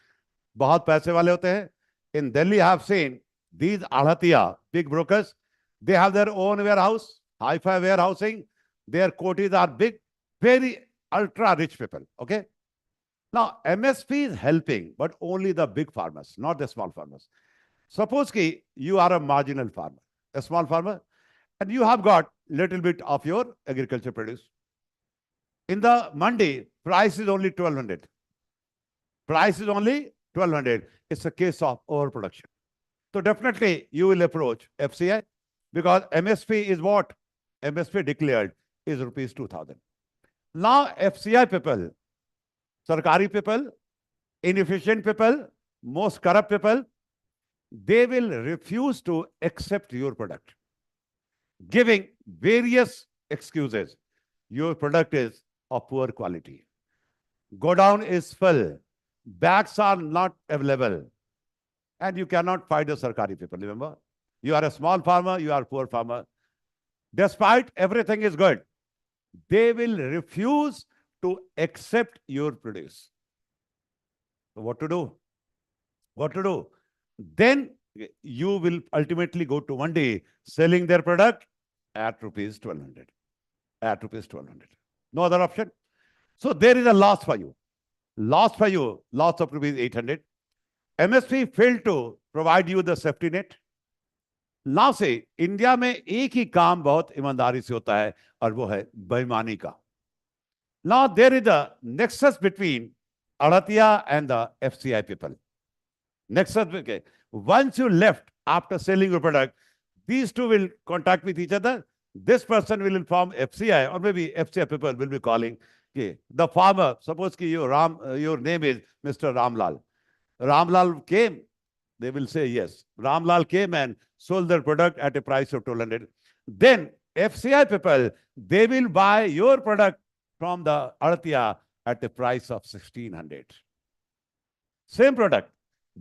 A: बहुत पैसे वाले होते हैं. In Delhi, I have seen these Adhatiya, big brokers, they have their own warehouse, hi-fi warehousing. Their quotas are big, very ultra-rich people, okay? Now, MSP is helping, but only the big farmers, not the small farmers. Suppose that you are a marginal farmer, a small farmer, and you have got little bit of your agriculture produce. In the Mandi, price is only 1,200. Price is only 1,200. It's a case of overproduction. So definitely you will approach FCI because MSP is what? MSP declared is rupees 2,000. Now FCI people, Sarkari people, inefficient people, most corrupt people, they will refuse to accept your product, giving various excuses. Your product is of poor quality. Godown is full. Bags are not available. And you cannot fight the Sarkari people, remember? You are a small farmer, you are a poor farmer. Despite everything is good, they will refuse to accept your produce. So what to do? What to do? Then you will ultimately go to Mandi selling their product at rupees 1,200. At rupees 1,200. No other option. So there is a loss for you. Loss for you, loss of rupees 800. MSP failed to provide you the safety net. Now से India में एक ही काम बहुत ईमानदारी से होता है और वो है बेईमानी का. Now there is a nexus between Adhatiya and the FCI people. Nexus, okay. Once you left after selling your product, these two will contact with each other. This person will inform FCI, or maybe FCI people will be calling. Okay, the farmer, suppose your name is Mr. Ramlal. Ramlal came, they will say yes. Ramlal came and sold their product at a price of 1,200. Then FCI people, they will buy your product from the Adhatiya at a price of 1,600. Same product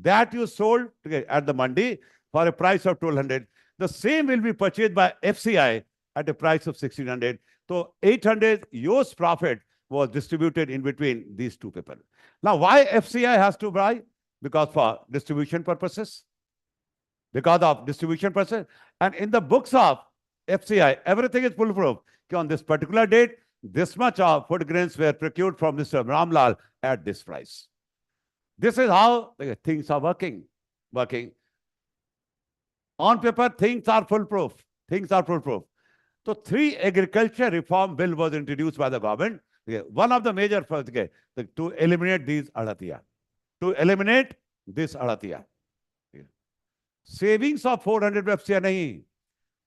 A: that you sold at the Mandi for a price of 1,200, the same will be purchased by FCI at a price of 1,600. So 800, your profit was distributed in between these two people. Now, why FCI has to buy? Because for distribution purposes. Because of distribution purposes. And in the books of FCI, everything is foolproof. On this particular date, this much of food grains were procured from Mr. Ramlal at this price. This is how things are working. On paper, things are foolproof. Things are foolproof. So 3 agriculture reform bill was introduced by the government. One of the major first to eliminate these adatiya. To eliminate this adatiya. Savings of 400 FCI nahi.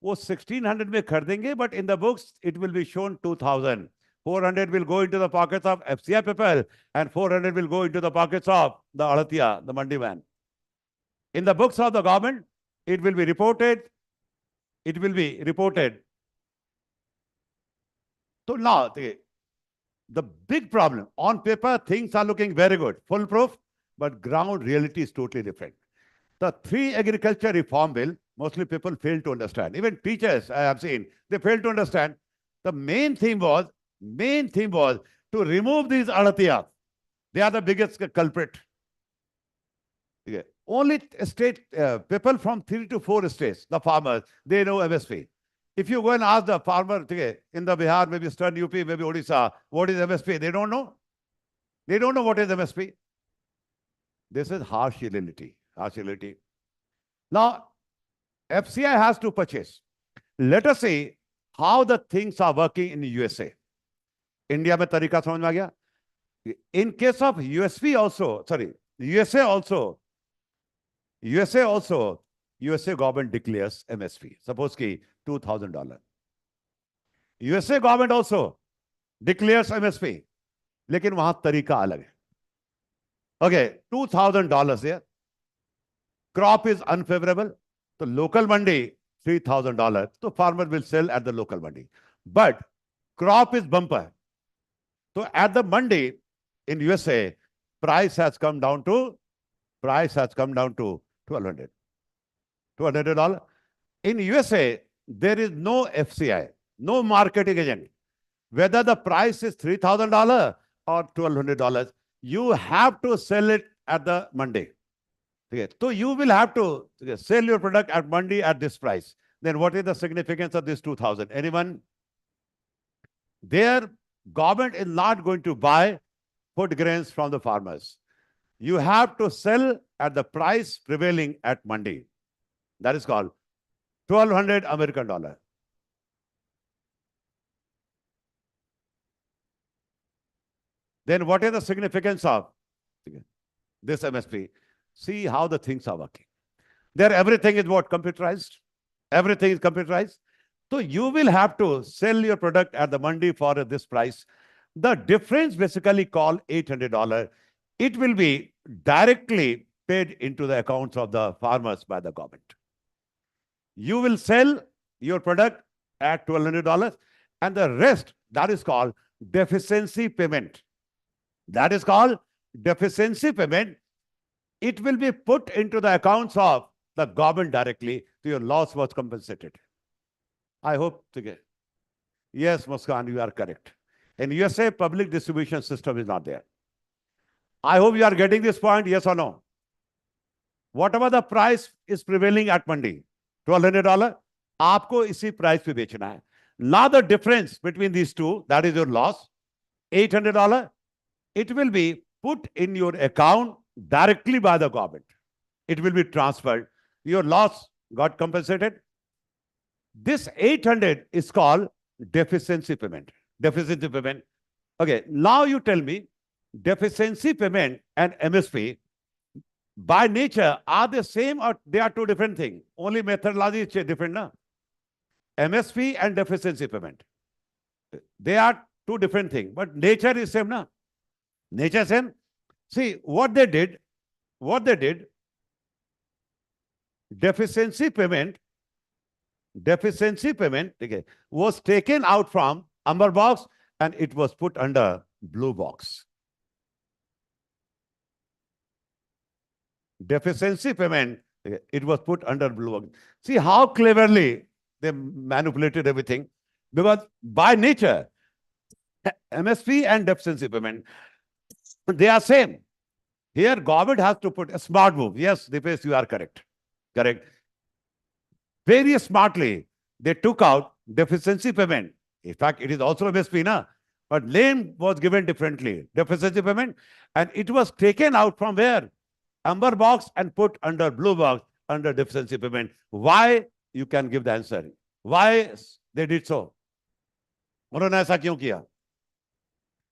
A: वो 1600 में खरीदेंगे, but in the books it will be shown 2000. 400 will go into the pockets of FCI people and 400 will go into the pockets of the Adatiya, the Mandi man. In the books of the government, it will be reported. It will be reported. So now, the big problem, on paper, things are looking very good, foolproof, but ground reality is totally different. The 3 agriculture reform bill, mostly people fail to understand. Even teachers, I have seen, they fail to understand. The main theme was to remove these adatiyas. They are the biggest culprit. Okay. Only state people from 3 to 4 states, the farmers, they know MSP. If you go and ask the farmer in the Bihar, maybe Eastern UP, maybe Odisha, what is MSP? They don't know. They don't know what is MSP. This is harsh reality. Now, FCI has to purchase. Let us see how the things are working in USA. India में तरीका समझ में आ गया? In case of USA also, USA government declares MSP. Suppose ki $2,000. USA government also declares MSP. लेकिन वहां तरीका अलग है. Okay, $2,000 there. Crop is unfavorable. So local mandi, $3,000. So farmer will sell at the local mandi. But crop is bumper. So at the mandi in USA, price has come down to $1,200. $200. In USA, there is no FCI, no marketing agent. Whether the price is $3,000 or $1,200, you have to sell it at the mandi. Okay. So you will have to sell your product at mandi at this price. Then what is the significance of this 2,000? Anyone? Their government is not going to buy food grains from the farmers. You have to sell at the price prevailing at mandi. That is called $1,200 American dollar. Then what is the significance of this MSP? See how the things are working. There, everything is what? Computerized. Everything is computerized. So you will have to sell your product at the mandi for this price. The difference basically called $800. It will be directly paid into the accounts of the farmers by the government. You will sell your product at $1,200 and the rest, that is called deficiency payment. That is called deficiency payment. It will be put into the accounts of the government directly, so your loss was compensated. I hope to get. Yes, Muskan, you are correct. In USA, public distribution system is not there. I hope you are getting this point, yes or no? Whatever the price is prevailing at mandi, $1,200, आपको इसी price पे बेचना है. Now the difference between these two, that is your loss, $800, it will be put in your account directly by the government. It will be transferred. Your loss got compensated. This 800 is called deficiency payment. Deficiency payment. Okay, now you tell me, deficiency payment and MSP, by nature, are they same or they are two different things? Only methodology is different, na? MSP and deficiency payment. They are two different things, but nature is same, na? Nature same. See, what they did, deficiency payment okay, was taken out from amber box and it was put under blue box. Deficiency payment, okay, it was put under blue box. See how cleverly they manipulated everything, because by nature, MSP and deficiency payment, they are same. Here, government has to put a smart move. Yes, Dipesh, you are correct. Correct. Very smartly, they took out deficiency payment. In fact, it is also MSP, na? But name was given differently. Deficiency payment. And it was taken out from where? Amber box and put under blue box under deficiency payment. Why? You can give the answer. Why They did so. उन्होंने ऐसा क्यों किया?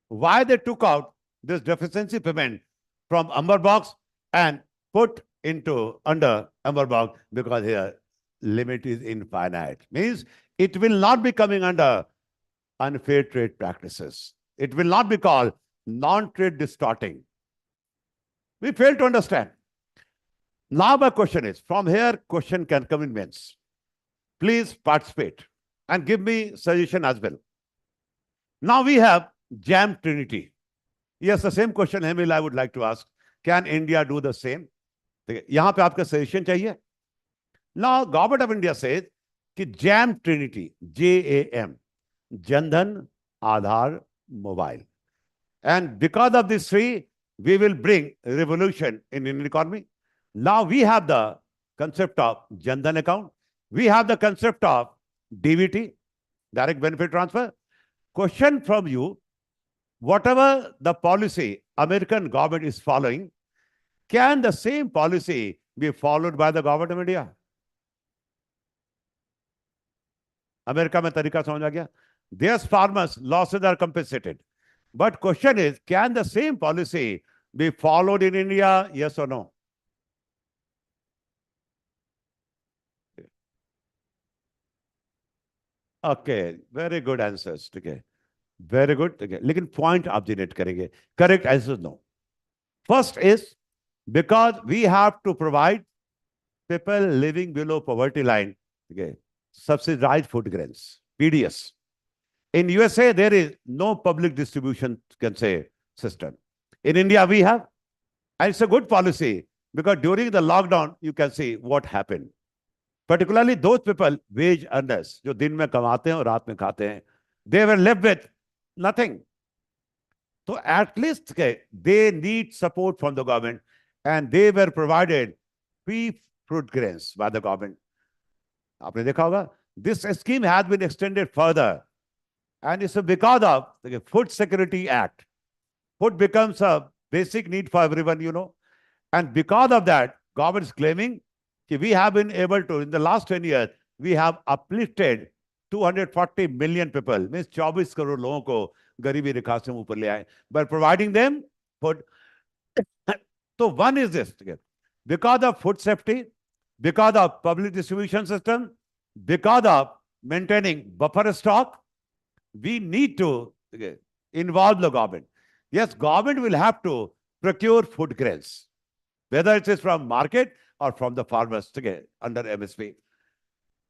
A: Why they took out this deficiency payment from Amber box and put into under Amber box? Because here limit is infinite. Means it will not be coming under unfair trade practices. It will not be called non-trade distorting. We fail to understand. Now my question is, from here question can come in means. Please participate and give me suggestion as well. Now we have jam trinity. Yes, the same question, Hemil, I would like to ask. Can India do the same? यहाँ पे आपका suggestion चाहिए. Now, Government of India says कि jam trinity, JAM, Jandhan, Aadhaar, Mobile. And because of these three, we will bring revolution in Indian economy. Now we have the concept of Jandhan account. We have the concept of DBT, direct benefit transfer. Question from you, whatever the policy American government is following, can the same policy be followed by the government of India? America में तरीका समझ आ गया. Their farmers' losses are compensated. But question is, can the same policy be followed in India? Yes or no? Okay, very good answers. Okay, very good. Okay, लेकिन point आप generate करेंगे. Correct answer no. First is because we have to provide people living below poverty line, okay, subsidized food grains, PDS. In USA, there is no public distribution, can say, system. In India, we have, and it's a good policy because during the lockdown, you can see what happened. Particularly those people, wage earners, जो दिन में कमाते हैं और रात में खाते हैं, they were left with nothing. So at least they need support from the government, and they were provided free fruit grains by the government. आपने देखा होगा, this scheme has been extended further, and it's because of the Food Security Act. Food becomes a basic need for everyone, you know, and because of that, government is claiming that we have been able to, in the last 10 years, we have uplifted 240 million people, means 24 crore लोगों को गरीबी रेखा से ऊपर ले आए, by providing them food. So one is this, because of food safety, because of public distribution system, because of maintaining buffer stock, we need to involve the government. Yes, government will have to procure food grains, whether it is from market or from the farmers under MSP.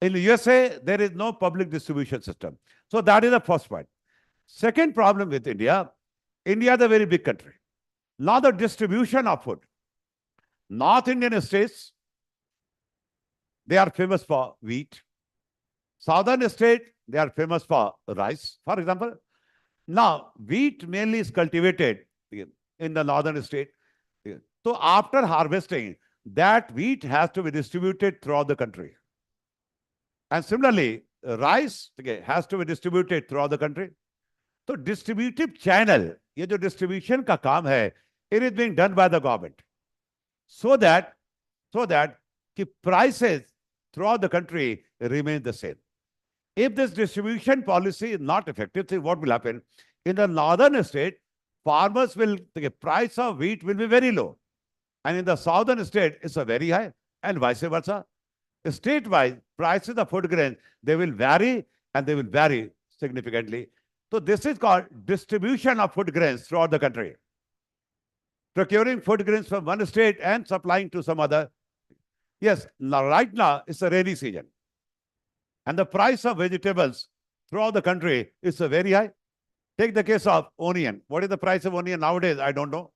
A: In the USA, there is no public distribution system. So that is the first point. Second problem with India, India is a very big country. Now the distribution of food. North Indian states, they are famous for wheat. Southern state, they are famous for rice, for example. Now, wheat mainly is cultivated in the northern state. So after harvesting, that wheat has to be distributed throughout the country. And similarly, rice has to be distributed throughout the country. So distributive channel, ये जो distribution का काम है, it is being done by the government. So that the prices throughout the country remain the same. If this distribution policy is not effective, then what will happen? In the northern state, farmers will, the price of wheat will be very low. And in the southern state, it's a very high, and vice versa. State-wise, prices of food grain, they will vary, and they will vary significantly. So this is called distribution of food grains throughout the country. Procuring food grains from one state and supplying to some other. Yes, now, right now, it's a rainy season. And the price of vegetables throughout the country is very high. Take the case of onion. What is the price of onion nowadays? I don't know.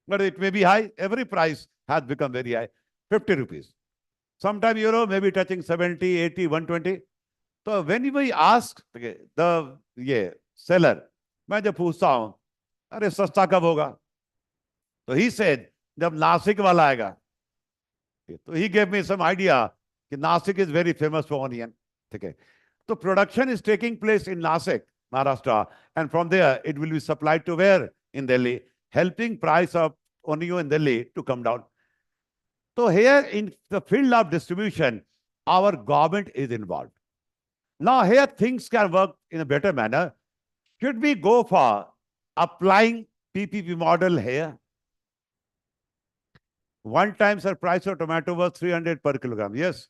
A: But it may be high. Every price has become very high. 50 rupees. Sometimes, maybe touching 70, 80, 120. So when we ask the seller, मैं जब पूछता हूँ, अरे सस्ता कब होगा? So he said, जब नासिक वाला आएगा. So he gave me some idea that Nasik is very famous for onion. Okay. So production is taking place in Nasik, Maharashtra, and from there it will be supplied to where? In Delhi, helping price of onion in Delhi to come down. So here in the field of distribution, our government is involved. Now here things can work in a better manner. Should we go for applying PPP model here? One time, sir, price of tomato was 300 per kilogram. Yes.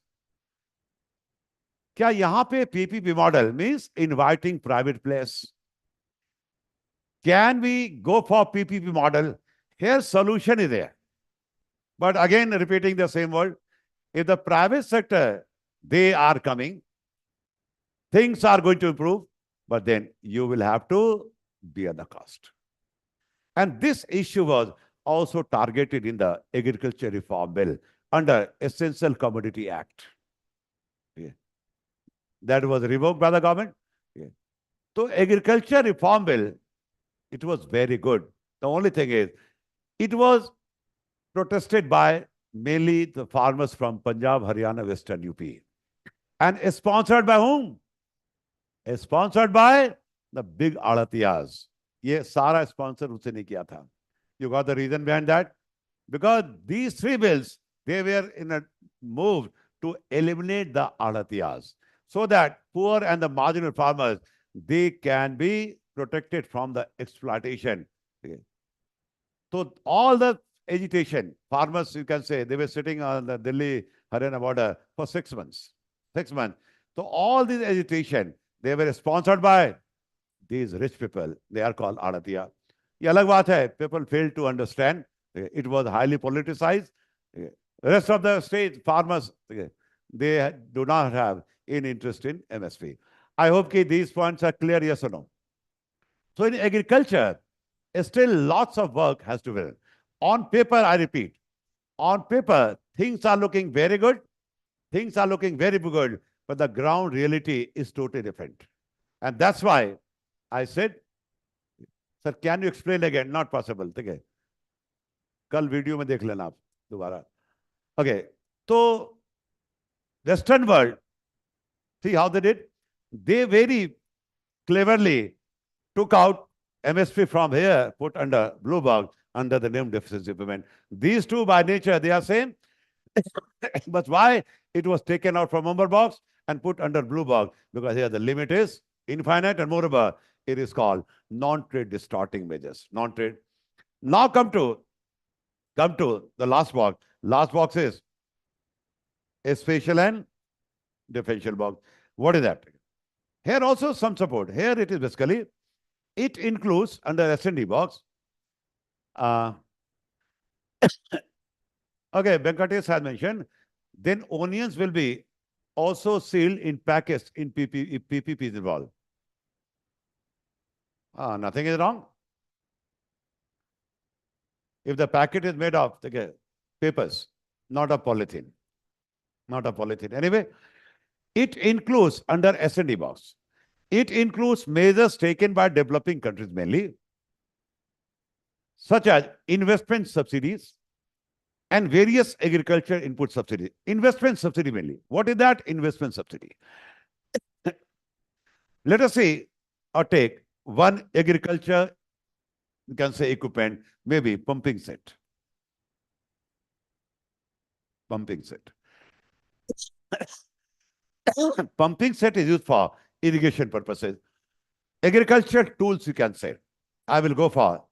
A: क्या यहाँ पे PPP model means inviting private players? Can we go for PPP model? Here solution is there. But again, repeating the same word, if the private sector, they are coming, things are going to improve, but then you will have to bear the cost. And this issue was also targeted in the Agriculture Reform Bill under Essential Commodity Act. Yeah. That was revoked by the government. Yeah. So Agriculture Reform Bill, it was very good. The only thing is, it was protested by mainly the farmers from Punjab, Haryana, Western UP. And sponsored by whom? Sponsored by the big adatiyas. ये सारा sponsor उसने नहीं किया था. You got the reason behind that? Because these three bills, they were in a move to eliminate the adatiyas so that poor and the marginal farmers, they can be protected from the exploitation. Okay. So all the agitation, farmers, you can say, they were sitting on the Delhi-Haryana border for 6 months. 6 months. So all this agitation, they were sponsored by these rich people. They are called Adatiya. ये अलग बात है. People failed to understand. It was highly politicized. Rest of the state farmers, they do not have any interest in MSP. I hope that these points are clear, yes or no? So in agriculture, still lots of work has to be done. On paper, I repeat, on paper, things are looking very good. Things are looking very good, but the ground reality is totally different. And that's why I said, sir, can you explain again? Not possible. ठीक है. कल video में देख लेना आप दोबारा. Okay. तो Western world, see how they did? They very cleverly took out MSP from here, put under blue box, under the name deficiency payment. These two by nature, they are same. But why it was taken out from umber box and put under blue box? Because here the limit is infinite, and moreover, it is called non-trade distorting measures. Non-trade. Now come to the last box. Last box is a spatial and differential box. What is that? Here also some support. Here it is basically, it includes under S&D box. Okay, Venkatesh has mentioned, then onions will be also sealed in packets in PP if PPP is involved. Nothing is wrong. If the packet is made of papers, not of polythene. Not of polythene. Anyway, it includes under S&D box. It includes measures taken by developing countries mainly, such as investment subsidies and various agriculture input subsidies. Investment subsidy mainly. What is that? Investment subsidy. Let us say or take one agriculture, you can say equipment, maybe pumping set. Pumping set. Pumping set is used for irrigation purposes. Agricultural tools, you can say. I will go for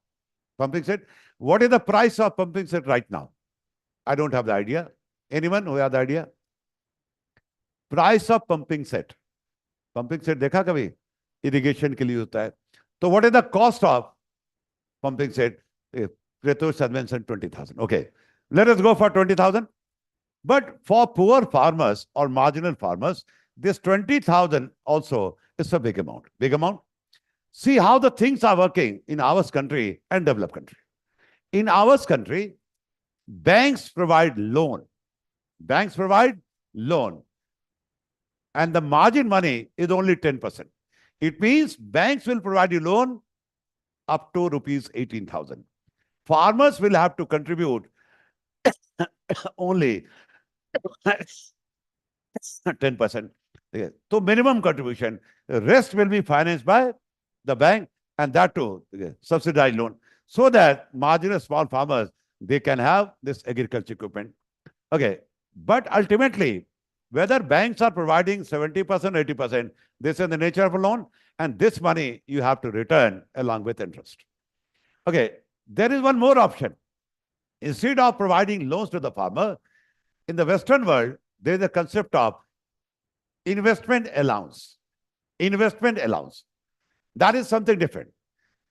A: pumping set. What is the price of pumping set right now? I don't have the idea. Anyone who has the idea? Price of pumping set. Pumping set देखा कभी? Irrigation के लिए होता है. So what is the cost of pumping set? Pretosh has mentioned 20,000. Okay. Let us go for 20,000. But for poor farmers or marginal farmers, this 20,000 also is a big amount. Big amount. See how the things are working in our country and developed country. In our country, banks provide loan. Banks provide loan. And the margin money is only 10%. It means banks will provide you loan up to rupees 18,000. Farmers will have to contribute only 10%. So minimum contribution. The rest will be financed by the bank, and that too, subsidized loan. So that marginal small farmers, they can have this agriculture equipment. Okay. But ultimately, whether banks are providing 70%, 80%, This is the nature of a loan, and this money you have to return along with interest. Okay, there is one more option. Instead of providing loans to the farmer, in the Western world, there is a concept of investment allowance. Investment allowance. That is something different.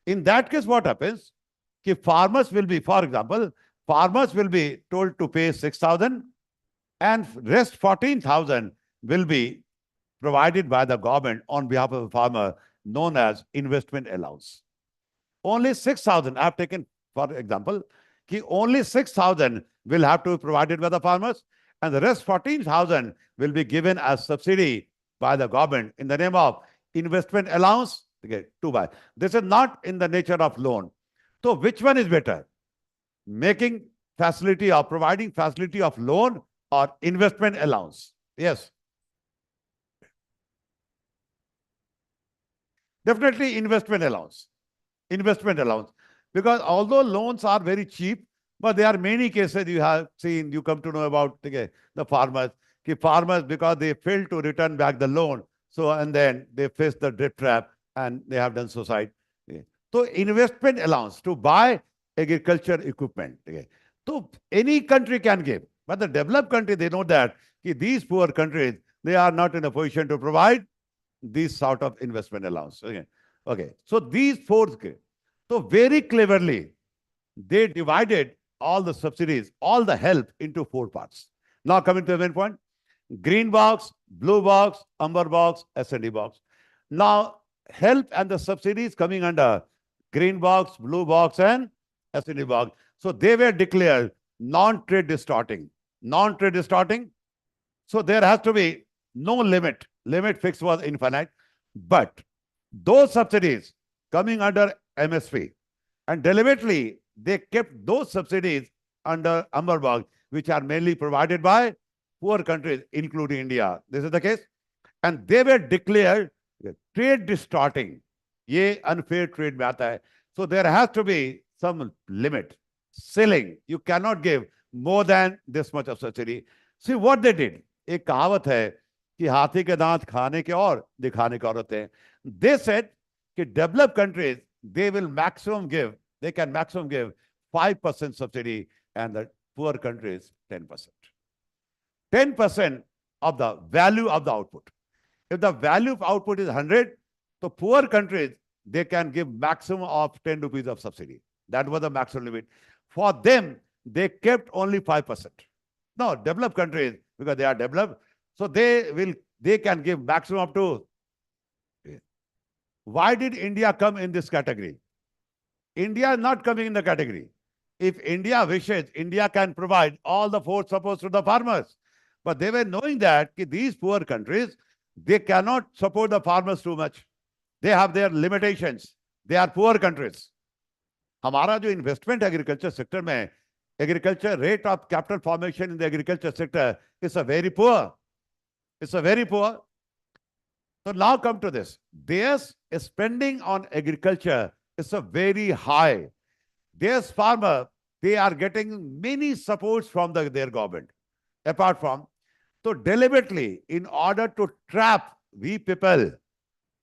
A: In that case, what happens? Farmers will be, for example, farmers will be told to pay 6,000 and rest 14,000 will be provided by the government on behalf of the farmer, known as investment allowance. Only 6,000, I have taken, for example, only 6,000 will have to be provided by the farmers, and the rest 14,000 will be given as subsidy by the government in the name of investment allowance. Okay, to buy. This is not in the nature of loan. So which one is better? Making facility or providing facility of loan or investment allowance? Yes. Definitely investment allowance. Investment allowance. Because although loans are very cheap, but there are many cases you have seen, you come to know about the farmers. Farmers, because they fail to return back the loan, so and then they face the debt trap and they have done suicide. So investment allowance to buy agriculture equipment. So any country can give, but the developed country, they know that these poor countries, they are not in a position to provide these sort of investment allowance. Okay. So these four, so very cleverly, they divided all the subsidies, all the help into four parts. Now coming to the main point, green box, blue box, amber box, S&D box. Now help and the subsidies coming under green box, blue box, and S&D box. So they were declared non-trade distorting. Non-trade distorting. So there has to be no limit. Limit fixed was infinite. But those subsidies coming under MSP, and deliberately they kept those subsidies under amber box, which are mainly provided by poor countries, including India. This is the case. And they were declared trade distorting. Ye unfair trade mein aata hai. So there has to be some limit, ceiling. You cannot give more than this much of subsidy. See what they did. एक कहावत है कि हाथी के दांत खाने के और दिखाने के और होते हैं. They said कि developed countries, they will maximum give, they can maximum give 5% subsidy, and the poor countries 10%. 10% of the value of the output. If the value of output is 100, so poor countries, they can give maximum of 10 rupees of subsidy. That was the maximum limit. For them, they kept only 5%. Now, developed countries, because they are developed, so they can give maximum up to. Why did India come in this category? India is not coming in the category. If India wishes, India can provide all the four supports to the farmers. But they were knowing that these poor countries, they cannot support the farmers too much. They have their limitations. They are poor countries. हमारा जो investment agriculture sector में, agriculture rate of capital formation in the agriculture sector is a very poor. It's a very poor. So now come to this. Their spending on agriculture is a very high. Their farmer, they are getting many supports from their government. Apart from, so deliberately, in order to trap we people,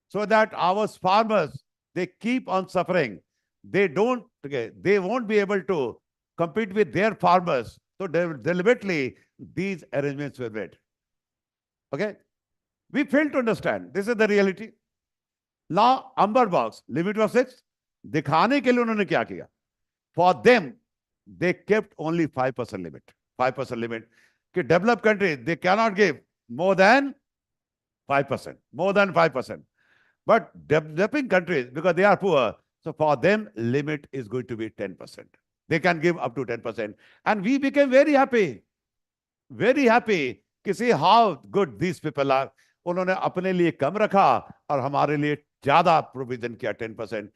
A: so that our farmers, they keep on suffering. They won't be able to compete with their farmers. So deliberately, these arrangements were made. Okay? We fail to understand. This is the reality. Now, amber box, limit was 6. दिखाने के लिए उन्होंने क्या किया? For them, they kept only 5% limit. 5% limit. कि developed countries, they cannot give more than 5%. More than 5%. But developing countries, because they are poor, so for them, limit is going to be 10%. They can give up to 10%. And we became very happy. Very happy to see how good these people are. उन्होंने अपने लिए कम रखा और हमारे लिए ज्यादा provision किया 10%.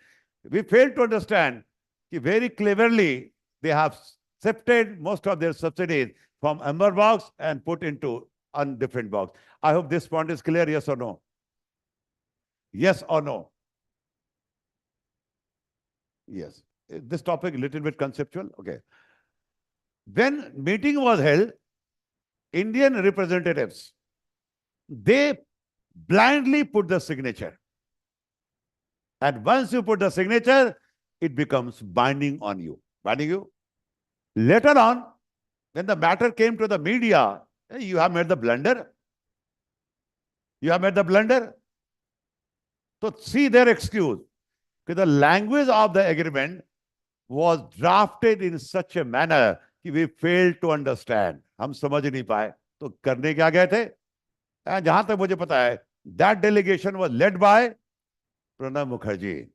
A: We fail to understand that very cleverly they have shifted most of their subsidies from amber box and put into a different box. I hope this point is clear, yes or no? Yes or no? Yes. This topic a little bit conceptual. Okay. When meeting was held, Indian representatives, they blindly put the signature. And once you put the signature, it becomes binding on you. Binding you. Later on, when the matter came to the media, you have made the blunder. You have made the blunder. So see their excuse. Because the language of the agreement was drafted in such a manner कि we failed to understand. हम समझ नहीं पाए. तो करने क्या गए थे? And जहां तक मुझे पता है, that delegation was led by Pranab Mukherjee.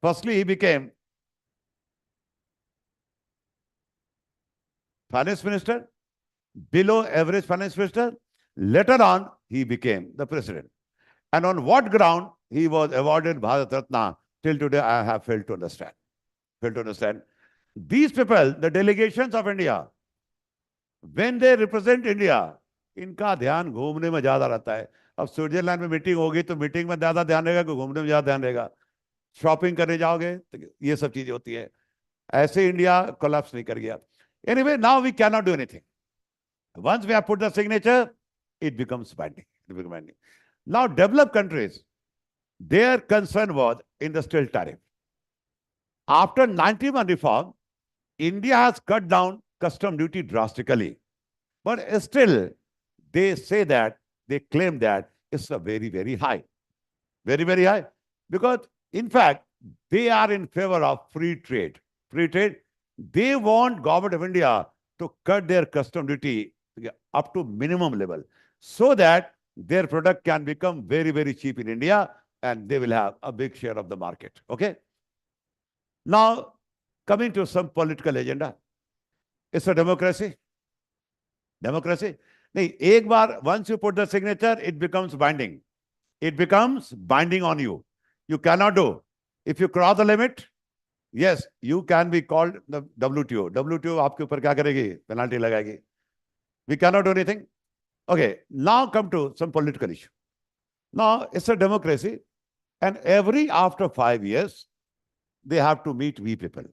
A: Firstly, he became finance minister, below average finance minister. Later on, he became the president. And on what ground he was awarded Bharat Ratna, till today I have failed to understand. Failed to understand. These people, the delegations of India, when they represent India, इनका ध्यान घूमने में ज्यादा रहता है. अब Switzerland में meeting होगी तो मीटिंग में ज्यादा ध्यान रहेगा कि घूमने में ज्यादा ध्यान रहेगा. शॉपिंग करने जाओगे तो ये सब चीजें होती है. ऐसे इंडिया कोलैप्स नहीं कर गया. Anyway, now we cannot do anything. Once we have put the signature, it becomes binding. It becomes binding. Now, developed countries, their concern was industrial tariff. After 91 reform, India has cut down custom duty drastically. But still, they say that, they claim that it's a very, very high. Very, very high. Because, in fact, they are in favor of free trade. Free trade. They want government of India to cut their custom duty up to minimum level so that their product can become very, very cheap in India and they will have a big share of the market. Okay? Now, coming to some political agenda. It's a democracy. Democracy. नहीं, एक बार, once you put the signature, it becomes binding. It becomes binding on you. You cannot do. If you cross the limit, yes, you can be called the WTO. WTO आपके ऊपर क्या करेगी? Penalty लगाएगी. We cannot do anything. Okay, now come to some political issue. Now, it's a democracy, and every after 5 years, they have to meet we people.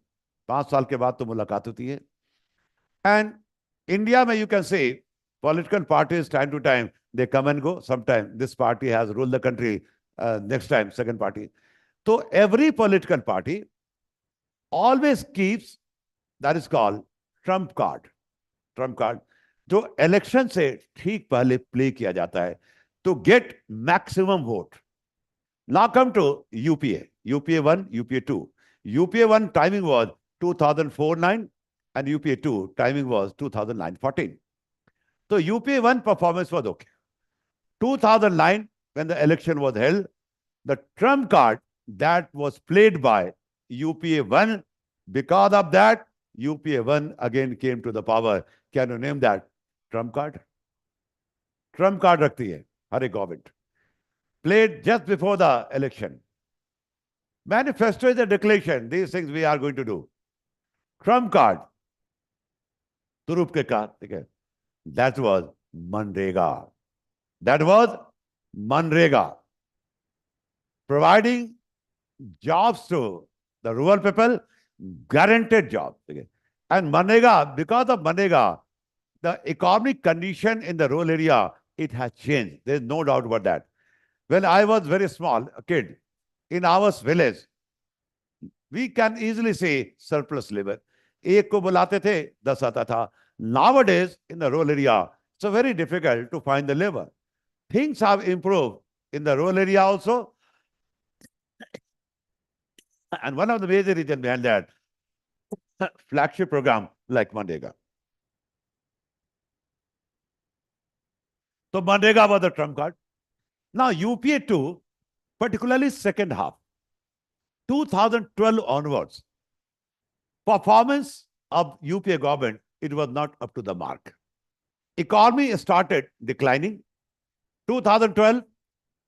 A: 5 साल के बाद तो मुलाकात होती है. And India, you can say, political parties time to time, they come and go. Sometimes this party has ruled the country, next time, second party. So every political party always keeps, that is called trump card. Trump card. जो election से ठीक पहले play किया जाता है to get maximum vote. Now come to UPA. UPA 1, UPA 2. UPA 1 timing was 2004-9 and UPA 2 timing was 2009-14. So UPA 1 performance was okay. 2009, when the election was held, the trump card that was played by UPA 1, because of that, UPA 1 again came to the power. Can you name that? Trump card? Trump card रखती है हर एक government. Played just before the election. Manifesto is a declaration. These things we are going to do. Trump card. तुरुप के card. ठीक है. That was Manrega. That was Manrega. Providing jobs to the rural people, guaranteed jobs. Okay. And Manrega, because of Manrega, the economic condition in the rural area, it has changed. There's no doubt about that. When I was very small, a kid, in our village, we can easily say surplus labor. एक को बुलाते थे, 10 आता था. Nowadays, in the rural area, it's very difficult to find the labor. Things have improved in the rural area also. And one of the major reasons behind that, flagship program like Manrega. So Manrega was the trump card. Now UPA 2, particularly second half, 2012 onwards, performance of UPA government, it was not up to the mark. Economy started declining. 2012,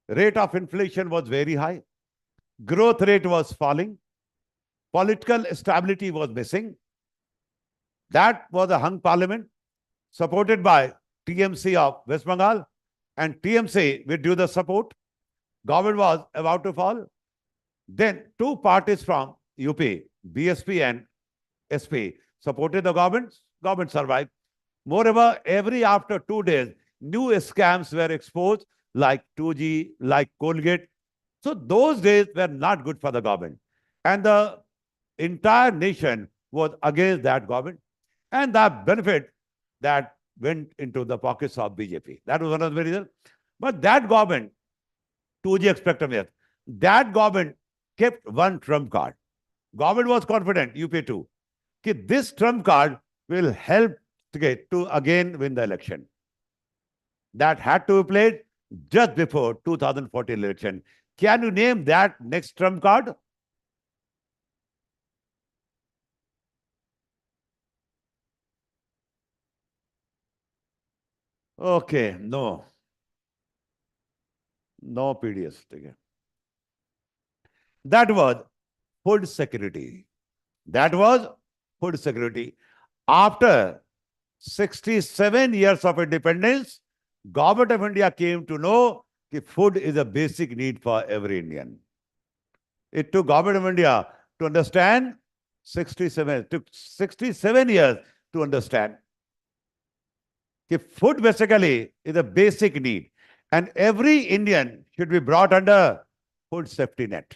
A: rate of inflation was very high. Growth rate was falling. Political stability was missing. That was a hung parliament supported by TMC of West Bengal, and TMC withdrew the support. Government was about to fall. Then two parties from UP, BSP and SP, supported the government. Government survived. Moreover, every after 2 days, new scams were exposed, like 2G, like Colgate. So those days were not good for the government. And the entire nation was against that government. And the benefit that went into the pockets of BJP. That was one of the reasons. But that government, 2G spectrum, yes, that government kept one trump card. Government was confident, UP2, that this trump card will help to again win the election. That had to be played just before 2014 election. Can you name that next trump card? Okay, no. No PDS. That was food security. That was food security. After 67 years of independence, Government of India came to know that food is a basic need for every Indian. It took Government of India to understand 67, it took 67 years to understand that food basically is a basic need. And every Indian should be brought under food safety net.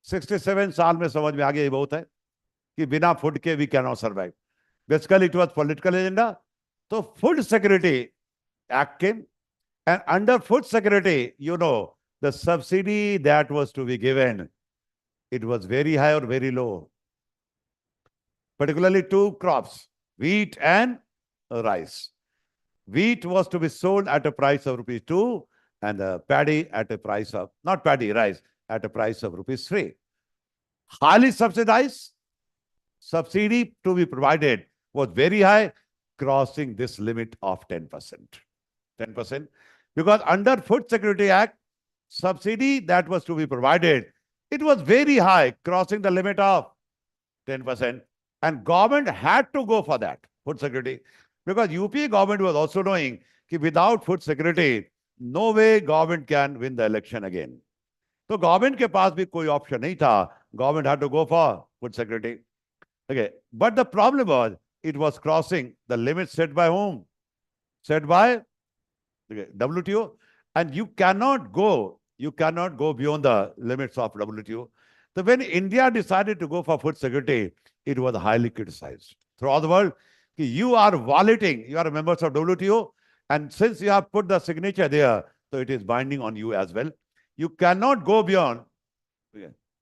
A: 67 साल में समझ में आ गया ये बहुत है कि बिना फूड के we cannot survive. Basically, it was political agenda. So Food Security Act came, and under food security, you know, the subsidy that was to be given, it was very high or very low. Particularly two crops, wheat and rice. Wheat was to be sold at a price of ₹2, and paddy at a price of, not paddy, rice, at a price of ₹3. Highly subsidized, subsidy to be provided was very high, crossing this limit of 10%. 10%. Because under Food Security Act, subsidy that was to be provided, it was very high, crossing the limit of 10%. And government had to go for that, food security. Because UP government was also knowing that without food security, no way government can win the election again. So government के पास भी कोई option नहीं था. Government had to go for food security. Okay, but the problem was it was crossing the limit set by whom? Set by WTO, and you cannot go beyond the limits of WTO. So when India decided to go for food security, it was highly criticized throughout the world. You are violating, you are members of WTO, and since you have put the signature there, so it is binding on you as well. You cannot go beyond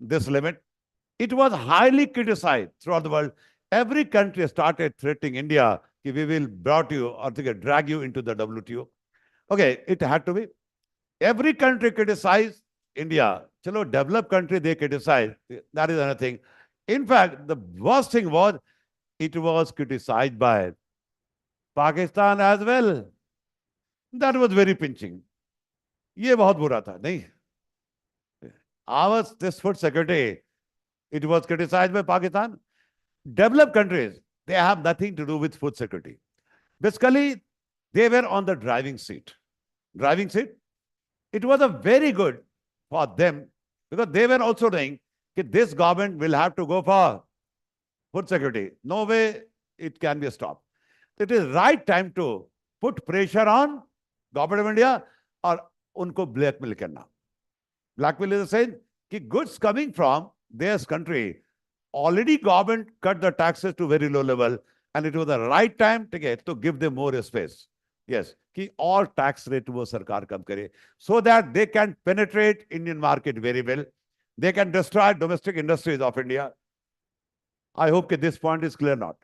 A: this limit. It was highly criticized throughout the world. Every country started threatening India, we will brought you or drag you into the WTO. Okay, it had to be. Every country criticized India. Chalo, developed country, they criticize. That is another thing. In fact, the worst thing was, it was criticized by Pakistan as well. That was very pinching. ये बहुत बुरा था, नहीं? This food security, it was criticized by Pakistan. Developed countries, they have nothing to do with food security. Basically, they were on the driving seat. Driving seat. It was a very good for them because they were also saying that this government will have to go for food security. No way it can be stopped. It is right time to put pressure on government of India or unko blackmail karna. Blackmail is saying that goods coming from their country, already government cut the taxes to very low level, and it was the right time to give them more space. Yes, कि all tax rate वो सरकार कम करे, so that they can penetrate Indian market very well. They can destroy domestic industries of India. I hope that this point is clear not.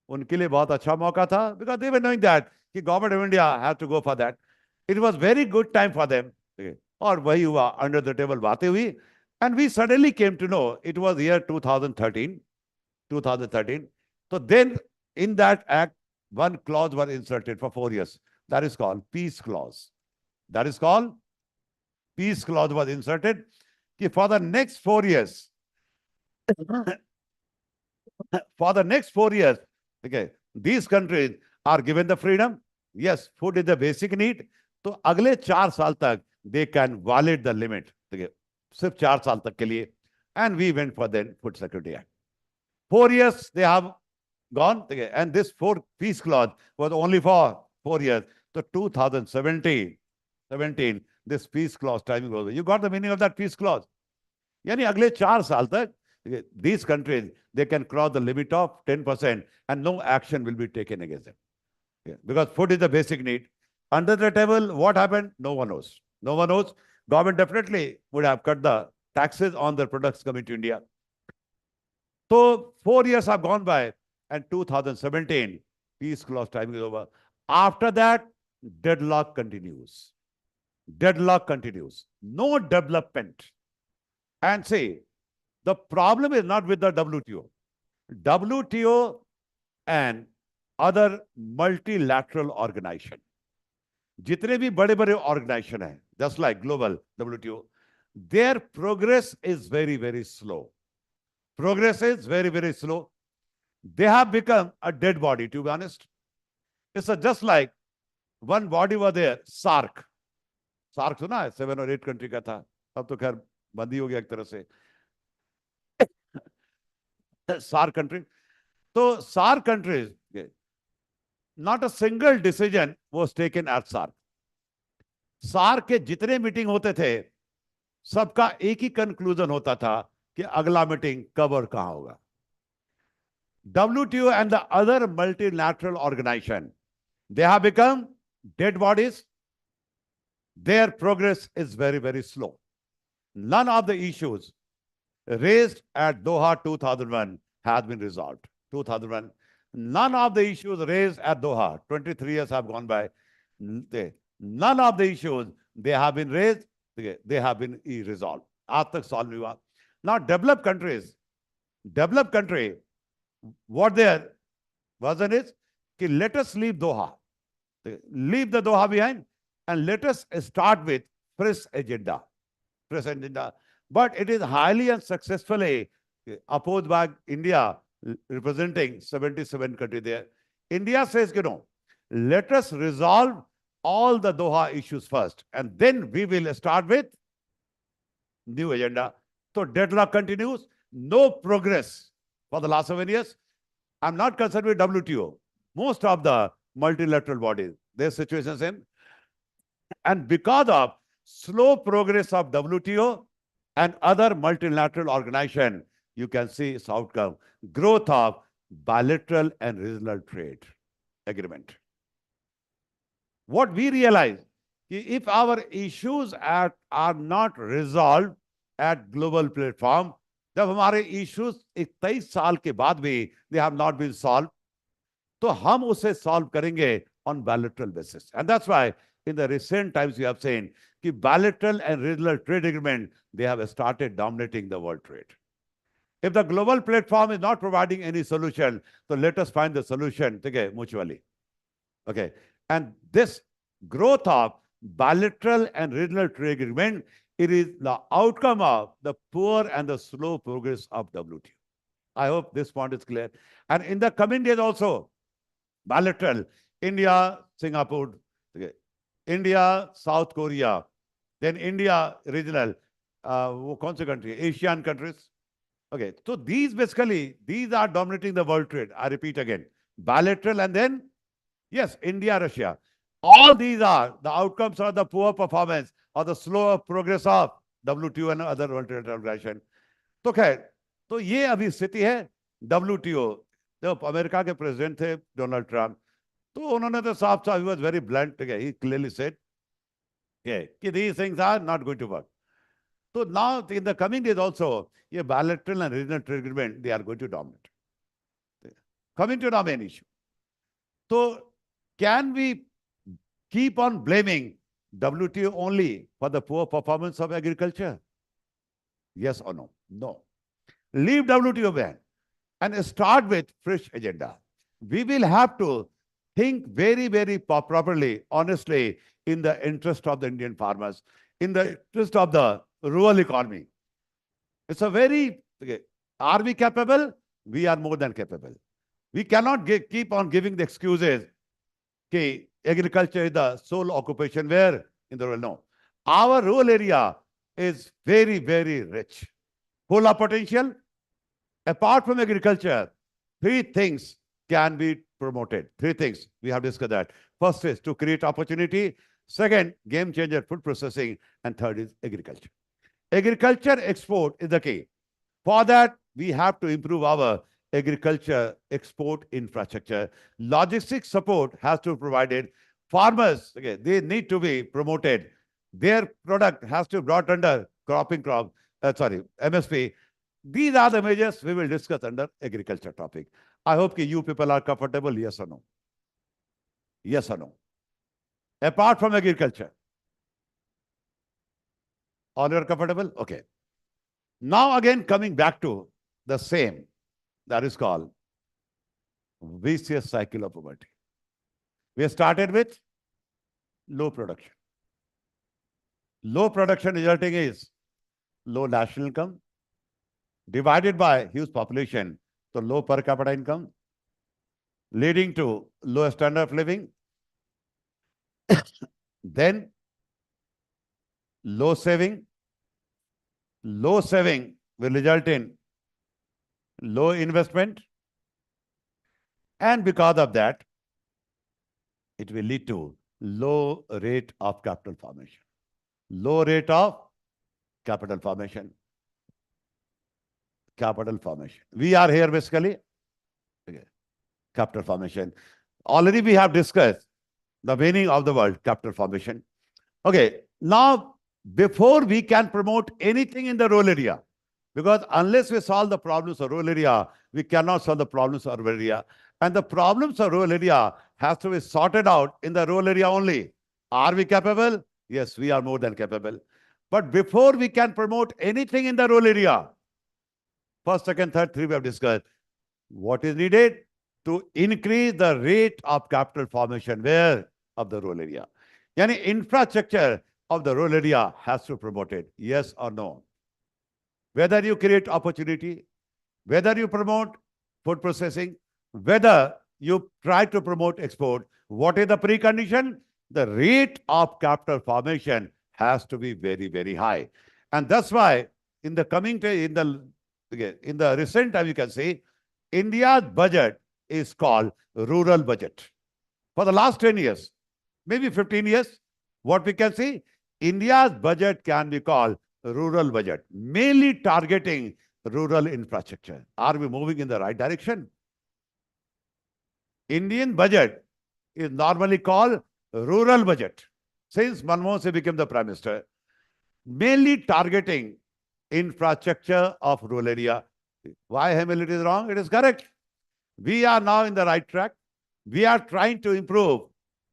A: उनके लिए बहुत अच्छा मौका था because they were knowing that कि government of India has to go for that. It was very good time for them. और वही हुआ, under the table बातें हुई, and we suddenly came to know it was year 2013. So then in that act, one clause was inserted for 4 years. That is called peace clause. Peace clause was inserted for the next 4 years. Okay, these countries are given the freedom. Yes, food is the basic need. So अगले 4 साल तक they can violate the limit. Okay, सिर्फ 4 साल तक के लिए. And we went for the Food Security Act. 4 years they have gone, and this peace clause was only for 4 years. So 2017, 17, this peace clause timing was over. You got the meaning of that peace clause? यानी अगले 4 साल तक these countries, they can cross the limit of 10% and no action will be taken against them. Yeah. Because food is the basic need. Under the table, what happened? No one knows. No one knows. Government definitely would have cut the taxes on the products coming to India. So 4 years have gone by and 2017, peace clause timing is over. After that, deadlock continues. Deadlock continues. No development. And say, the problem is not with the WTO. WTO and other multilateral organization. जितने भी बड़े-बड़े organization हैं, just like global WTO, their progress is very, very slow. Progress is very, very slow. They have become a dead body, to be honest. It's just like one body was there, SARC. SARC सुना है? 7 or 8 country का था. अब तो खैर बंदी हो गया एक तरह से. SARC country. So SARC countries, not a single decision was taken at SARC. SARC के जितने मीटिंग होते थे, सबका एक ही कंक्लूजन होता था कि अगला मीटिंग कब और कहां होगा. WTO and the other multilateral organization, they have become dead bodies. Their progress is very, very slow. None of the issues raised at Doha 2001 has been resolved. 2001. None of the issues raised at Doha, 23 years have gone by, none of the issues they have been raised, they have been resolved. आज तक solve नहीं हुआ. Now developed countries, what their version is, कि let us leave Doha. Leave the Doha behind and let us start with fresh agenda. Fresh agenda. But it is highly and successfully opposed by India, representing 77 countries there. India says, let us resolve all the Doha issues first, and then we will start with new agenda. So deadlock continues, no progress for the last 7 years. I'm not concerned with WTO. Most of the multilateral bodies, their situation is same. And because of slow progress of WTO and other multilateral organizations, you can see its outcome, growth of bilateral and regional trade agreement. What we realize, if our issues are not resolved at global platform, जब हमारे issues 23 साल के बाद भी they have not been solved, तो हम उसे solve करेंगे on bilateral basis. And that's why in the recent times we have seen कि bilateral and regional trade agreement, they have started dominating the world trade. If the global platform is not providing any solution, so let us find the solution mutually. Okay. And this growth of bilateral and regional trade agreement, it is the outcome of the poor and the slow progress of WTO. I hope this point is clear. And in the coming days also, bilateral, India, Singapore, okay, India, South Korea, then India regional, वो कौन से country? Asian countries. Okay, so these are dominating the world trade. I repeat again, bilateral and then, yes, India, Russia. All these are the outcomes of the poor performance or the slow progress of WTO and other multilateral organizations. तो खैर, तो ये अभी स्थिति है WTO. जब America के president थे डोनाल्ड ट्रम्प, तो उन्होंने तो साफ he was very blunt. He clearly said, yeah, these things are not going to work. So now in the coming days also, bilateral and regional trade agreement, they are going to dominate. Coming to the main issue. So can we keep on blaming WTO only for the poor performance of agriculture? Yes or no? No. Leave WTO behind and start with fresh agenda. We will have to think very, very properly, honestly, in the interest of the Indian farmers, in the interest of the rural economy. It's a very, are we capable? We are more than capable. We cannot keep on giving the excuses that agriculture is the sole occupation where in the world. No. Our rural area is very, very rich, full of potential. Apart from agriculture, 3 things can be promoted. 3 things. We have discussed that. First is to create opportunity. Second, game changer, food processing. And third is agriculture. Agriculture export is the key. For that, we have to improve our agriculture export infrastructure. Logistics support has to be provided. Farmers, okay, they need to be promoted. Their product has to be brought under MSP. These are the measures we will discuss under agriculture topic. I hope that you people are comfortable, yes or no? Yes or no? Apart from agriculture. All are comfortable? Okay. Now again coming back to the same, that is called vicious cycle of poverty. We started with low production. Low production resulting is low national income divided by huge population, so low per capita income, leading to low standard of living, then low saving. Low saving will result in low investment, and because of that, it will lead to low rate of capital formation. Low rate of capital formation. Capital formation. We are here basically. Okay. Capital formation. Already we have discussed the meaning of the word capital formation. Okay. Now, before we can promote anything in the rural area, because unless we solve the problems of rural area, we cannot solve the problems of urban area. And the problems of rural area has to be sorted out in the rural area only. Are we capable? Yes, we are more than capable. But before we can promote anything in the rural area, first, second, third, three we have discussed. What is needed? To increase the rate of capital formation. Where? Of the rural area. Yani infrastructure of the rural area has to be promoted. Yes or no? Whether you create opportunity, whether you promote food processing, whether you try to promote export, what is the precondition? The rate of capital formation has to be very, very high. And that's why in the recent time, you can see India's budget is called rural budget. For the last 10 years, maybe 15 years, what we can see, India's budget can be called rural budget, mainly targeting rural infrastructure. Are we moving in the right direction? Indian budget is normally called rural budget. Since Manmohan Singh became the Prime Minister, mainly targeting infrastructure of rural area. Why Hemel it is wrong? It is correct. We are now in the right track. We are trying to improve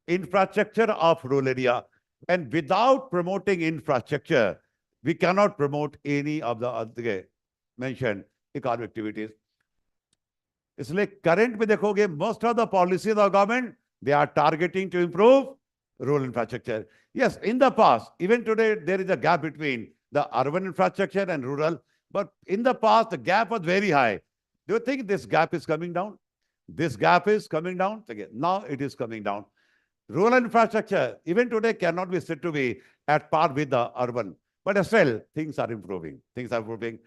A: infrastructure of rural area. And without promoting infrastructure, we cannot promote any of the mentioned economic activities. इसलिए current में देखोगे, most of the policies of government, they are targeting to improve rural infrastructure. Yes, in the past, even today, there is a gap between the urban infrastructure and rural. But in the past, the gap was very high. Do you think this gap is coming down? This gap is coming down. Again, now it is coming down. Rural infrastructure, even today, cannot be said to be at par with the urban. But still, things are improving. Things are improving.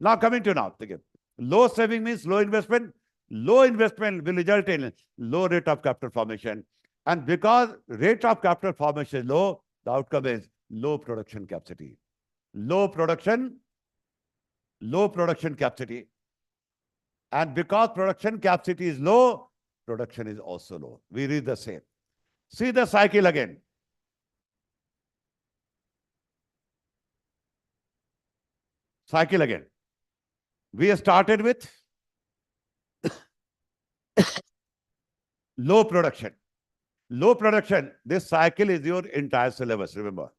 A: Now coming to now, again, low saving means low investment. Low investment will result in low rate of capital formation. And because rate of capital formation is low, the outcome is low production capacity. Low production capacity. And because production capacity is low, production is also low. We read the same. See the cycle again. Cycle again. We started with low production. Low production, this cycle is your entire syllabus, remember.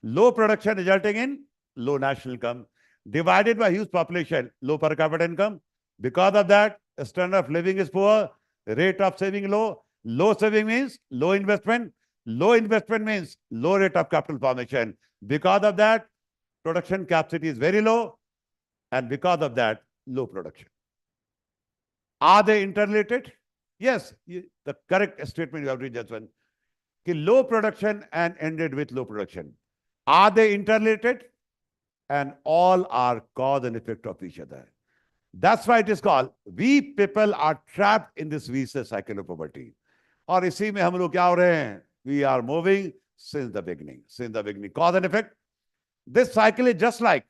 A: Low production resulting in low national income, divided by huge population, low per capita income. Because of that, standard of living is poor, rate of saving low. Low saving means low investment. Low investment means low rate of capital formation. Because of that, production capacity is very low. And because of that, low production. Are they interrelated? Yes, the correct statement you have read, one. Low production and ended with low production. Are they interrelated? And all are cause and effect of each other. That's why it is called, we people are trapped in this vicious cycle of poverty. और इसी में हम लोग क्या हो रहे हैं? We are moving since the beginning. Since the beginning. Cause and effect. This cycle is just like,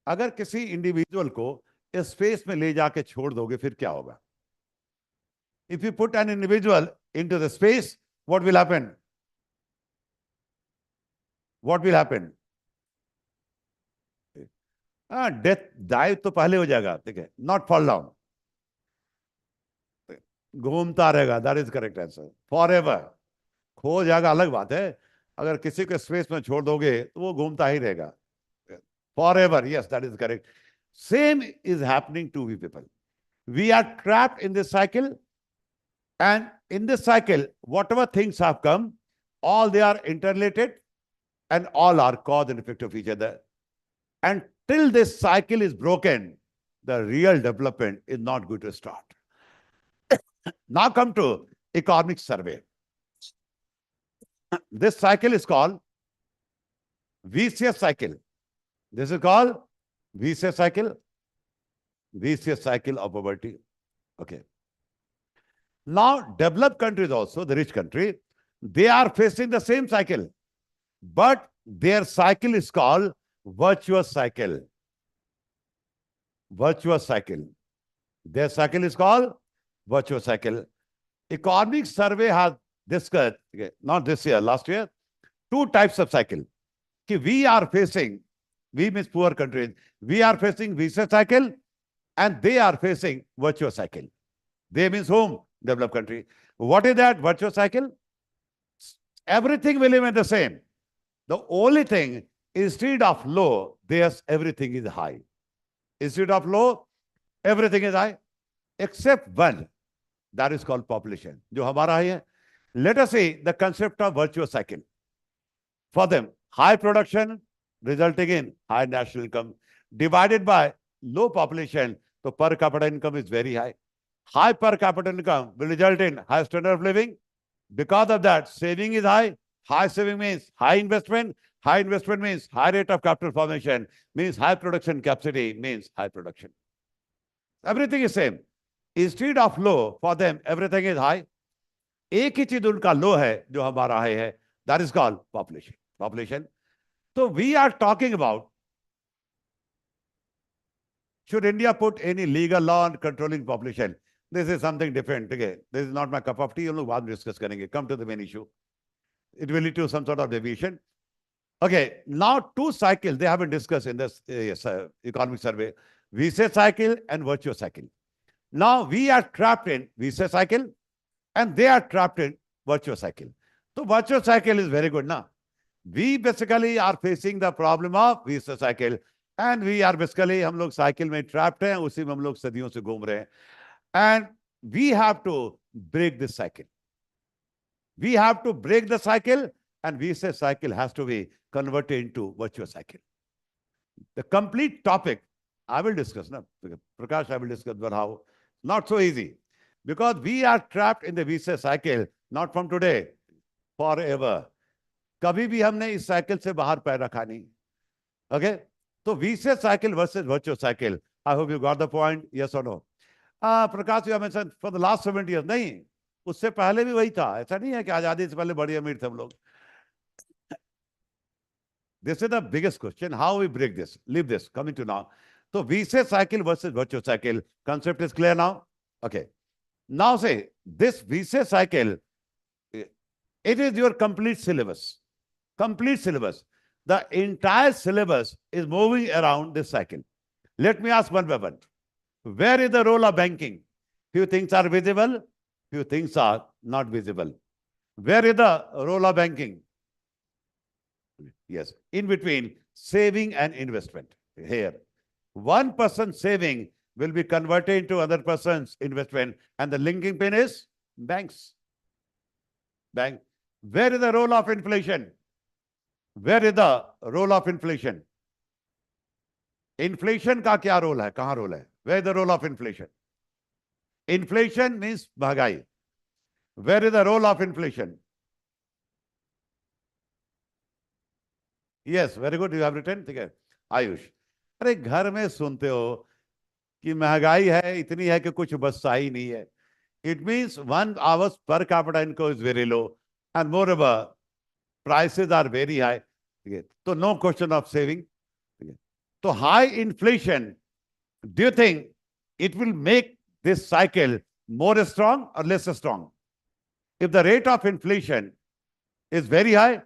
A: अगर किसी इंडिविजुअल को स्पेस में ले जाके छोड़ दोगे फिर क्या होगा? If you put an individual into the space, what will happen? What will happen? Death dive तो पहले हो जाएगा, ठीक है, नॉट फॉल डाउन, घूमता रहेगा. That is correct answer. For ever. खो जाएगा अलग बात है, अगर किसी को स्पेस में छोड़ दोगे तो वो घूमता ही रहेगा. For ever. Yes, that is correct. Same is happening to we people. We are trapped in this cycle, and in this cycle whatever things have come, all they are interrelated and all are cause and effect of each other. And till this cycle is broken, the real development is not going to start. Now come to economic survey. This cycle is called vicious cycle. This is called vicious cycle. Vicious cycle of poverty. Okay. Now, developed countries also, the rich country, they are facing the same cycle, but their cycle is called virtuous cycle. Virtuous cycle. Their cycle is called virtuous cycle. Economic survey has discussed, okay, not this year, last year, two types of cycle. We are facing, we means poor countries, we are facing vicious cycle and they are facing virtuous cycle. They means whom? Developed country. What is that virtuous cycle? Everything will remain the same. The only thing, instead of low, there's everything is high. Instead of low, everything is high, except one. That is called population. जो हमारा है. Let us see the concept of virtuous cycle. For them, high production resulting in high national income divided by low population, so per capita income is very high. High per capita income will result in high standard of living. Because of that, saving is high. High saving means high investment. High investment means high rate of capital formation, means high production capacity, means high production. Everything is same. Instead of low, for them, everything is high. एक ही चीज उनका लो है जो हमारा high है. That is called population. Population. So we are talking about, should India put any legal law on controlling population? This is something different. Okay, this is not my cup of tea. हम लोग बाद में discuss करेंगे. Come to the main issue. It will lead to some sort of deviation. Okay, now two cycles they haven't discussed in this economic survey: vicious cycle and virtuous cycle. Now we are trapped in vicious cycle, and they are trapped in virtuous cycle. So virtuous cycle is very good now. We basically are facing the problem of vicious cycle, and we are basically हम लोग cycle में trapped हैं, उसी में हम लोग सदियों से घूम रहे हैं. And we have to break this cycle. We have to break the cycle, and vicious cycle has to be converted into virtuous cycle. The complete topic I will discuss now. Prakash, I will discuss, but how? Not so easy. Because we are trapped in the vicious cycle, not from today, forever. कभी भी हमने इस cycle से बाहर पैर रखा नहीं. Okay? So vicious cycle versus virtuous cycle. I hope you got the point. Yes or no? Prakash, you have mentioned for the last 70 years. नहीं, उससे पहले भी वही था. ऐसा नहीं है कि आजादी से पहले बड़े अमीर थे हम लोग. This is the biggest question. How we break this? Leave this. Coming to now. So vicious cycle versus virtuous cycle. Concept is clear now? Okay. Now say, this vicious cycle, it is your complete syllabus. Complete syllabus. The entire syllabus is moving around this cycle. Let me ask one by one. Where is the role of banking? Few things are visible, few things are not visible. Where is the role of banking? Yes, in between saving and investment. Here, one person's saving will be converted into other person's investment, and the linking pin is banks. Bank. Where is the role of inflation? Where is the role of inflation? Inflation का क्या role है? कहाँ role है? Where is the role of inflation? Inflation means महंगाई. Where is the role of inflation? Yes, very good. You have written. ठीक है. आयुष. अरे घर में सुनते हो कि महंगाई है इतनी है कि कुछ बचता ही नहीं है. It means 1 hour's per capita income is very low. and moreover, prices are very high. Okay. So no question of saving. Okay. So high inflation, do you think it will make this cycle more strong or less strong? If the rate of inflation is very high,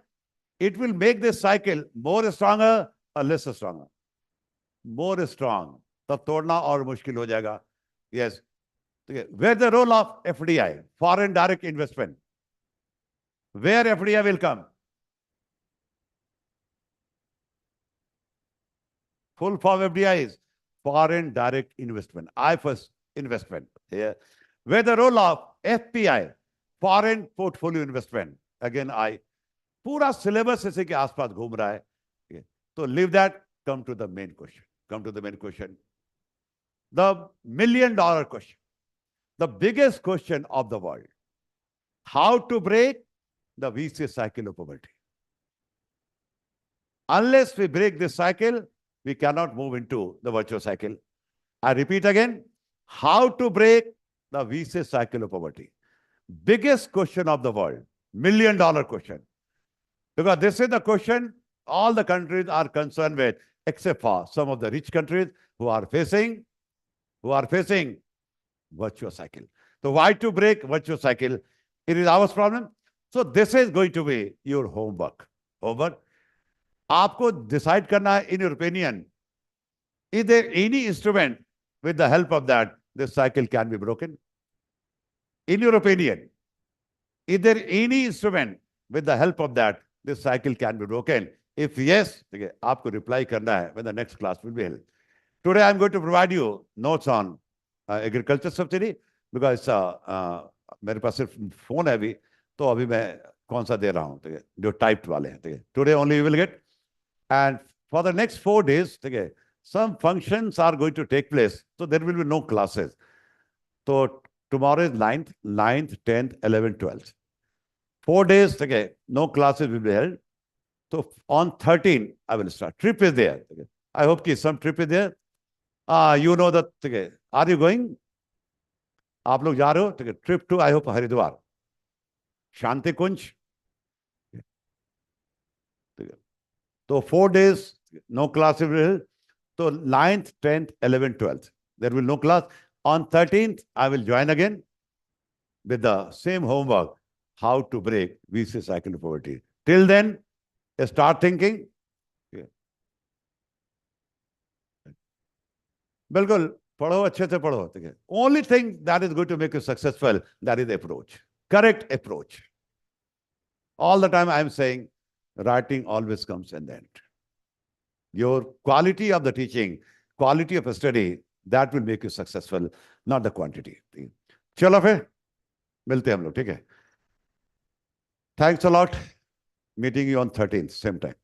A: it will make this cycle more stronger or less stronger? More strong. तब तोड़ना और मुश्किल हो जाएगा. Yes. Okay. Where the role of FDI, foreign direct investment? Where FDI will come? Full form FDI is foreign direct investment. I first investment. Yeah. Where the role of FPI, foreign portfolio investment. Again, I. पूरा syllabus इसी के आसपास घूम रहा है. Okay. So leave that. Come to the main question. Come to the main question. The $1,000,000 question. The biggest question of the world. How to break the vicious cycle of poverty? Unless we break this cycle, we cannot move into the virtuous cycle. I repeat again, how to break the vicious cycle of poverty? Biggest question of the world, $1,000,000 question. Because this is the question all the countries are concerned with, except for some of the rich countries who are facing virtuous cycle. So why to break virtuous cycle? It is our problem. So this is going to be your homework. Homework. आपको decide करना है, in your opinion, is there any instrument with the help of that this cycle can be broken? In your opinion, is there any instrument with the help of that this cycle can be broken? If yes, okay, आपको reply करना है when the next class will be held. Today I am going to provide you notes on agriculture subsidy because मेरे पास सिर्फ phone है अभी, तो अभी मैं कौन सा दे रहा हूँ, ठीक है, जो टाइप्ड वाले हैं, ठीक है. Today only you will get, and for the next 4 days, ठीक है, some functions are going to take place, so there will be no classes. So tomorrow is 9th, 10th, 11th, 12th. 4 days, okay, no classes will be held. So on 13th, I will start. Trip is there. Okay. I hope कि some trip is there. You know that. Okay. Are you going? आप लोग जा रहे हो? Okay. Trip to, I hope, Haridwar. Shanti Kunj. So 4 days, no classes will be held. So 9th, 10th, 11th, 12th. There will be no class. On 13th, I will join again with the same homework, how to break vicious cycle of poverty. Till then, start thinking. बिल्कुल पढ़ो, अच्छे से पढ़ो. Only thing that is going to make you successful, that is approach. Correct approach. All the time I am saying, writing always comes in the end. Your quality of the teaching, quality of study, that will make you successful, not the quantity. चलो फिर मिलते हैं हम लोग, ठीक है. Thanks a lot. Meeting you on 13th, same time.